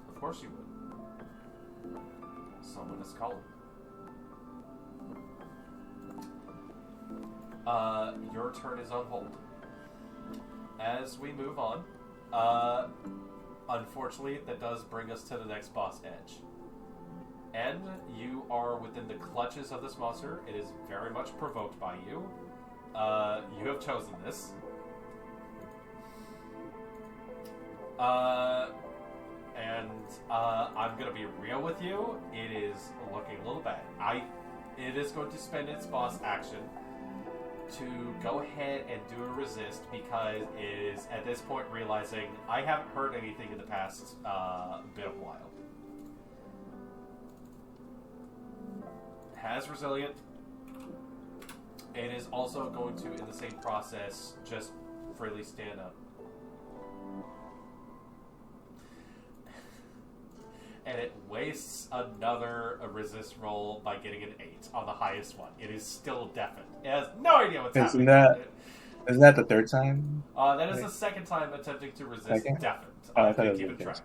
Of course you would. Someone is calling. Your turn is on hold. As we move on, unfortunately, that does bring us to the next boss edge. and you are within the clutches of this monster. It is very much provoked by you. You have chosen this. I'm gonna be real with you. It is looking a little bad. It is going to spend its boss action to go ahead and do a resist because it is at this point realizing I haven't heard anything in the past bit of while. Has resilient. It is also going to, in the same process, just freely stand up. And it wastes another resist roll by getting an 8 on the highest one. It is still deafened. It has no idea what's happening. Isn't that the third time? That is the second time attempting to resist deafened. I thought it was keeping the track.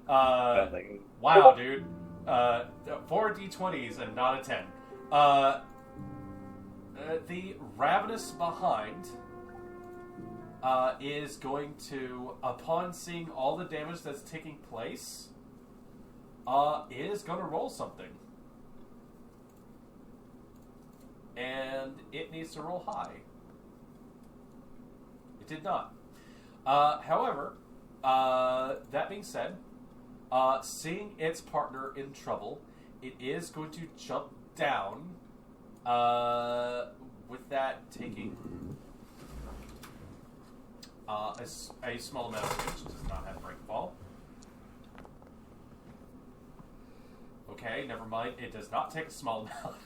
first. Wow, dude. 4 d20s and not a 10. The Ravenous behind is going to, upon seeing all the damage that's taking place, is going to roll something. And it needs to roll high. It did not. However, that being said, seeing its partner in trouble, it is going to jump down, with that taking a small amount of damage. It does not have breakfall. Okay, never mind. It does not take a small amount.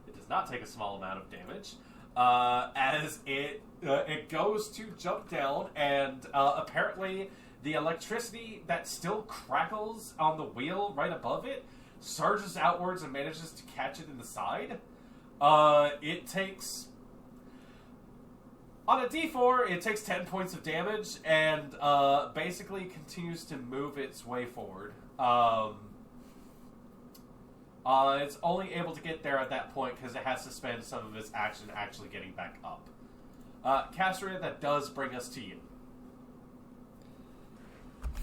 It does not take a small amount of damage. As it goes to jump down, and apparently the electricity that still crackles on the wheel right above it surges outwards and manages to catch it in the side. It takes... On a D4, it takes 10 points of damage, and basically continues to move its way forward. It's only able to get there at that point because it has to spend some of its action actually getting back up. Castria, that does bring us to you.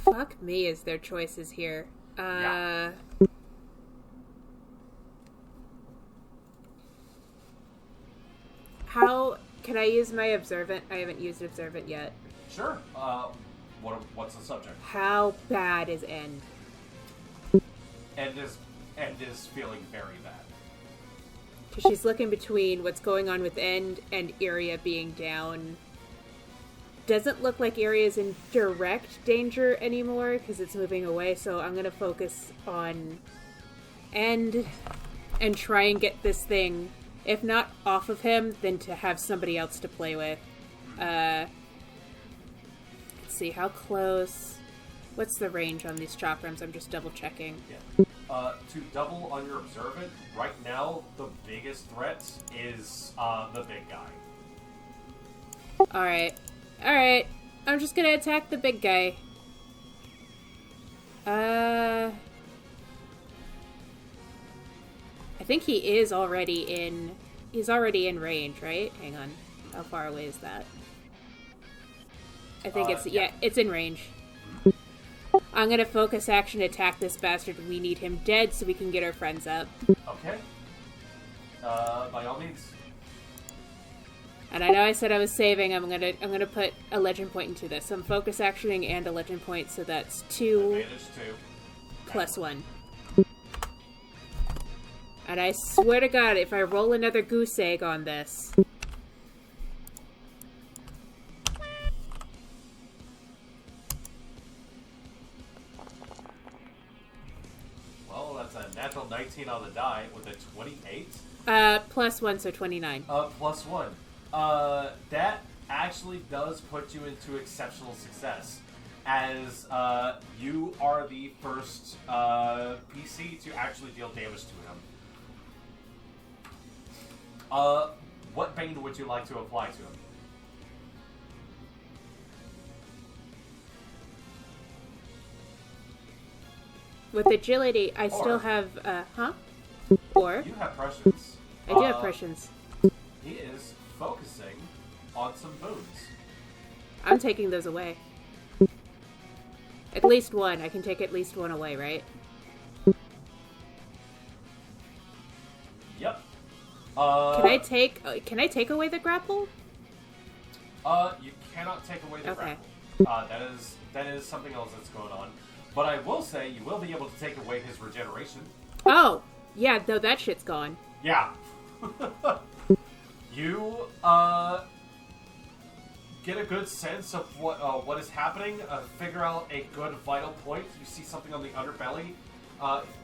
Fuck me is their choices here. Yeah. How can I use my observant? I haven't used observant yet. Sure. What's the subject? How bad is End? End is feeling very bad. Because she's looking between what's going on with End and Iria being down. Doesn't look like Iria's in direct danger anymore because it's moving away, so I'm going to focus on End and try and get this thing, if not off of him, then to have somebody else to play with. Let's see, how close... What's the range on these chakrams? I'm just double checking. Yeah. To double on your observant, right now the biggest threat is the big guy. Alright. I'm just gonna attack the big guy. I think he is already in... He's already in range, right? Hang on. How far away is that? I think it's... Yeah, it's in range. I'm gonna focus action attack this bastard. We need him dead so we can get our friends up. Okay. By all means. And I know I said I was saving. I'm gonna put a legend point into this. So I'm focus actioning and a legend point, so that's 2 Advantage 2. plus 1. And I swear to God, if I roll another goose egg on this... Well, that's a natural 19 on the die with a 28. Plus 1, so 29. Plus 1. That actually does put you into exceptional success, as you are the first PC to actually deal damage to him. What bane would you like to apply to him? With agility, I still have, Or? You have prescience. I do have prescience. He is focusing on some boons. I'm taking those away. At least one. I can take at least one away, right? Can I take away the grapple? You cannot take away the Okay. grapple. That is something else that's going on. But I will say you will be able to take away his regeneration. Oh, yeah, no, that shit's gone. Yeah. You get a good sense of what is happening. Figure out a good vital point. You see something on the underbelly.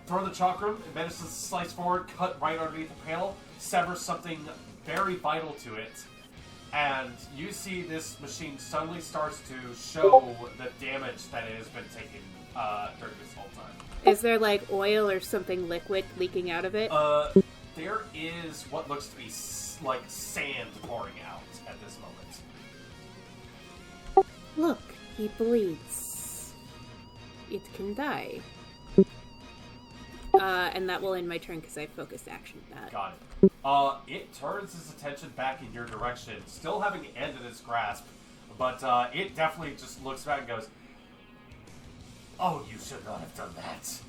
Throw the chakram. It manages to slice forward, cut right underneath the panel, sever something very vital to it. And you see this machine suddenly starts to show the damage that it has been taking during this whole time. Is there, like, oil or something liquid leaking out of it? There is what looks to be like sand pouring out at this moment. Look, he bleeds. It can die. And that will end my turn because I focused action that. Got it. It turns its attention back in your direction, still having ended its grasp, but it definitely just looks back and goes, "Oh, you should not have done that."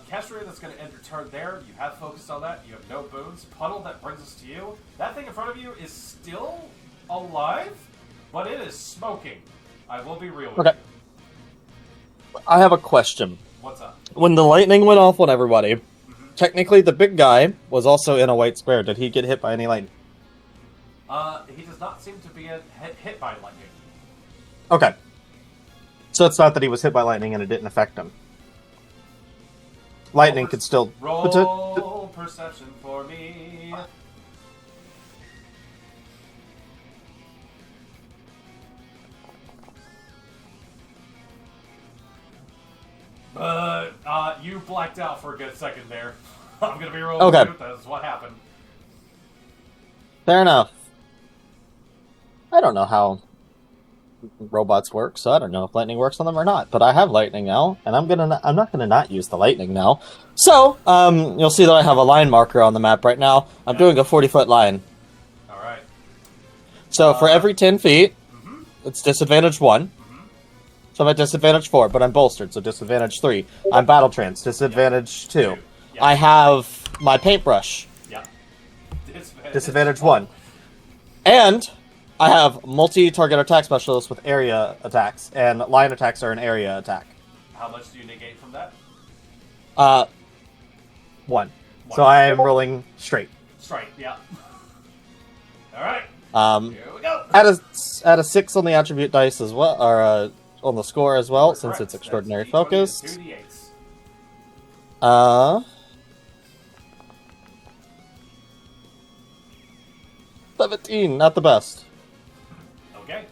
Castria, that's going to end your turn there. You have focused on that. You have no boons. Puddle, that brings us to you. That thing in front of you is still alive, but it is smoking. I will be real with Okay. you. I have a question. What's up? When the lightning went off on everybody, technically the big guy was also in a white square. Did he get hit by any lightning? He does not seem to be hit by lightning. Okay. So it's not that he was hit by lightning and it didn't affect him. Lightning could still... Roll perception for me. You blacked out for a good second there. I'm gonna be rolling. Okay. That's what happened. Fair enough. I don't know how robots work, so I don't know if lightning works on them or not. But I have lightning now, and I'm not gonna not use the lightning now. So, you'll see that I have a line marker on the map right now. I'm doing a 40-foot line. All right. So for every 10 feet, it's disadvantage 1. So I'm at disadvantage 4, but I'm bolstered, so disadvantage 3. I'm battle trance, disadvantage 2. Yeah. I have my paintbrush, Yeah. disadvantage 1. And I have multi-target attack specialist with area attacks, and line attacks are an area attack. How much do you negate from that? 1. So I am rolling straight. Straight. Yeah. All right. Here we go. Add a 6 on the attribute dice as well, or on the score as well, since Correct. it's extraordinary That's D20 and focused. 2d8s. 17, not the best. Okay.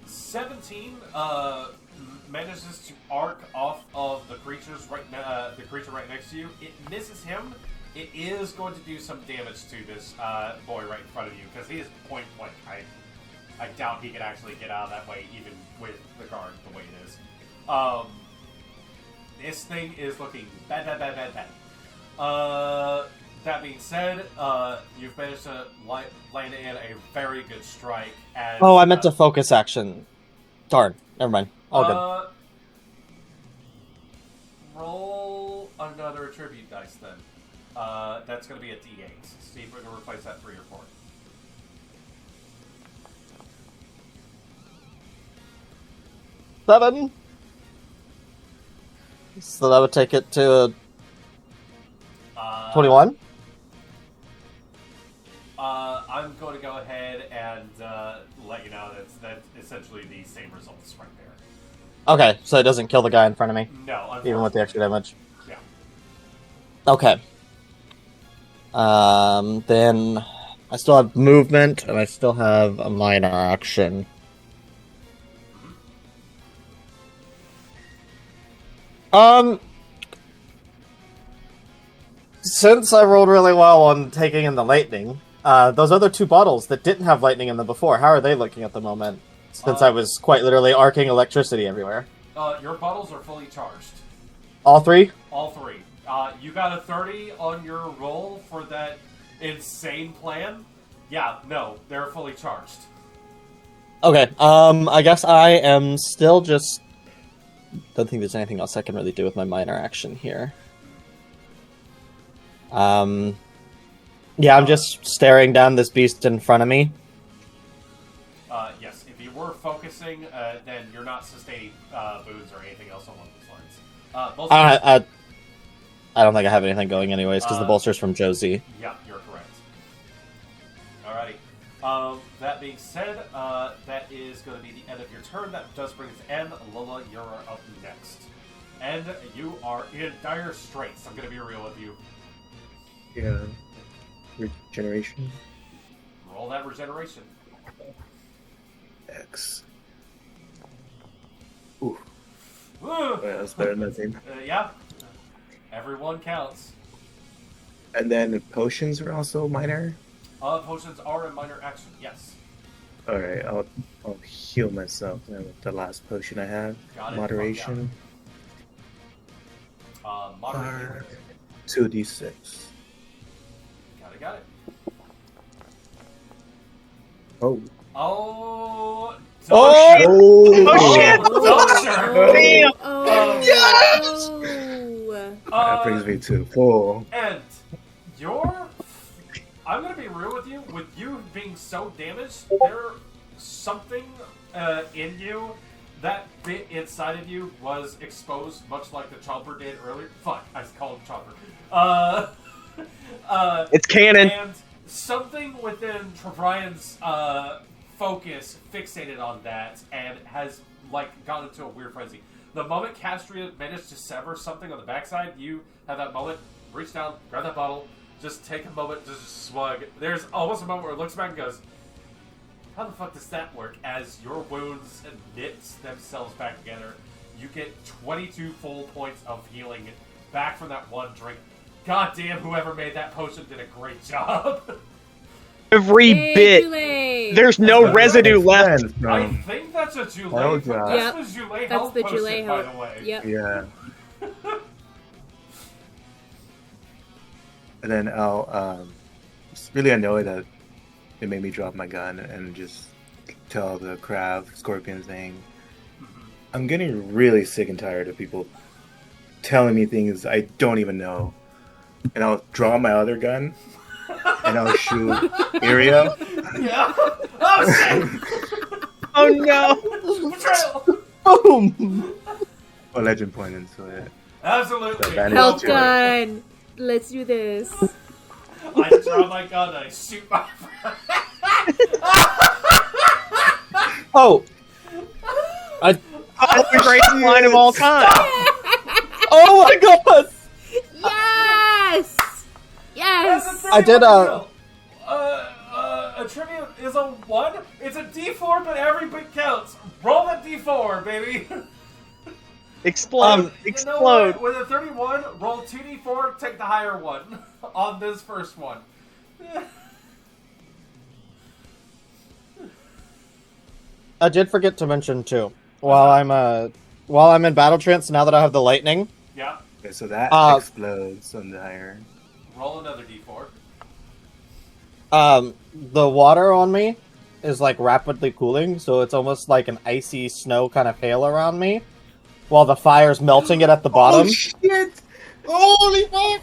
17 manages to arc off of the creatures the creature right next to you. It misses him. It is going to do some damage to this boy right in front of you because he is point blank. I doubt he can actually get out of that way even with the guard the way it is. This thing is looking bad. That being said, you've managed to land in a very good strike. As, Oh, I meant to focus action. Darn, never mind. All good. Roll another tribute dice then. That's going to be a D8. See if we can replace that 3 or 4. Seven. So that would take it to 21. I'm going to go ahead and let you know that's essentially the same results right there. Okay, so it doesn't kill the guy in front of me, No, even with the extra damage. Yeah. Okay. Then I still have movement, and I still have a minor action. Since I rolled really well on taking in the lightning, those other 2 bottles that didn't have lightning in them before, how are they looking at the moment? Since I was quite literally arcing electricity everywhere. Your bottles are fully charged. All 3? All 3. You got a 30 on your roll for that insane plan? Yeah, no, they're fully charged. Okay, I guess I am still just... Don't think there's anything else I can really do with my minor action here. Yeah, I'm just staring down this beast in front of me. Yes, if you were focusing, then you're not sustaining wounds or anything else along those lines. I don't think I have anything going anyways, because the bolster's from Josie. Yeah, you're correct. Alrighty. That being said, that is going to be the end of your turn. That does bring us to end. Lola, you're up next. And you are in dire straits. I'm going to be real with you. Yeah. Regeneration. Roll that regeneration. X. Ooh. Well, that's better than nothing. Yeah. Everyone counts. And then potions are also minor. Potions are a minor action, yes. Alright, I'll heal myself then with the last potion I have. Got it. Moderation. Moderation. 2d6. Got it. Oh. Oh! shit! Damn! Yes! That brings me to 4. And I'm gonna be real with you. With you being so damaged, there's something in you. That bit inside of you was exposed, much like the chomper did earlier. Fuck, I called him chomper. It's canon. And something within Trebrian's focus fixated on that and has gotten into a weird frenzy. The moment Castria managed to sever something on the backside, you have that moment, reach down, grab that bottle, just take a moment, just swug. There's almost a moment where it looks back and goes, how the fuck does that work? As your wounds knit themselves back together, you get 22 full points of healing back from that one drink. God damn, whoever made that potion did a great job. Every Yay, bit. Jule. There's no residue left. I think that's a Jule. Oh, That's God. the Jule That's health the potion, Jule by health. the way. Yep. Yeah. And then I'll just really annoyed that it made me drop my gun and just tell the crab scorpion thing. I'm getting really sick and tired of people telling me things I don't even know. And I'll draw my other gun and I'll shoot Iria. Yeah. Oh shit! Oh no! Betrayal! Boom! A legend point into it. Absolutely. Advantage Help to it. gun. Let's do this. I draw my gun and I shoot my friend. Oh! That's the greatest line of all time. Oh my god! Yes! Yes! I did, a trivia is a 1. It's a D4, but every bit counts. Roll that D4, baby. Explode. You know Explode. what? With a 31, roll 2D4, take the higher one on this first one. I did forget to mention too. While I'm in battle trance, now that I have the lightning, Yeah. Okay, so that explodes on the iron. Roll another D4. the water on me is like rapidly cooling, so it's almost like an icy snow kind of hail around me, while the fire's melting it at the bottom. Oh shit! Holy fuck!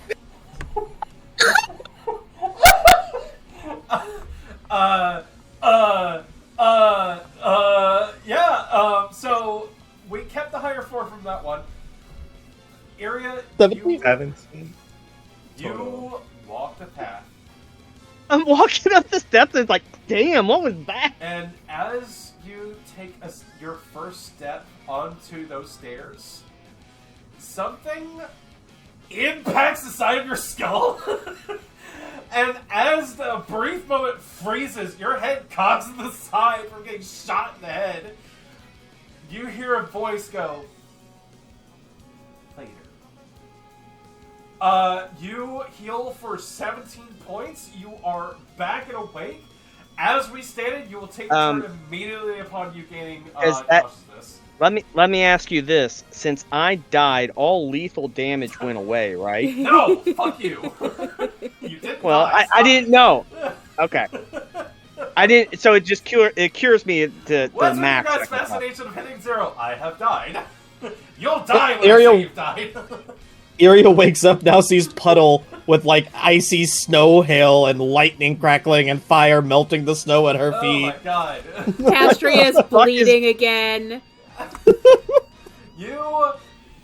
So we kept the higher 4 from that one. Area, 17. you walked the path, I'm walking up the steps and it's like, damn, what was that? and as you take your first step onto those stairs, something impacts the side of your skull. And as the brief moment freezes, your head cocks to the side from getting shot in the head. You hear a voice go, later. You heal for 17 points. You are back and awake. As we stated, you will take the turn immediately upon you gaining consciousness. Let me ask you this: since I died, all lethal damage went away, right? No, fuck you. You didn't. Well, I didn't know. Okay, I didn't. So it just cures me to the What's with max. your guys' fascination of hitting 0? I have died. You'll die when Ariel- I say you've died. Ariel wakes up now, sees Puddle with like icy snow hail and lightning crackling and fire melting the snow at her Oh feet. my god. Castria's bleeding again. You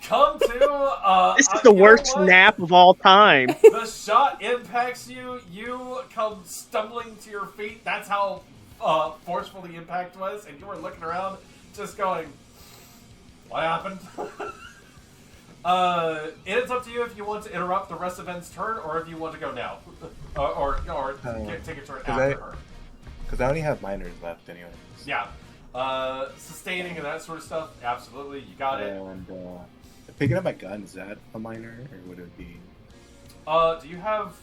come to. This is the you know worst what? nap of all time. The shot impacts you. You come stumbling to your feet. That's how forceful the impact was, and you were looking around, just going, "What happened?" It's up to you if you want to interrupt the rest of Ben's turn, or if you want to go now, or take a turn after her. Because I only have minors left anyway. Yeah, sustaining and that sort of stuff. Absolutely, you got it. And picking up my gun, is that a minor, or would it be? Do you have?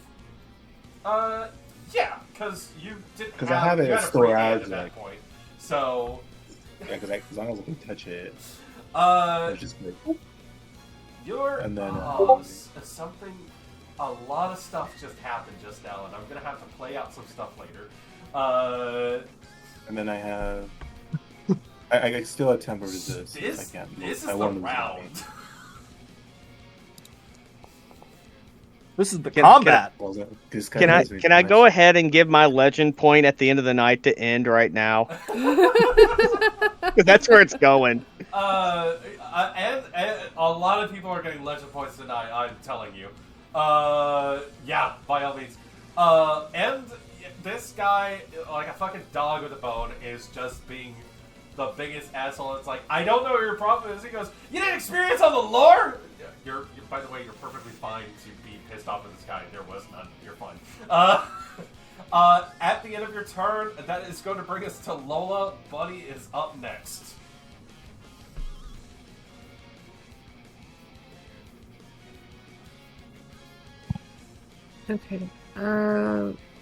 Yeah, because you didn't. Because I have it you had a stored free hand as, at that like- point. So. Yeah, because as long as I can touch it, Uh, it's just like, you're. And then, something. A lot of stuff just happened just now, and I'm gonna have to play out some stuff later. and then I have. I still have temper resist. This I can't. is I the won't lose round. anything. This is the Can- combat. Well, this Can I go ahead and give my legend point at the end of the night to end right now? 'Cause that's where it's going. And a lot of people are getting legend points tonight. I'm telling you. Yeah, by all means. And this guy, like a fucking dog with a bone, is just being the biggest asshole. It's like, I don't know what your problem is. He goes, you didn't experience on the lore? You're by the way, you're perfectly fine to be pissed off at this guy. There was none. You're fine. At the end of your turn, that is going to bring us to Lola. Buddy is up next. Okay.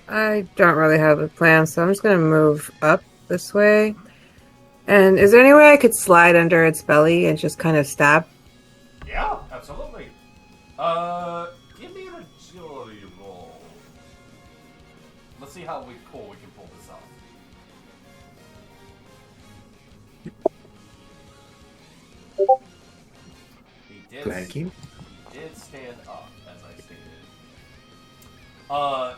I don't really have a plan, so I'm just gonna move up this way. And is there any way I could slide under its belly and just kind of stab? Yeah, absolutely. Give me an agility roll. Let's see how cool we can pull this off. He Thank you. did stand up, as I stated.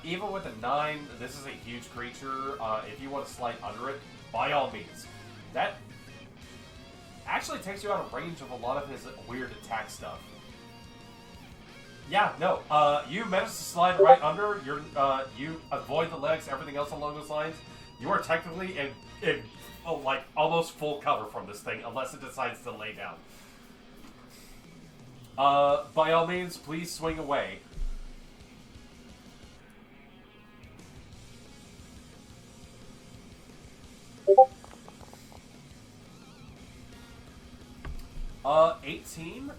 Even with a 9, this is a huge creature. If you want to slide under it, by all means. That actually takes you out of range of a lot of his weird attack stuff. Yeah, no. You managed to slide right under. You avoid the legs, everything else along those lines. You are technically in like almost full cover from this thing, unless it decides to lay down. By all means, please swing away. Uh, 18.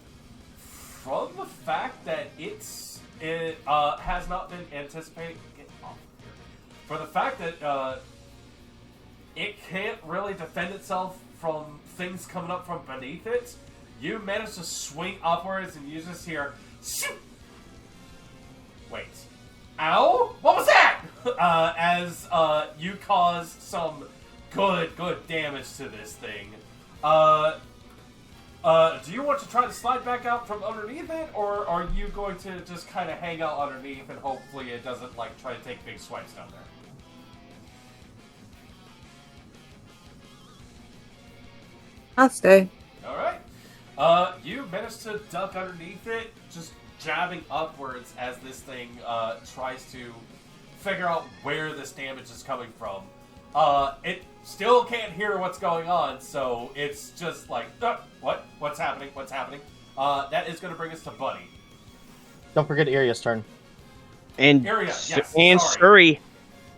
From the fact that it has not been anticipated. Get off here. For the fact that it can't really defend itself from things coming up from beneath it, you manage to swing upwards and use this here. Shoot! Wait. Ow? What was that? As you cause some good damage to this thing. Do you want to try to slide back out from underneath it, or are you going to just kind of hang out underneath and hopefully it doesn't like try to take big swipes down there? I'll stay. Alright. You managed to duck underneath it, just jabbing upwards as this thing tries to figure out where this damage is coming from. It still can't hear what's going on, so it's just like, what's happening? What's happening? That is going to bring us to Buddy. Don't forget Iria's turn. And Area, yes, and sorry.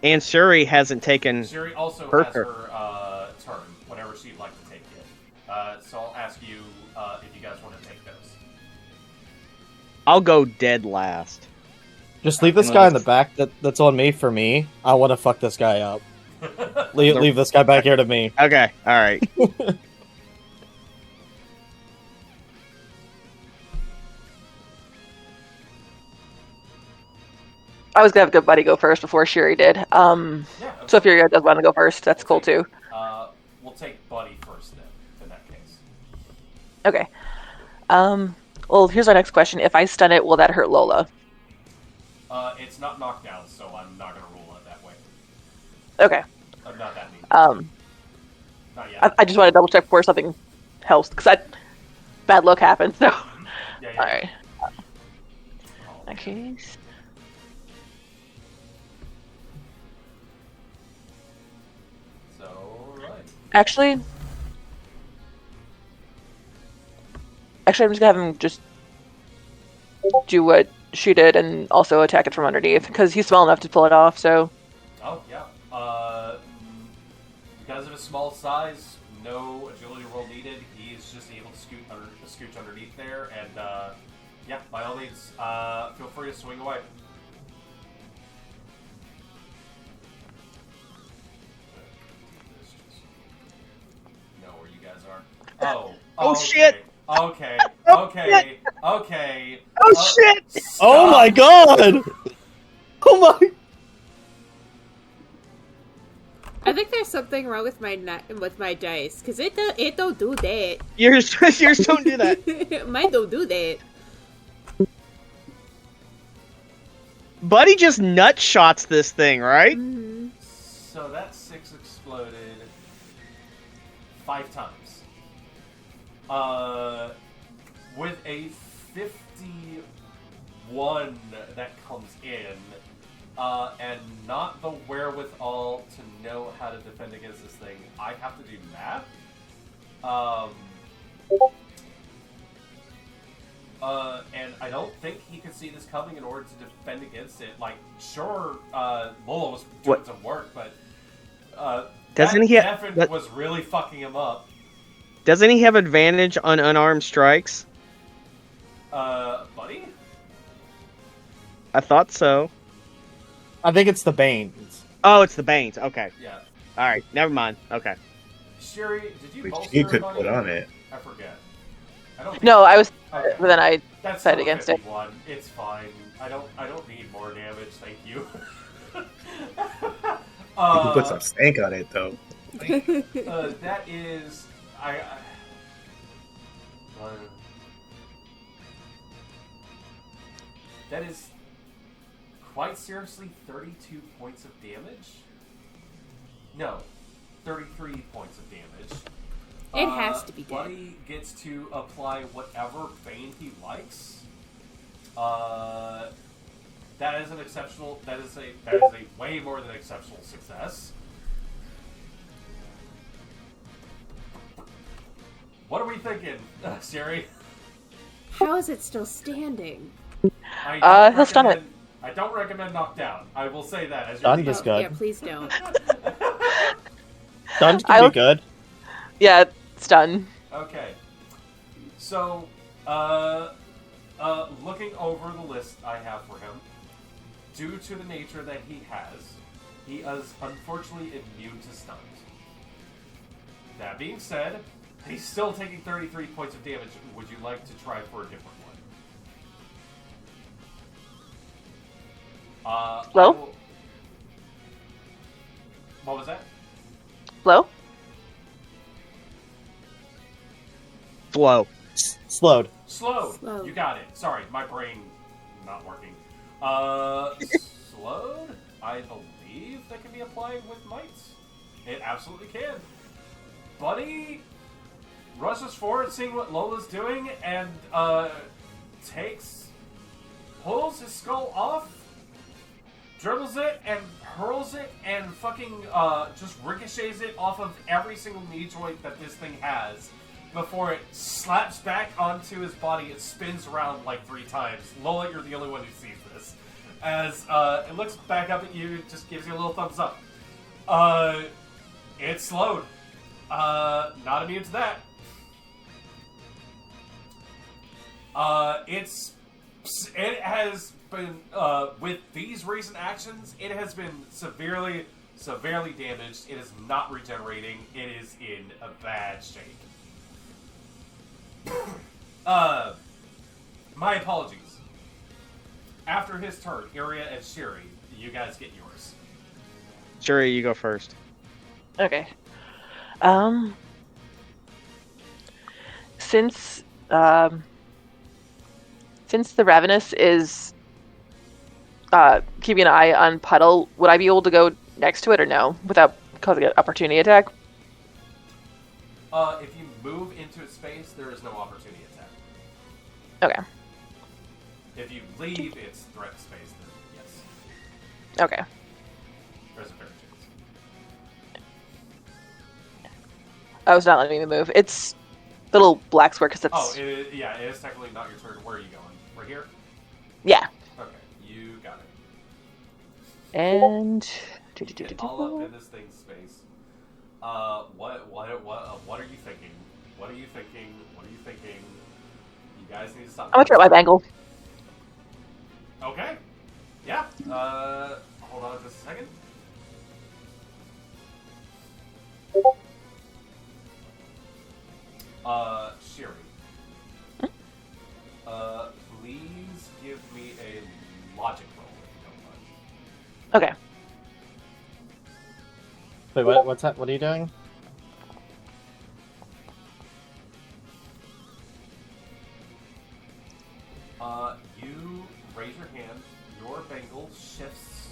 Suri hasn't taken Siri also her has turn. her turn, whenever she'd like to take it. So I'll ask you if you guys want to take those. I'll go dead last. Just leave this guy in the back that's on me for me. I want to fuck this guy up. Leave this guy back here to me. Okay, all right. I was gonna have Good Buddy go first before Shuri did. Yeah, So if Yuri does want to go first, that's cool too. We'll take Buddy first then, in that case. Okay. Well, here's our next question. If I stun it, will that hurt Lola? It's not knocked down, so I'm not gonna rule it that way. Okay. Not that neat. Not yet. I just want to double check before something helps, because bad luck happened. So. Yeah. All right. Oh, Okay. so right. Actually, I'm just gonna have him just do what she did and also attack it from underneath because he's small enough to pull it off. So. Oh yeah. Because of his small size, no agility roll needed. He's just able to scooch underneath there, and yeah, by all means, feel free to swing away. Know where you guys are. Oh. Oh, okay. shit. Okay. Oh, Okay. Okay. Oh shit! Oh my god! Oh my! I think there's something wrong with my dice because it don't do that. Yours don't do that. Mine don't do that. Buddy just nut shots this thing, right? Mm-hmm. So that 6 exploded 5 times. With a 51 that comes in, and not the wherewithal to know how to defend against this thing, I have to do math. And I don't think he could see this coming in order to defend against it. Like, sure, Lola was doing some work, but Doesn't that he deafened was really fucking him up. Doesn't he have advantage on unarmed strikes? Buddy? I thought so. I think it's the Banes. Oh, it's the Banes. Okay. Yeah. All right. Never mind. Okay. Sherry, did you Which bolster he could Buddy? put on it. I forget. I don't think No, I was, Okay. but then I That's decided still against it. 51. It's fine. I don't need more damage, thank you. You can put some stank on it, though. That is that is quite seriously 32 points of damage. No, 33 points of damage. It has to be dead. Buddy gets to apply whatever bane he likes. That is an exceptional. That is a way more than exceptional success. What are we thinking, Siri? How is it still standing? He'll stun it. I don't recommend knockdown. I will say that as Stunned your is Oh, good. yeah, please don't. Stunned can be good. Yeah, stun. Okay. So, looking over the list I have for him, due to the nature that he is unfortunately immune to stuns. That being said, he's still taking 33 points of damage. Would you like to try for a different one? Hello? What was that? Flow? Flow. Slowed. Slowed. Slowed. You got it. Sorry, my brain not working. Slowed? I believe that can be applied with might. It absolutely can. Buddy rushes forward, seeing what Lola's doing, and pulls his skull off, dribbles it, and hurls it, and fucking just ricochets it off of every single knee joint that this thing has. Before it slaps back onto his body, it spins around like 3 times. Lola, you're the only one who sees this. As it looks back up at you, it just gives you a little thumbs up. It's slowed. Not immune to that. It has been, with these recent actions, it has been severely damaged. It is not regenerating. It is in a bad shape. My apologies. After his turn, Iria and Shiri, you guys get yours. Sure, you go first. Okay. Since the Ravenous is keeping an eye on Puddle, would I be able to go next to it or no, without causing an opportunity attack? If you move into its space, there is no opportunity attack. Okay. If you leave its threat space, then yes. Okay. There's a fair chance. Oh, it's not letting me move. It's the little black square because it's... Oh, it is technically not your turn. Where are you going? Right here? Yeah. Okay, you got it. And... Get all up in this thing's space. What are you thinking? What are you thinking? What are you thinking? You guys need to stop. I'm gonna try my bangle. Okay. Yeah. Hold on just a second. Sherry. Please give me a logic roll if you don't mind. Okay. Wait, what's that? What are you doing? You raise your hand, your bangle shifts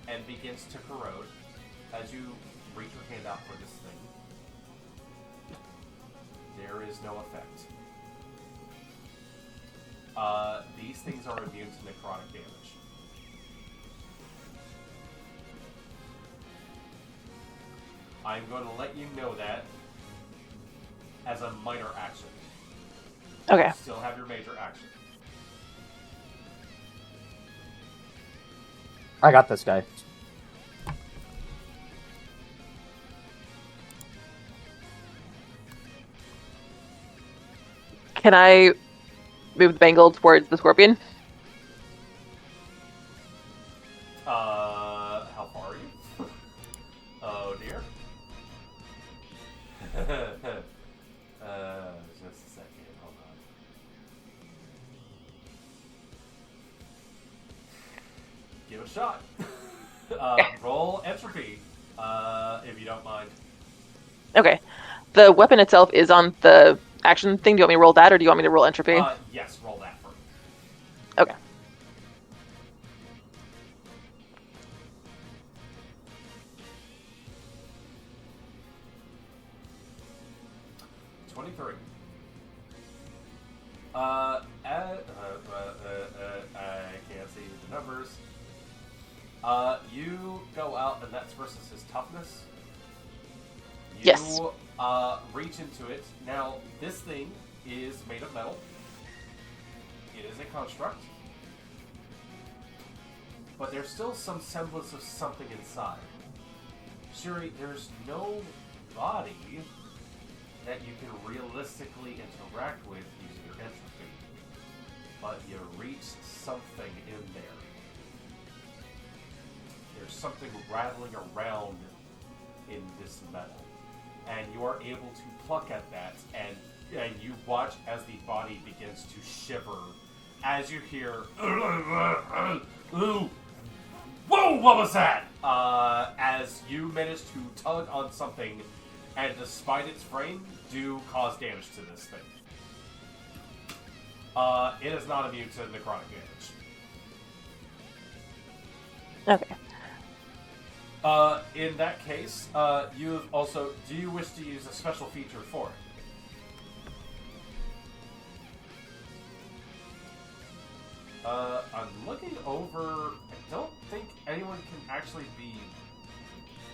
and begins to corrode as you reach your hand out for this thing. There is no effect. These things are immune to necrotic damage. I'm going to let you know that as a minor action. Okay. You still have your major action. I got this guy. Can I move the bangle towards the scorpion? How far are you? Oh dear. Just a second, hold on. Give it a shot. Roll entropy, if you don't mind. Okay. The weapon itself is on the action thing. Do you want me to roll that, or do you want me to roll entropy? Yes, roll that for me. Okay. I can't see the numbers. You go out, and that's versus his toughness. You, yes. Reach into it. Now, this thing is made of metal. It is a construct. But there's still some semblance of something inside. Shuri, there's no body that you can realistically interact with using your entropy. But you reach something in there. There's something rattling around in this metal. And you are able to pluck at that, and you watch as the body begins to shiver as you hear, "Ooh, whoa, what was that?" As you manage to tug on something, and despite its frame, do cause damage to this thing. It is not immune to necrotic damage. Okay. In that case, you've also... Do you wish to use a special feature for it? I'm looking over... I don't think anyone can actually be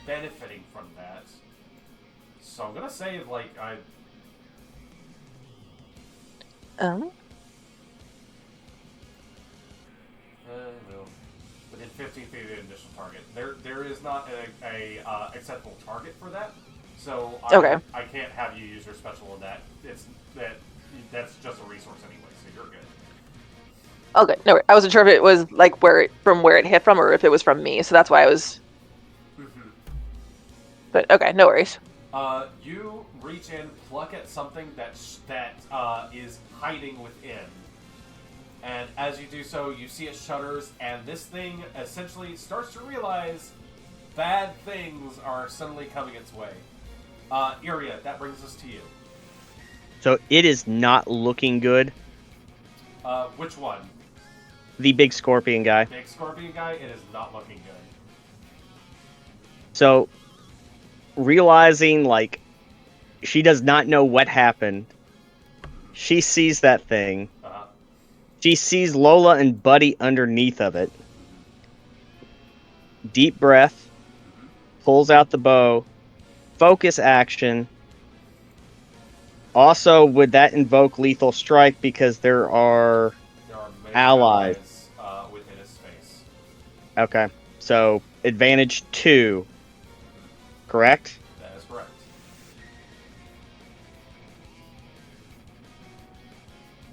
benefiting from that. So I'm gonna say, like, Oh. No. Within 15 feet of the initial target. There is not a acceptable target for that. So I can't have you use your special in that. That's just a resource anyway, so you're good. Okay, no, I wasn't sure if it was like from where it hit from, or if it was from me. So that's why I was. Mm-hmm. But okay, no worries. You reach in, pluck at something that is hiding within. And as you do so, you see it shudders, and this thing essentially starts to realize bad things are suddenly coming its way. Iria, that brings us to you. So it is not looking good. Which one? The big scorpion guy. Big scorpion guy, it is not looking good. So, realizing, like, she does not know what happened, she sees that thing. Uh-huh. She sees Lola and Buddy underneath of it. Deep breath. Pulls out the bow. Focus action. Also, would that invoke lethal strike because there are many allies within his space. Okay, so advantage 2. Correct? That is correct.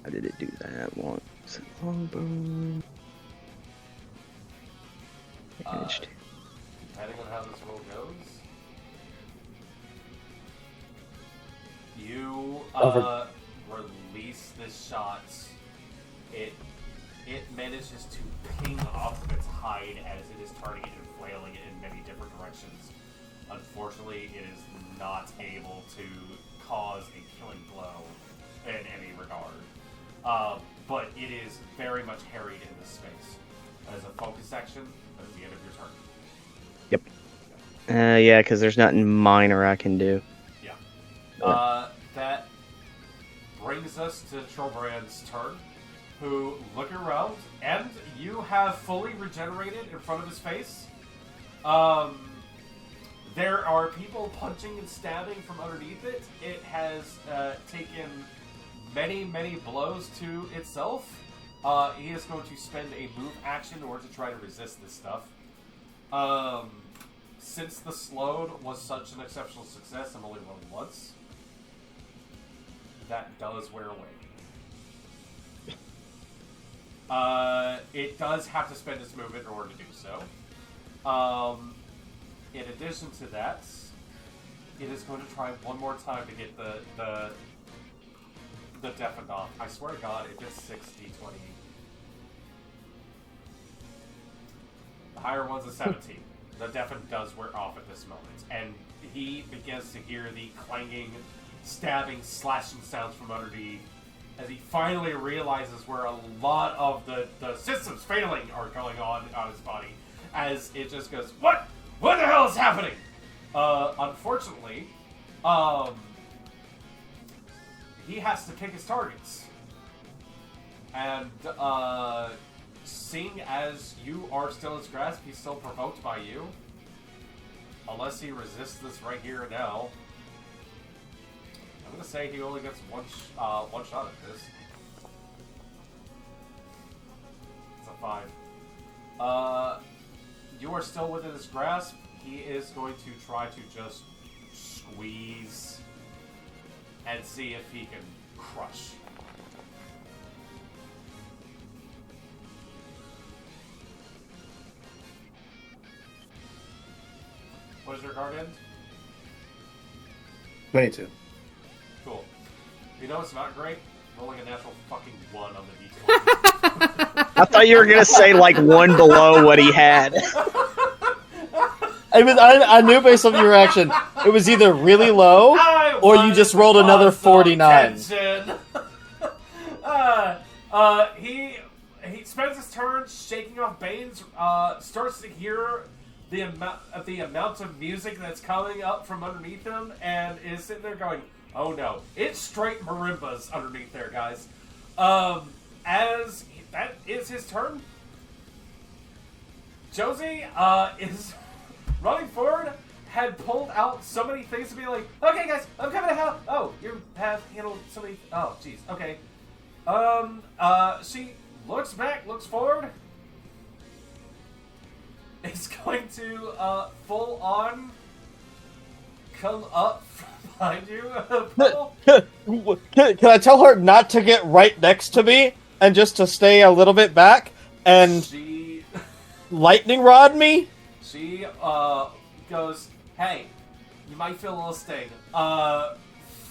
How did it do that once? Longbow. Advantage 2. Depending on how this roll goes, you release this shot. It manages to ping off of its hide as it is turning it and flailing it in many different directions. Unfortunately, it is not able to cause a killing blow in any regard. But it is very much harried in this space. As a focus action, that's the end of your turn. Yep. Yeah, because there's nothing minor I can do. Yeah. That brings us to Trollbrand's turn, who look around, and you have fully regenerated in front of his face. There are people punching and stabbing from underneath it. It has taken many, many blows to itself. He is going to spend a move action in order to try to resist this stuff. Since the slowed was such an exceptional success, I'm only rolling once. That does wear away. It does have to spend its movement in order to do so. In addition to that, it is going to try one more time to get the deafened off. I swear to God, if it's 6d20, the higher one's a 17. The deafened does wear off at this moment, and he begins to hear the clanging, stabbing, slashing sounds from underneath as he finally realizes where a lot of the systems failing are going on his body. As it just goes, what? What the hell is happening? Unfortunately, he has to pick his targets. And, seeing as you are still in his grasp, he's still provoked by you. Unless he resists this right here and now. I'm gonna say he only gets one shot at this. It's a 5. You are still within his grasp. He is going to try to just squeeze and see if he can crush. What is your guard end? 22. Cool. You know it's not great? Rolling a natural fucking 1 on the d20. I thought you were going to say, like, 1 below what he had. I knew based on your reaction, it was either really low, or you just rolled another 49. He spends his turn shaking off Bane's, starts to hear the amount of music that's coming up from underneath him, and is sitting there going, oh no, it's straight marimbas underneath there, guys. As that is his turn, Josie is running forward, had pulled out so many things to be like, okay guys, I'm coming to help. Oh, you have handled so many, oh jeez, okay. She looks back, looks forward, is going to full on come up behind you. Can I tell her not to get right next to me and just to stay a little bit back and she lightning rod me? She goes, hey, you might feel a little sting.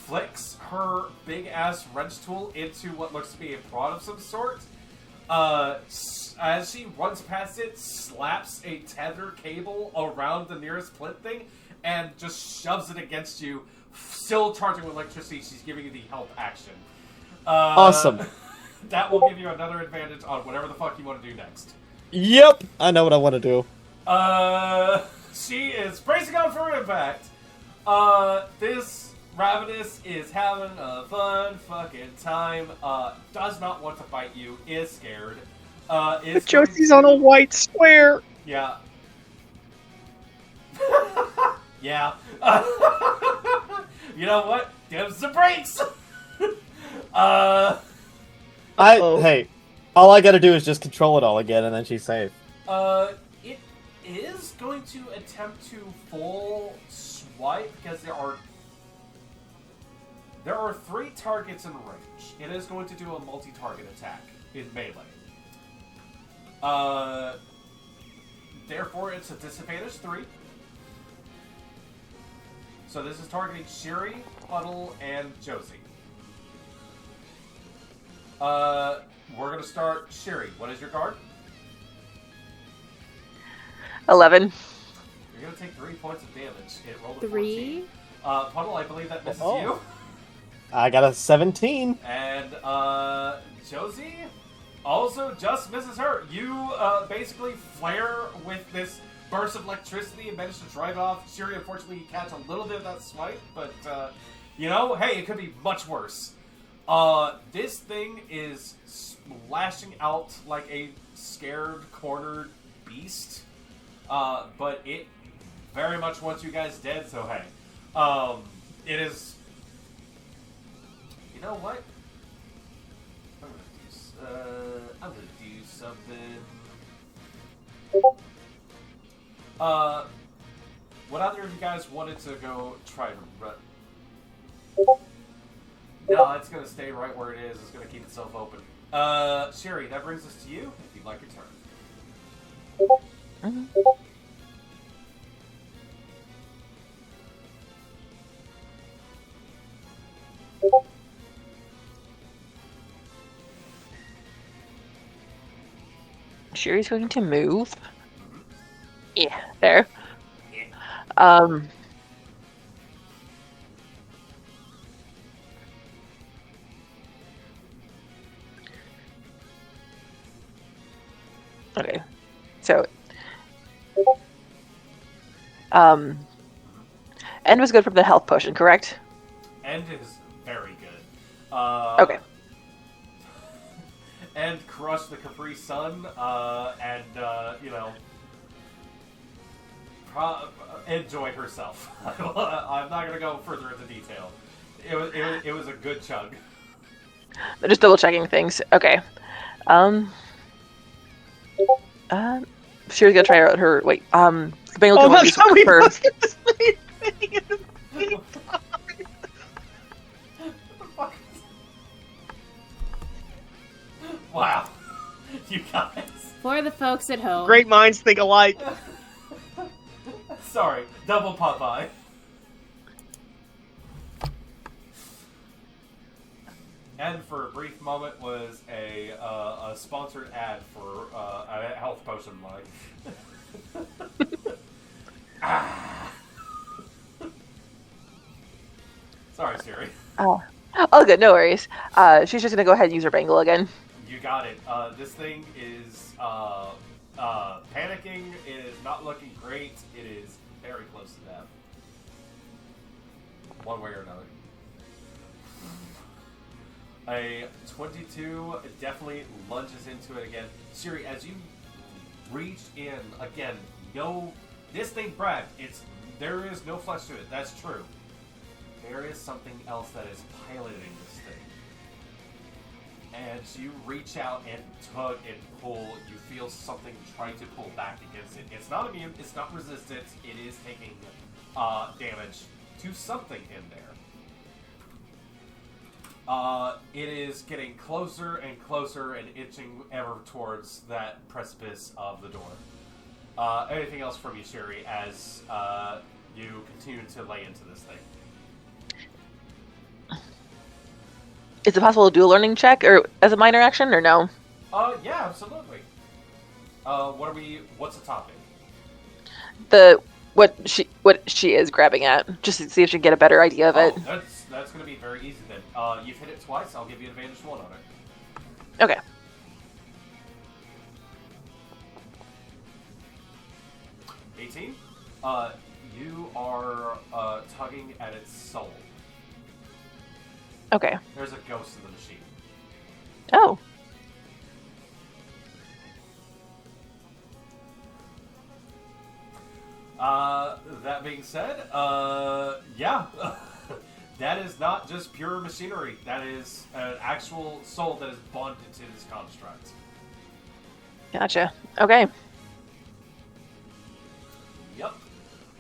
Flicks her big ass wrench tool into what looks to be a prod of some sort. As she runs past it, slaps a tether cable around the nearest plinth thing and just shoves it against you, still charging with electricity. She's giving you the help action. Awesome. that will give you another advantage on whatever the fuck you want to do next. Yep, I know what I want to do. She is bracing on for impact. This Ravenous is having a fun fucking time. Does not want to fight you. Is scared. Josie's on a white square. Yeah. Yeah. You know what? Gives the brakes. Hey, all I gotta do is just control it all again, and then she's safe. It is going to attempt to full swipe because there are 3 targets in range. It is going to do a multi-target attack in melee. Therefore, it's a disadvantage 3. So this is targeting Shiri, Puddle, and Josie. We're going to start Shiri. What is your guard? 11. You're going to take 3 points of damage. It rolled a 3. 14. Puddle, I believe that misses Oh. you. I got a 17. And Josie also just misses her. You basically flare with this burst of electricity and manage to drive off. Shiri, unfortunately, you catch a little bit of that swipe, but hey, it could be much worse. This thing is lashing out like a scared, cornered beast. But it very much wants you guys dead, so hey. It is... You know what? I'm gonna do something. What other of you guys wanted to go try to run? No, it's gonna stay right where it is. It's gonna keep itself open. Sherry, that brings us to you. If you'd like your turn. Shuri's going to move. Yeah, there. Okay. So End was good from the health potion, correct? End is very good. Okay. End crushed the Capri Sun, and enjoyed herself. I'm not gonna go further into detail. It was a good chug. They're just double checking things. Okay. She was gonna try out her wait. The Bengal Oh can my use god, we her. both get the same thing! Wow, you guys. For the folks at home. Great minds think alike. Sorry, double Popeye. And for a brief moment was a sponsored ad for a health potion line. Sorry, Siri. Oh, good, no worries. She's just gonna go ahead and use her bangle again. You got it. This thing is panicking. It is not looking great. It is very close to death. One way or another. A 22 definitely lunges into it again. Siri, as you reach in, again, this thing bragged. There is no flesh to it. That's true. There is something else that is piloting this thing. As you reach out and tug and pull, you feel something trying to pull back against it. It's not immune. It's not resistant. It is taking damage to something in there. It is getting closer and closer and inching ever towards that precipice of the door. Anything else from you, Sherry, as you continue to lay into this thing? Is it possible to do a learning check or as a minor action or no? Yeah, absolutely. What's the topic? What she is grabbing at, just to see if she can get a better idea of it. That's going to be very easy then. You've hit it twice. I'll give you advantage 1 on it. Okay. 18. You are tugging at its soul. Okay. There's a ghost in the machine. Oh. That being said, yeah. That is not just pure machinery. That is an actual soul that is bonded to this construct. Gotcha. Okay. Yep.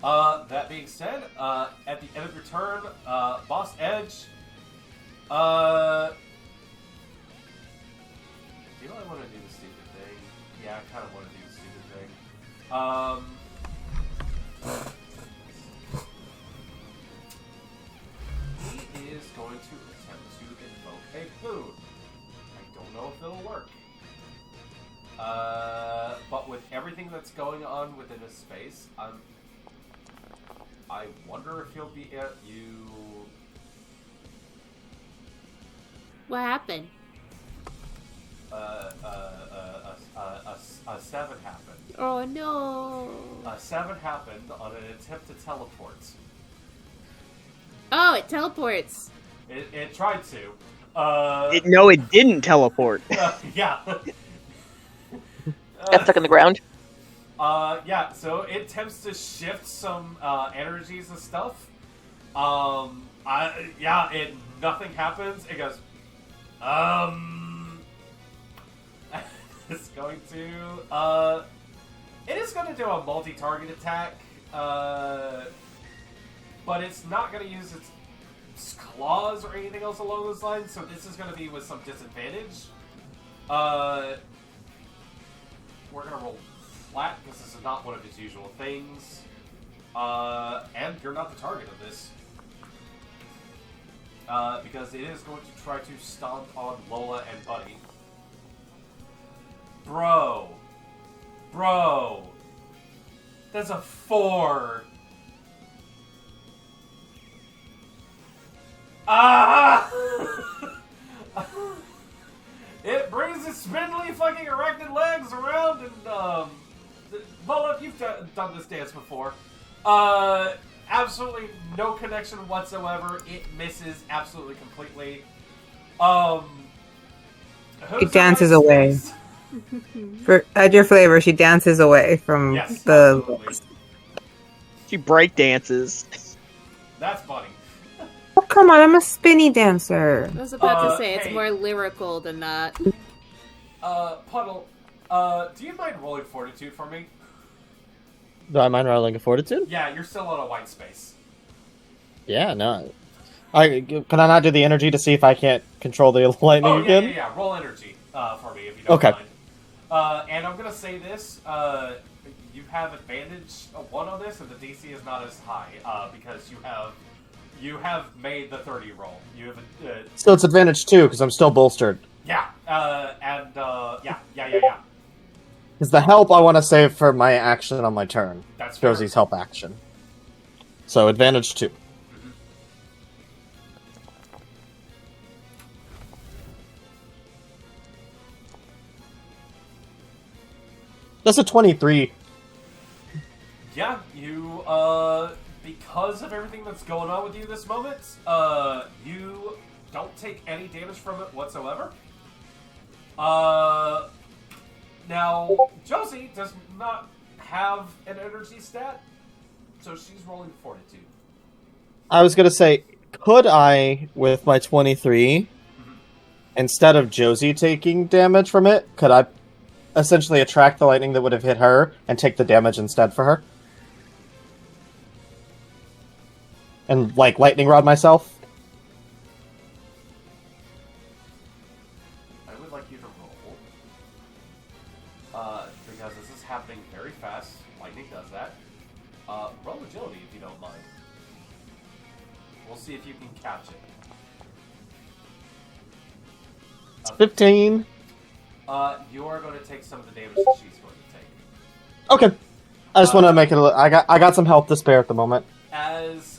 That being said, at the end of your turn, Boss Edge, do you really want to do the stupid thing? Yeah, I kind of want to do the stupid thing. He is going to attempt to invoke a food. I don't know if it'll work. But with everything that's going on within his space, I wonder if he'll be at you. What happened? A 7 happened. Oh no! A 7 happened on an attempt to teleport. Oh, it teleports. It tried to. No, it didn't teleport. Yeah. Got stuck in the ground. Yeah, so it attempts to shift some energies and stuff. Nothing happens. It goes, it's going to, it is going to do a multi-target attack, but it's not going to use its claws or anything else along those lines, so this is going to be with some disadvantage. We're going to roll flat, because this is not one of his usual things. And you're not the target of this. Because it is going to try to stomp on Lola and Buddy. Bro. That's a 4. Ah! It brings its spindly fucking erected legs around and, Lola, you've done this dance before. Absolutely no connection whatsoever. It misses absolutely completely. It dances away. Add your flavor, she dances away from Yes, the... absolutely. She break dances. That's funny. Oh, come on, I'm a spinny dancer. I was about to say, it's hey. more lyrical than that. Puddle, do you mind rolling Fortitude for me? Do I mind rolling a fortitude? Yeah, you're still on a white space. Yeah, no. Can I not do the energy to see if I can't control the lightning Oh, again? yeah. Roll energy for me if you don't Okay. mind. And I'm gonna say this: you have advantage 1 on this, and the DC is not as high because you have made the 30 roll. You have So it's advantage 2 because I'm still bolstered. yeah. Because the help I want to save for my action on my turn. That's fair. Josie's help action. So advantage 2. Mm-hmm. That's a 23. Yeah, you, because of everything that's going on with you this moment, you don't take any damage from it whatsoever. Now, Josie does not have an energy stat, so she's rolling Fortitude. I was going to say, could I, with my 23, instead of Josie taking damage from it, could I essentially attract the lightning that would have hit her and take the damage instead for her? And, like, lightning rod myself? I would like you to roll, because this is happening very fast. Lightning does that. Roll agility if you don't mind. We'll see if you can catch it. It's 15. You are going to take some of the damage that she's going to take. Okay. I just want to make it I got some help to spare at the moment. As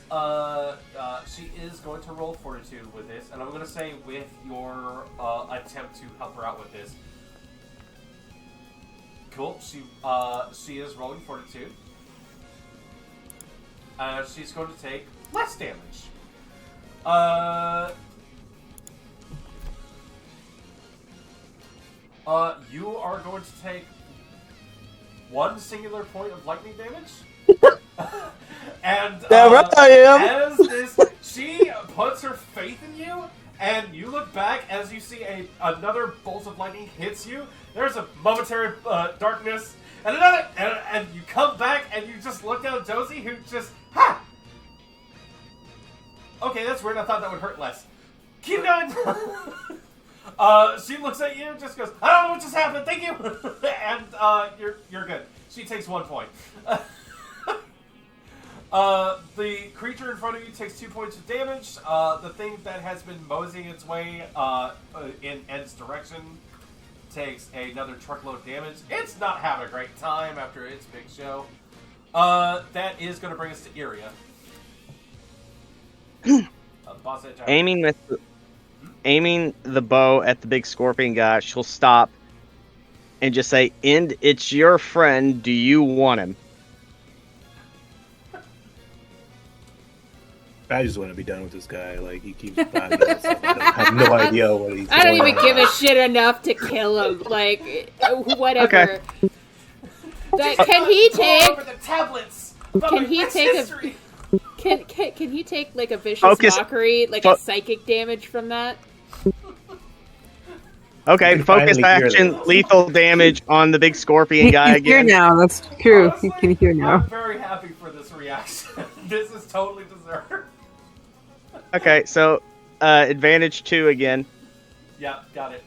she is going to roll Fortitude with this, and I'm going to say with your attempt to help her out with this. Cool. She is rolling fortitude. She's going to take less damage. You are going to take 1 singular point of lightning damage. And right I am. as this, she puts her faith in you, and you look back as you see another bolt of lightning hits you. There's a momentary darkness, and another, and you come back, and you just look down at Josie, who just, ha! Okay, that's weird. I thought that would hurt less. Keep going. She looks at you, and just goes, I don't know what just happened. Thank you, and you're good. She takes 1 point. The creature in front of you takes 2 points of damage. The thing that has been moseying its way in Ed's direction takes another truckload of damage. It's not having a great time after its big show. That is going to bring us to Iria. Boss edge out. Aiming the bow at the big scorpion guy, she'll stop and just say, "And it's your friend. Do you want him?" I just want to be done with this guy. Like, he keeps buying us. I have no idea what he's doing. I don't even give a shit enough to kill him. Like, whatever. Okay. Can he take? Over the tablets. Can he take a? Can he take like a vicious Focus. mockery, like a psychic damage from that? Okay, can focus finally hear action, this. lethal damage on the big scorpion guy He's here again. now. That's true. Honestly, He can hear now. I'm very happy for this reaction. This is totally deserved. Okay, so advantage 2 again. Yeah, got it.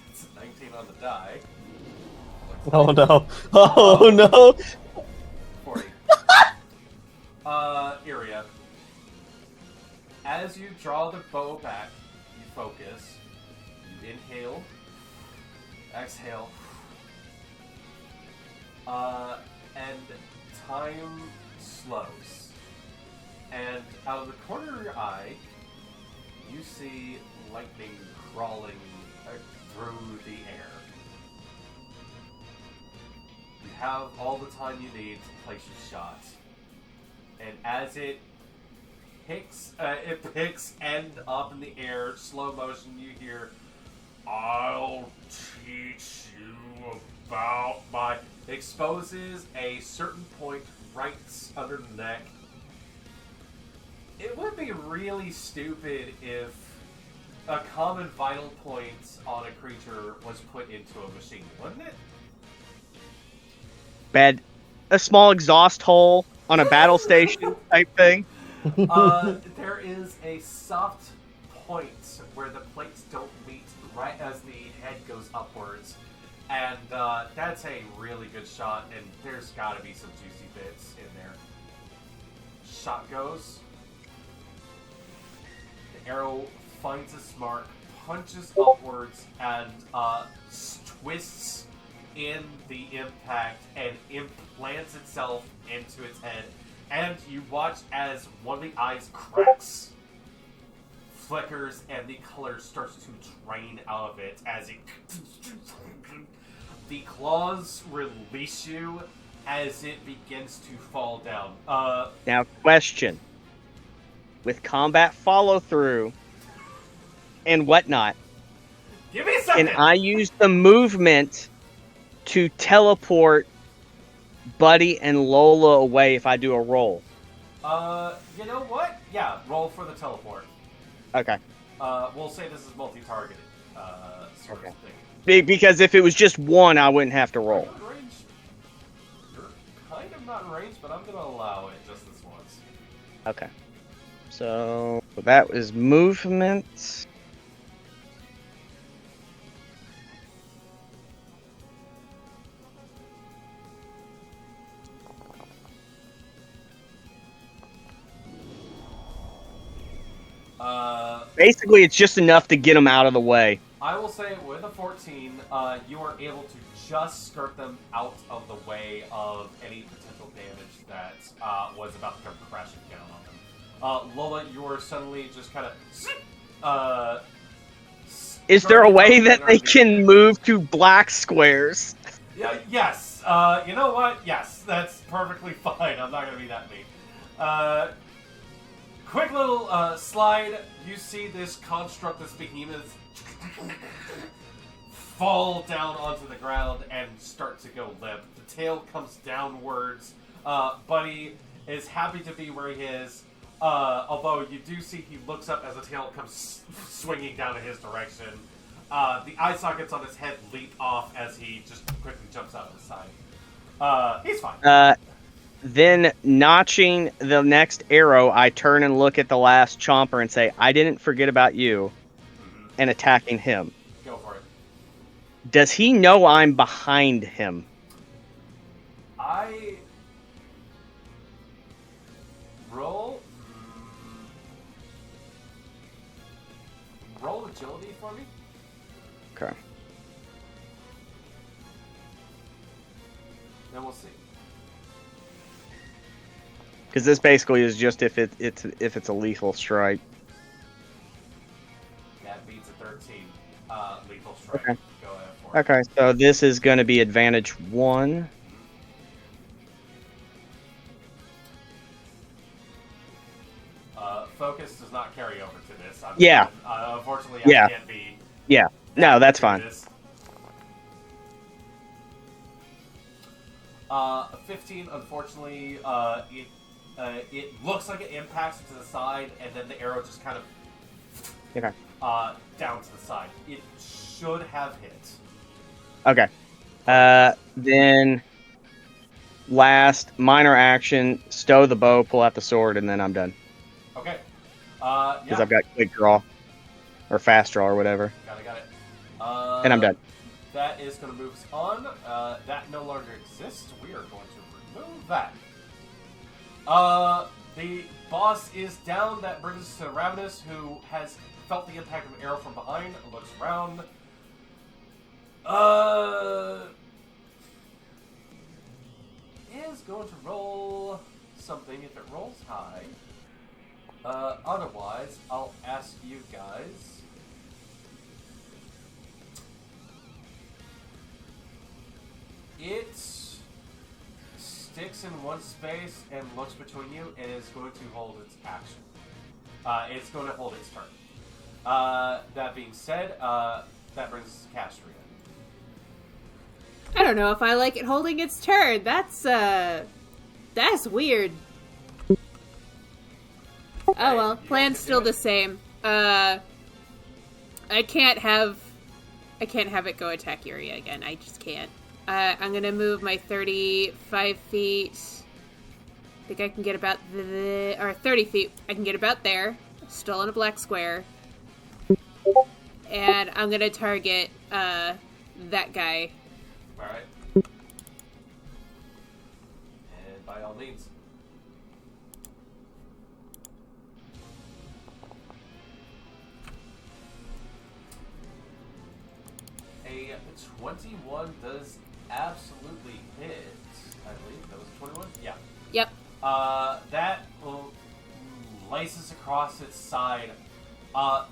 That's a 19 on the die. Oh no! Oh no! 40. Iria. As you draw the bow back, you focus. You inhale. Exhale. And time slows. And out of the corner of your eye, you see lightning crawling through the air. You have all the time you need to place your shot. And as it picks end up in the air, slow motion, you hear, "I'll teach you about my..." Exposes a certain point right under the neck. It would be really stupid if a common vital point on a creature was put into a machine, wouldn't it? Bad. A small exhaust hole on a battle station type thing. There is a soft point where the plates don't meet right as the head goes upwards. And that's a really good shot, and there's got to be some juicy bits in there. Shot goes. The arrow finds its mark, punches upwards, and twists in the impact and implants itself into its head. And you watch as one of the eyes cracks, flickers, and the color starts to drain out of it as it... The claws release you as it begins to fall down. Now, question. With combat follow-through and whatnot, Give me a second! and I use the movement to teleport Buddy and Lola away if I do a roll. You know what? Yeah, roll for the teleport. Okay. We'll say this is multi-targeted, sort Okay. of thing. Because if it was just one, I wouldn't have to Are roll. you in range? You're kind of not in range, but I'm gonna allow it just this once. Okay. So that was movement. Basically, it's just enough to get them out of the way. I will say with a 14, you are able to just skirt them out of the way of any potential damage that was about to come crashing down on them. Lola, you are suddenly just kind of Is there a way that they underneath can it. move to black squares? Yeah, yes. You know what? Yes, that's perfectly fine. I'm not going to be that mean. Quick little slide. You see this construct, this behemoth, fall down onto the ground and start to go limp. The tail comes downwards. Buddy is happy to be where he is. Although you do see he looks up as the tail comes swinging down in his direction. The eye sockets on his head leap off as he just quickly jumps out of the side. He's fine. Then, notching the next arrow, I turn and look at the last chomper and say, I didn't forget about you, and attacking him. Go for it. Does he know I'm behind him? Roll agility for me. Okay. Then we'll see. Because this basically is just if it's a lethal strike. That beats a 13 lethal strike. Okay. Go ahead for it. Okay, so this is going to be advantage 1. Focus does not carry over to this. Yeah. Unfortunately, Yeah. I can't be. Yeah. No, that's fine. This. 15. Unfortunately, it looks like it impacts to the side, and then the arrow just kind of Okay. Down to the side. It should have hit. Okay. Then last minor action, stow the bow, pull out the sword, and then I'm done. Okay. Because I've got quick draw. Or fast draw or whatever. Got it. And I'm done. That is going to move us on. That no longer exists. We are going to remove that. The boss is down. That brings us to Ravenous, who has felt the impact of an arrow from behind. Looks around. Is going to roll something if it rolls high. Otherwise, I'll ask you guys. It sticks in one space and looks between you and is going to hold its action. It's going to hold its turn. That being said, that brings us to Castria. I don't know if I like it holding its turn. That's weird. Oh well, plan's still the same. I can't have it go attack Yuria again. I just can't. I'm gonna move my 35 feet. I think I can get about or 30 feet. I can get about there. Still in a black square. And I'm gonna target that guy. Alright. And by all means. A 21 does absolutely hit. I believe that was a 21? Yeah. Yep. That laces across its side.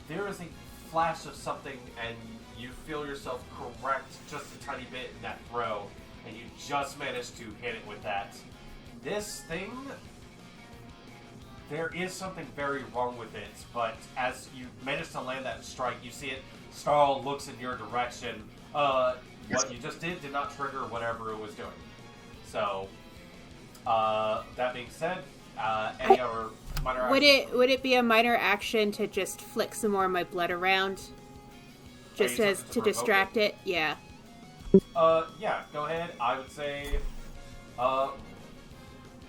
There is a flash of something, and you feel yourself correct just a tiny bit in that throw, and you just managed to hit it with that. This thing, there is something very wrong with it, but as you manage to land that strike, you see it snarl, looks in your direction. What you just did not trigger whatever it was doing. So, that being said, any other minor action? Would it be a minor action to just flick some more of my blood around? Just you as said to to distract it? Yeah. Yeah, go ahead. I would say,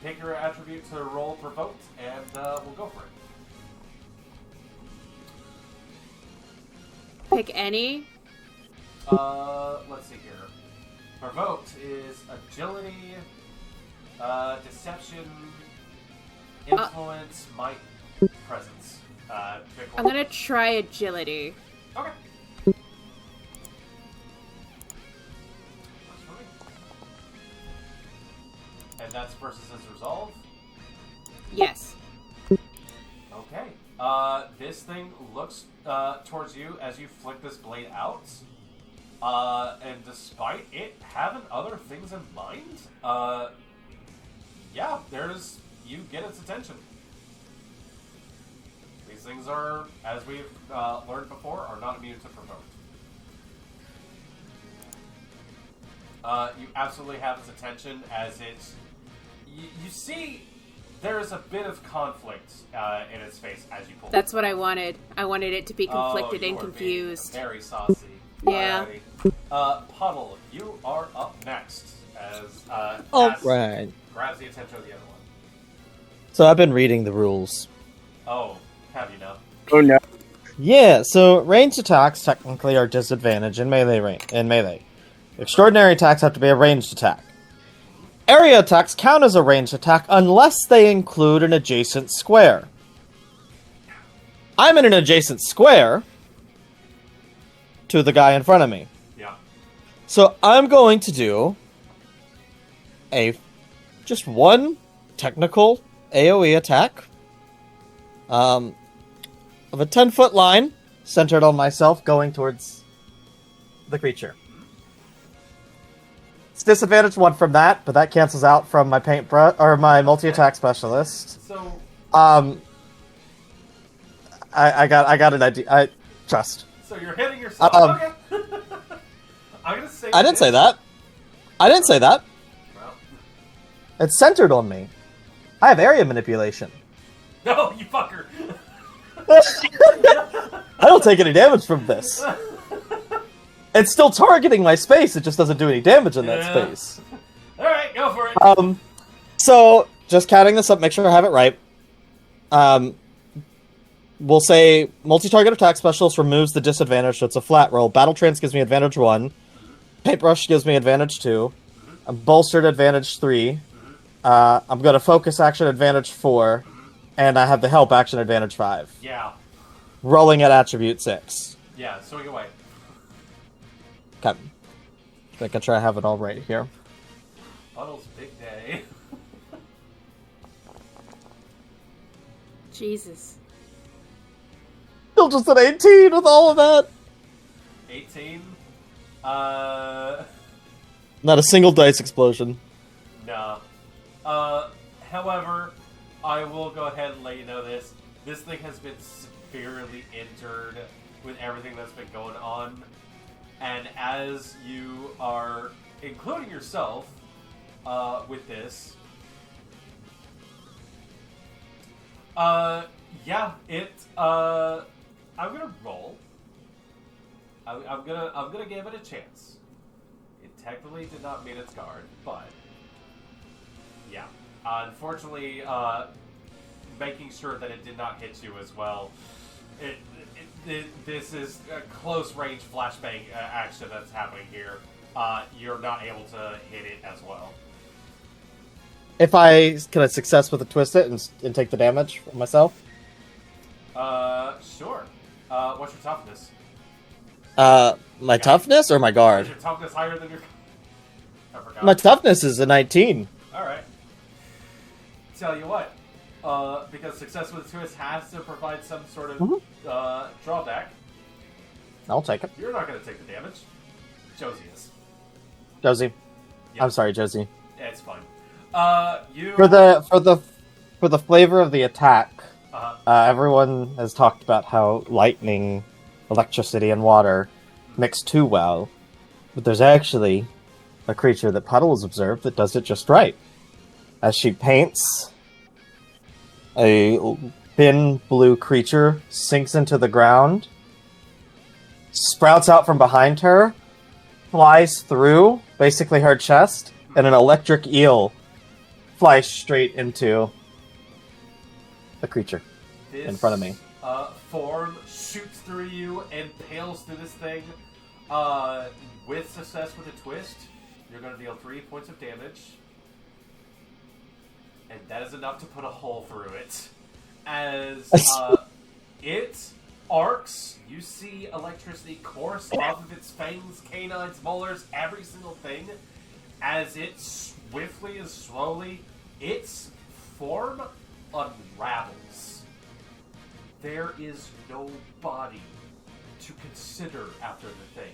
pick your attribute to roll provoked, and we'll go for it. Pick any? Let's see here. Provoked is agility, deception, influence, might, presence. Pick one. I'm gonna try agility. Okay. Works for me. And that's versus his resolve? Yes. Okay. This thing looks towards you as you flick this blade out. And despite it having other things in mind, yeah, you get its attention. These things are, as we've learned before, are not immune to provoked. You absolutely have its attention as you see there is a bit of conflict in its face as you pull. That's what I wanted. I wanted it to be conflicted and confused. Very saucy. Yeah. Puddle, you are up next as Right. grabs the attention of the other one. So I've been reading the rules. Oh, have you now? Oh no. Yeah, so ranged attacks technically are disadvantaged in melee. Extraordinary attacks have to be a ranged attack. Area attacks count as a ranged attack unless they include an adjacent square. I'm in an adjacent square to the guy in front of me. Yeah. So I'm going to do just one technical AoE attack of a 10-foot line centered on myself going towards the creature. It's disadvantage 1 from that, but that cancels out from my paintbrush or my multi-attack specialist. So I got an idea. I trust. So you're hitting yourself. Okay. I'm gonna say. I didn't say that. I didn't say that. Well. It's centered on me. I have area manipulation. No, you fucker. I don't take any damage from this. It's still targeting my space, it just doesn't do any damage in that space. Alright, go for it. So, just counting this up, make sure I have it right. We'll say multi-target attack specialist removes the disadvantage, so it's a flat roll. Battle Trance gives me advantage 1. Paintbrush gives me advantage 2. I'm bolstered advantage 3. I'm going to focus action advantage 4. And I have the help action advantage 5. Yeah. Rolling at attribute 6. Yeah, swing away. Okay. I can try to have it all right here. Puddle's big day. Jesus. Still just an 18 with all of that. 18? Not a single dice explosion. Nah. However, I will go ahead and let you know this. This thing has been severely injured with everything that's been going on. And as you are including yourself with this, yeah, I'm gonna roll. I'm gonna give it a chance. It technically did not meet its guard, but yeah, unfortunately, making sure that it did not hit you as well. This is a close range flashbang action that's happening here. You're not able to hit it as well. Can I success with a twist it and take the damage for myself? Sure. What's your toughness? My toughness or my guard? Is your toughness higher than your... I forgot. My toughness is a 19. Alright. Tell you what. Because success with a twist has to provide some sort of drawback. I'll take it. You're not going to take the damage. Josie is. Josie. Yep. I'm sorry, Josie. Yeah, it's fine. For the flavor of the attack, everyone has talked about how lightning, electricity, and water mix too well, but there's actually a creature that Puddle has observed that does it just right. As she paints, a thin blue creature sinks into the ground, sprouts out from behind her, flies through basically her chest, and an electric eel flies straight into the creature in front of me. Form shoots through you and impales through this thing. With success with a twist, you're going to deal 3 points of damage. And that is enough to put a hole through it. As it arcs, you see electricity course off of its fangs, canines, molars, every single thing. As it swiftly and slowly, its form unravels there is no body to consider after the thing.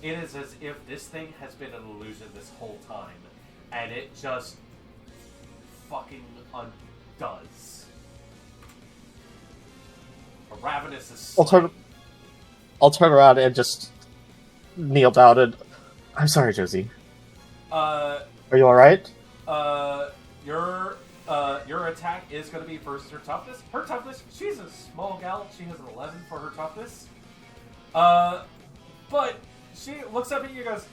It is as if this thing has been an illusion this whole time, and it just fucking undoes. A ravenous is I'll turn around and just kneel down and... I'm sorry, Josie. Are you alright? Your attack is going to be versus her toughness. Her toughness, she's a small gal. She has an 11 for her toughness. But she looks up at you and goes,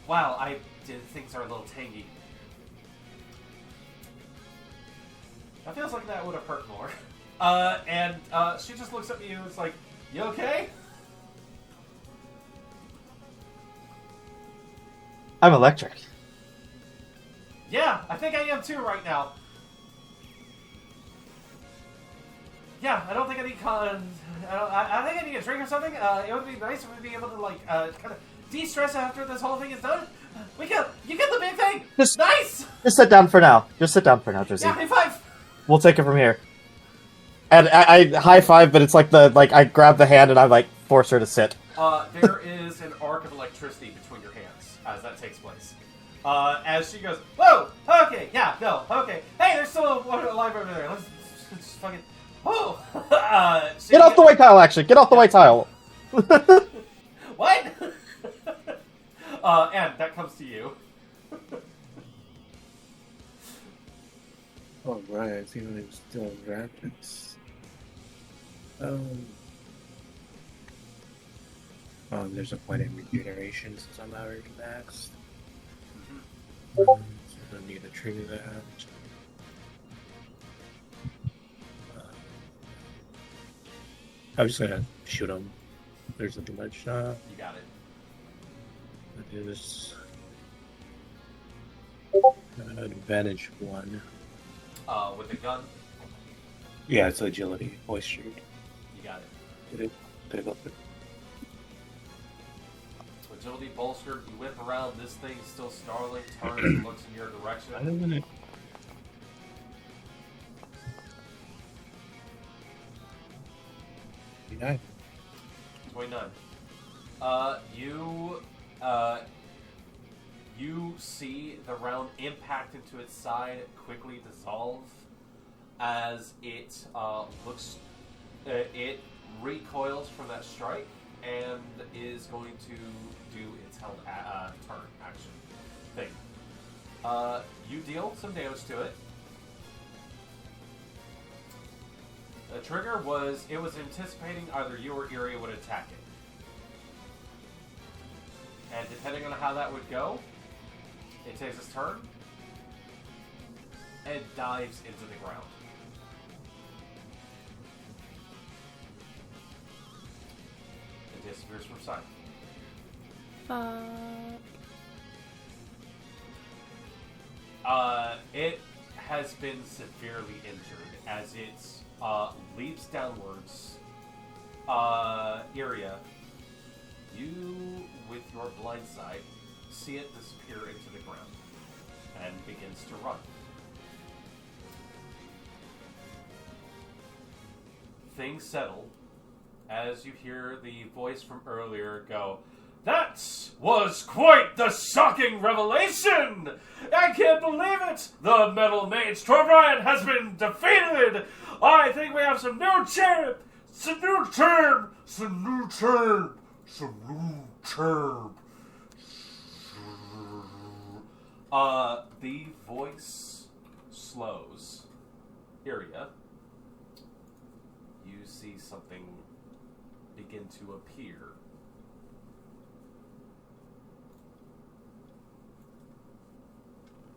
wow, things are a little tangy. That feels like that would have hurt more. And she just looks at you and is like, you okay? I'm electric. Yeah, I think I am too right now. Yeah, I don't think I need I think I need a drink or something. It would be nice if we'd be able to kind of de-stress after this whole thing is done. You get the big thing. Nice. Just sit down for now. Josie. Yeah, high five. We'll take it from here. And I high five, but it's like I grab the hand and I like force her to sit. There is an arc of electricity between your hands as that takes place. As she goes, whoa, okay, yeah, no, okay. Hey, there's still one alive over there. Let's just fucking, whoa. Get off the white tile, actually. Get off the white tile. What? And that comes to you. Oh, right, I see when it's still in rapids. There's a point in regeneration since I'm already maxed. So I don't need to trigger that. I'm just gonna shoot him. There's nothing much. You got it. I do this. Advantage 1. With the gun? Yeah, it's agility, moisture. You got it. Did it go through? Agility bolstered, you whip around, this thing still snarling, turns and looks in your direction. I don't know. 29. You see the round impact into its side quickly dissolve as it it recoils from that strike and is going to do its held turn action thing. You deal some damage to it. The trigger was anticipating either you or Iria would attack it. And depending on how that would go, it takes its turn and dives into the ground. It disappears from sight. It has been severely injured as it leaps downwards. Iria, you, with your blind sight, see it disappear into the ground and begins to run. Things settle as you hear the voice from earlier go, "That was quite the shocking revelation! I can't believe it! The Metal Mage Torbrian has been defeated! I think we have some new champ! Some new term! Some new term! Some new term!" The voice slows. Iria, you see something begin to appear.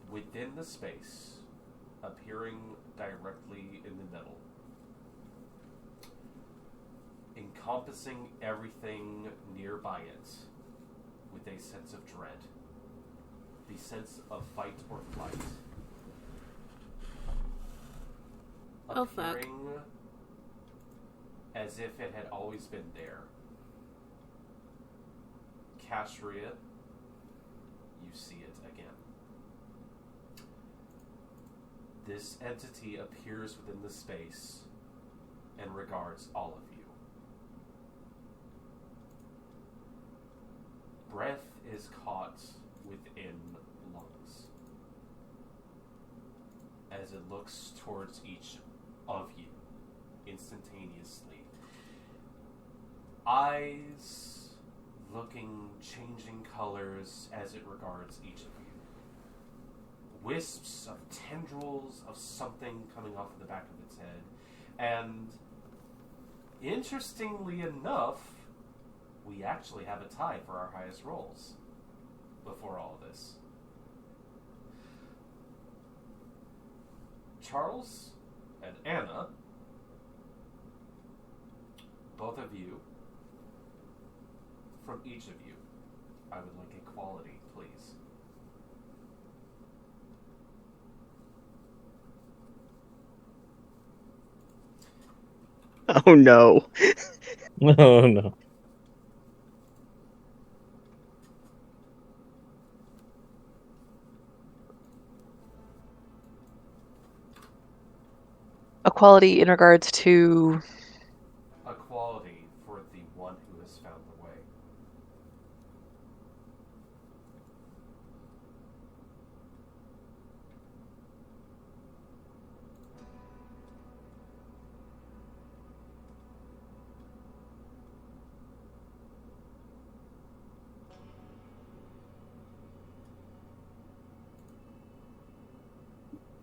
Within the space, appearing directly in the middle, encompassing everything nearby it with a sense of dread, the sense of fight or flight. Oh, fuck. Appearing as if it had always been there. Castria, you see it again. This entity appears within the space and regards all of you. Breath is caught within lungs as it looks towards each of you instantaneously. Eyes looking, changing colors as it regards each of you. Wisps of tendrils of something coming off of the back of its head. And interestingly enough, we actually have a tie for our highest rolls before all of this. Charles and Anna, both of you, from each of you, I would like a quality, please. Oh no. Oh no. Equality in regards to... A quality for the one who has found the way.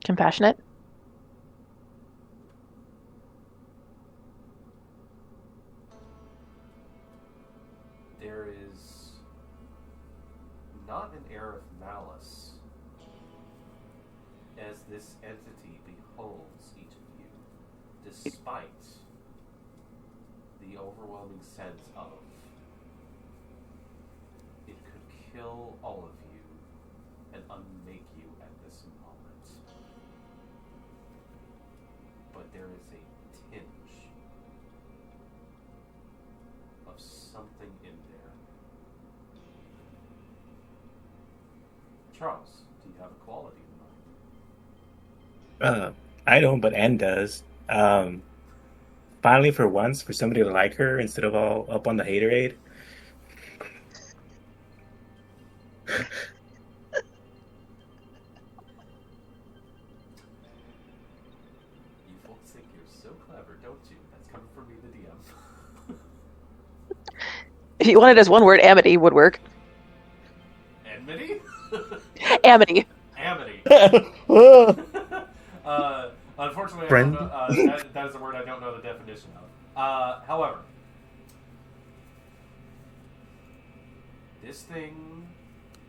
Compassionate? There is not an air of malice as this entity beholds each of you, despite the overwhelming sense of it could kill all of you and unmake you at this moment. But there is a tinge of something in there. Charles, do you have a quality in mind? I don't, but Anne does. Finally, for once, for somebody to like her instead of all up on the haterade. You folks think you're so clever, don't you? That's coming from me, the DM. If you wanted as one word, amity would work. Enmity? Amity. Amity. Unfortunately, Friend? I don't know, that is a word I don't know the definition of. However, this thing,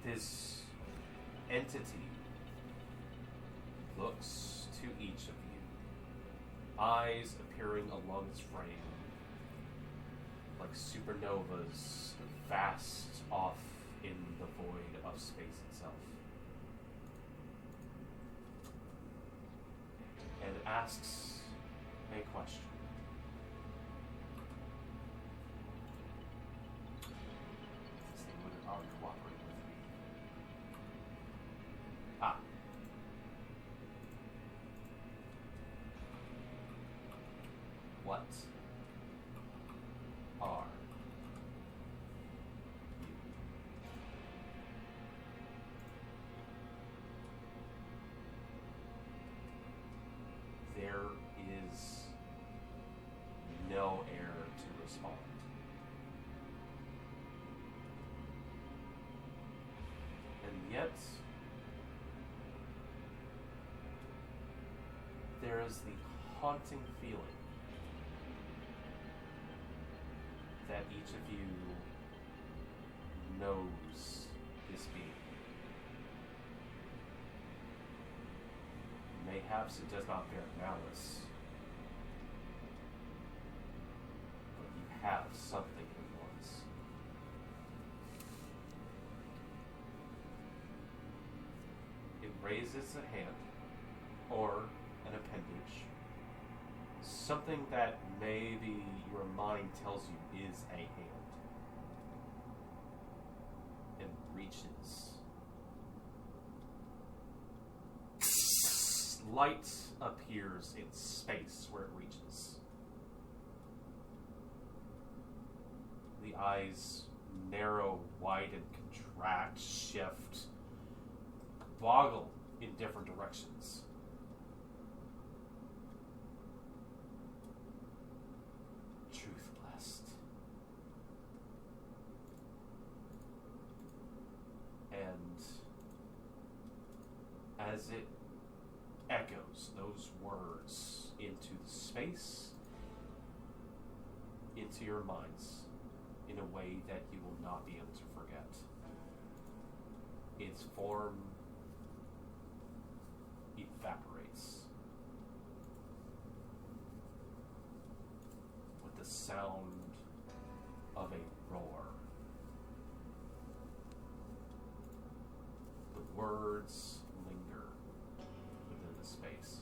this entity, looks to each of you, eyes appearing along its frame, like supernovas vast off in the void of space itself. And asks a question. This thing would already cooperate with me. Ah. What are you? There is no air to respond. And yet, there is the haunting feeling that each of you knows this being. Mayhaps it does not bear malice, but you have something it wants. It raises a hand, or an appendage, something that maybe your mind tells you is a hand, and reaches. Light appears in space where it reaches. the eyes narrow, widen, contract, shift, boggle in different directions. Truth blessed. And as it echoes those words into the space, into your minds, in a way that you will not be able to forget, its form evaporates with the sound of a roar. The words linger within the space,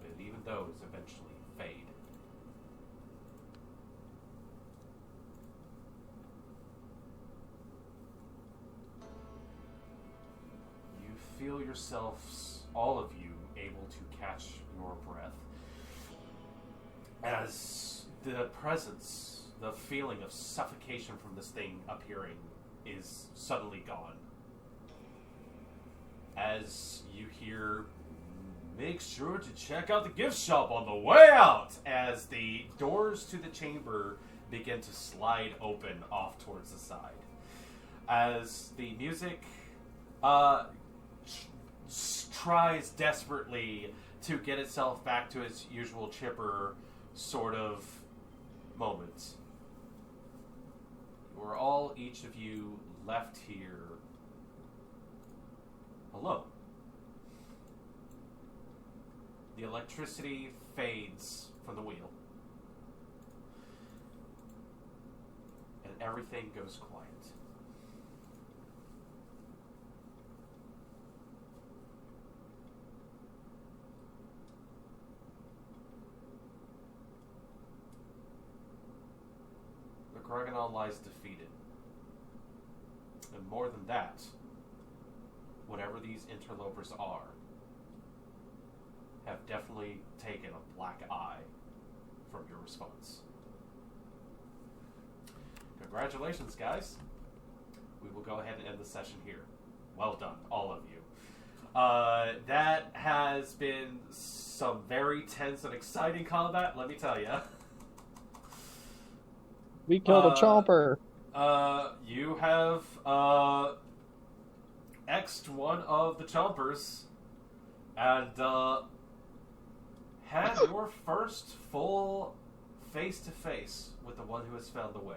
but even those eventually fade. You feel yourselves, all of you, able to catch your breath as the presence, the feeling of suffocation from this thing appearing is suddenly gone. As you hear, make sure to check out the gift shop on the way out, as the doors to the chamber begin to slide open off towards the side. As the music tries desperately to get itself back to its usual chipper sort of moments. You are all, each of you, left here alone. The electricity fades from the wheel, and everything goes quiet. The Greganon lies defeated. And more than that, whatever these interlopers are, have definitely taken a black eye from your response. Congratulations, guys. We will go ahead and end the session here. Well done, all of you. That has been some very tense and exciting combat, let me tell you. We killed a chomper. You have X'd one of the chompers and had your first full face-to-face with the one who has found the way.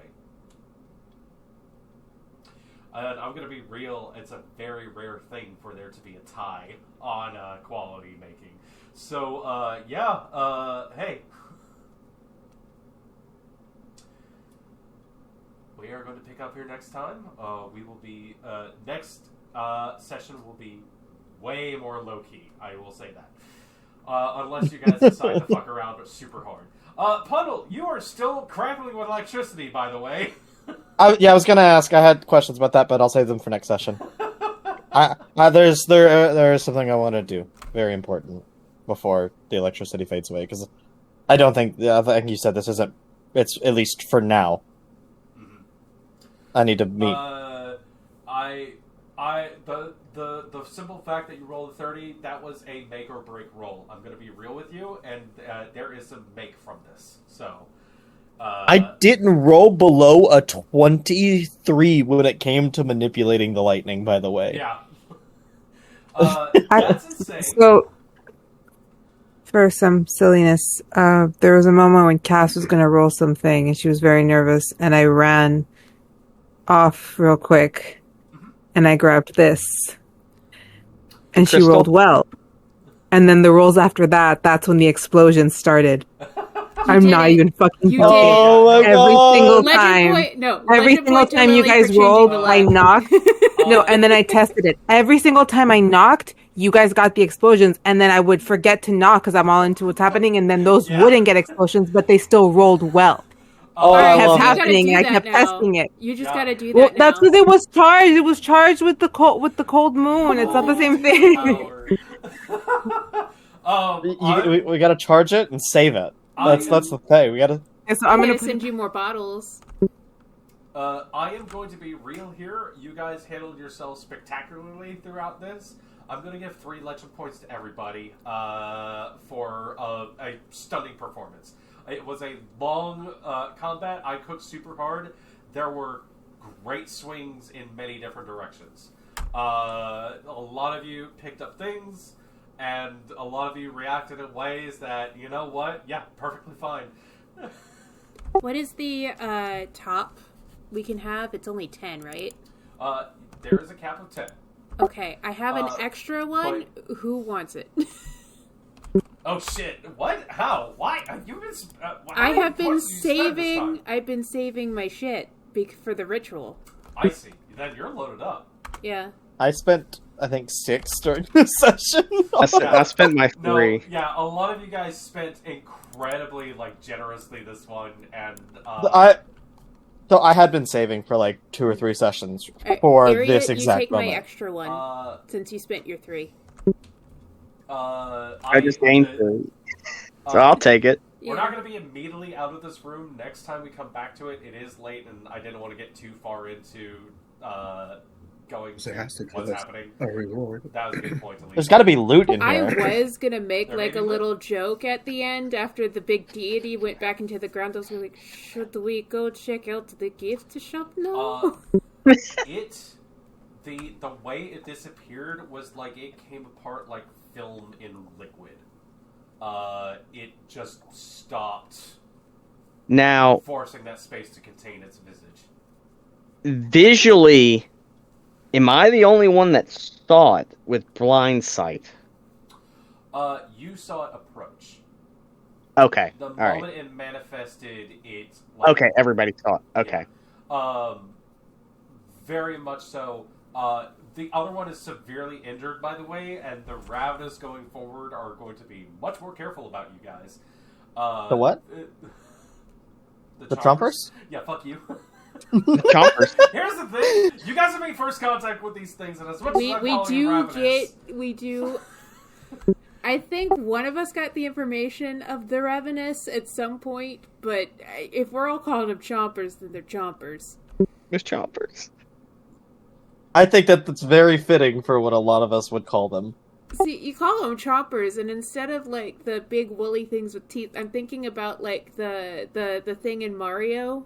And I'm going to be real, it's a very rare thing for there to be a tie on quality making. So, hey. We are going to pick up here next time. We will be, next session will be way more low-key, I will say that. Unless you guys decide to fuck around super hard. Puddle, you are still crackling with electricity, by the way. I was gonna ask. I had questions about that, but I'll save them for next session. There is something I want to do, very important, before the electricity fades away. Because I think you said this isn't. It's at least for now. Mm-hmm. I need to meet. The simple fact that you rolled a 30, that was a make or break roll. I'm going to be real with you, and there is some make from this. So. I didn't roll below a 23 when it came to manipulating the lightning, by the way. Yeah. That's insane. So, for some silliness, there was a moment when Cass was going to roll something, and she was very nervous, and I ran off real quick, and I grabbed this, and she rolled well. And then the rolls after that, that's when the explosion started. I'm not even fucking joking. Oh my God. Every single time you guys rolled, I knocked. No, and then I tested it. Every single time I knocked, you guys got the explosions, and then I would forget to knock because I'm all into what's happening, and then those wouldn't get explosions, but they still rolled well. It kept happening. I kept testing it. You just gotta do that. Well, that's because it was charged. It was charged with the cold moon. It's not the same thing. We gotta charge it and save it. That's the thing. We gotta. So I'm gonna send you more bottles. I am going to be real here. You guys handled yourselves spectacularly throughout this. I'm going to give 3 legend points to everybody for a stunning performance. It was a long combat. I cooked super hard. There were great swings in many different directions. A lot of you picked up things, and a lot of you reacted in ways that, you know what? Yeah, perfectly fine. What is the top we can have? It's only 10, right? There is a cap of 10. Okay, I have an extra one. Who wants it? Oh shit! What? How? Why? You've been. I have been saving. I've been saving my shit for the ritual. I see. Then you're loaded up. Yeah. I spent, I think, 6 during the session. I spent my 3. No, yeah, a lot of you guys spent incredibly, generously this one, and So I had been saving for 2 or 3 sessions for Area, this exact you take moment. my extra one since you spent your 3. I just gained 3, so I'll take it. We're not going to be immediately out of this room. Next time we come back to it, it is late, and I didn't want to get too far into going So it has to what's give us happening. a reward. That was a good point to leave. There's got to be loot in I here. was gonna make There a may be little joke at the end after the big deity went back into the ground. I was like, should we go check out the gift shop now? The way it disappeared was like it came apart like film in liquid. It just stopped Now, forcing that space to contain its visage. visually, am I the only one that saw it with blind sight? You saw it approach. Okay, The all moment right. it manifested, it Okay, everybody saw it. Okay. Very much so. The other one is severely injured, by the way, and the Ravenous going forward are going to be much more careful about you guys. The what? The Trumpers? Yeah, fuck you. Chompers. Here's the thing: you guys have made first contact with these things, and as much as I'm calling you Ravenous, we do. I think one of us got the information of the Ravenous at some point, but if we're all calling them Chompers, then they're Chompers. There's chompers. I think that's very fitting for what a lot of us would call them. See, you call them chompers, and instead of the big woolly things with teeth, I'm thinking about the thing in Mario,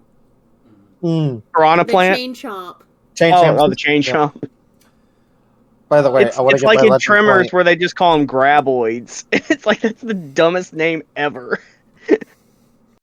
Piranha the plant. chain chomp. The chain chomp. By the way, It's, I want to it's get like my in legend Tremors point. where they just call them graboids. It's like that's the dumbest name ever.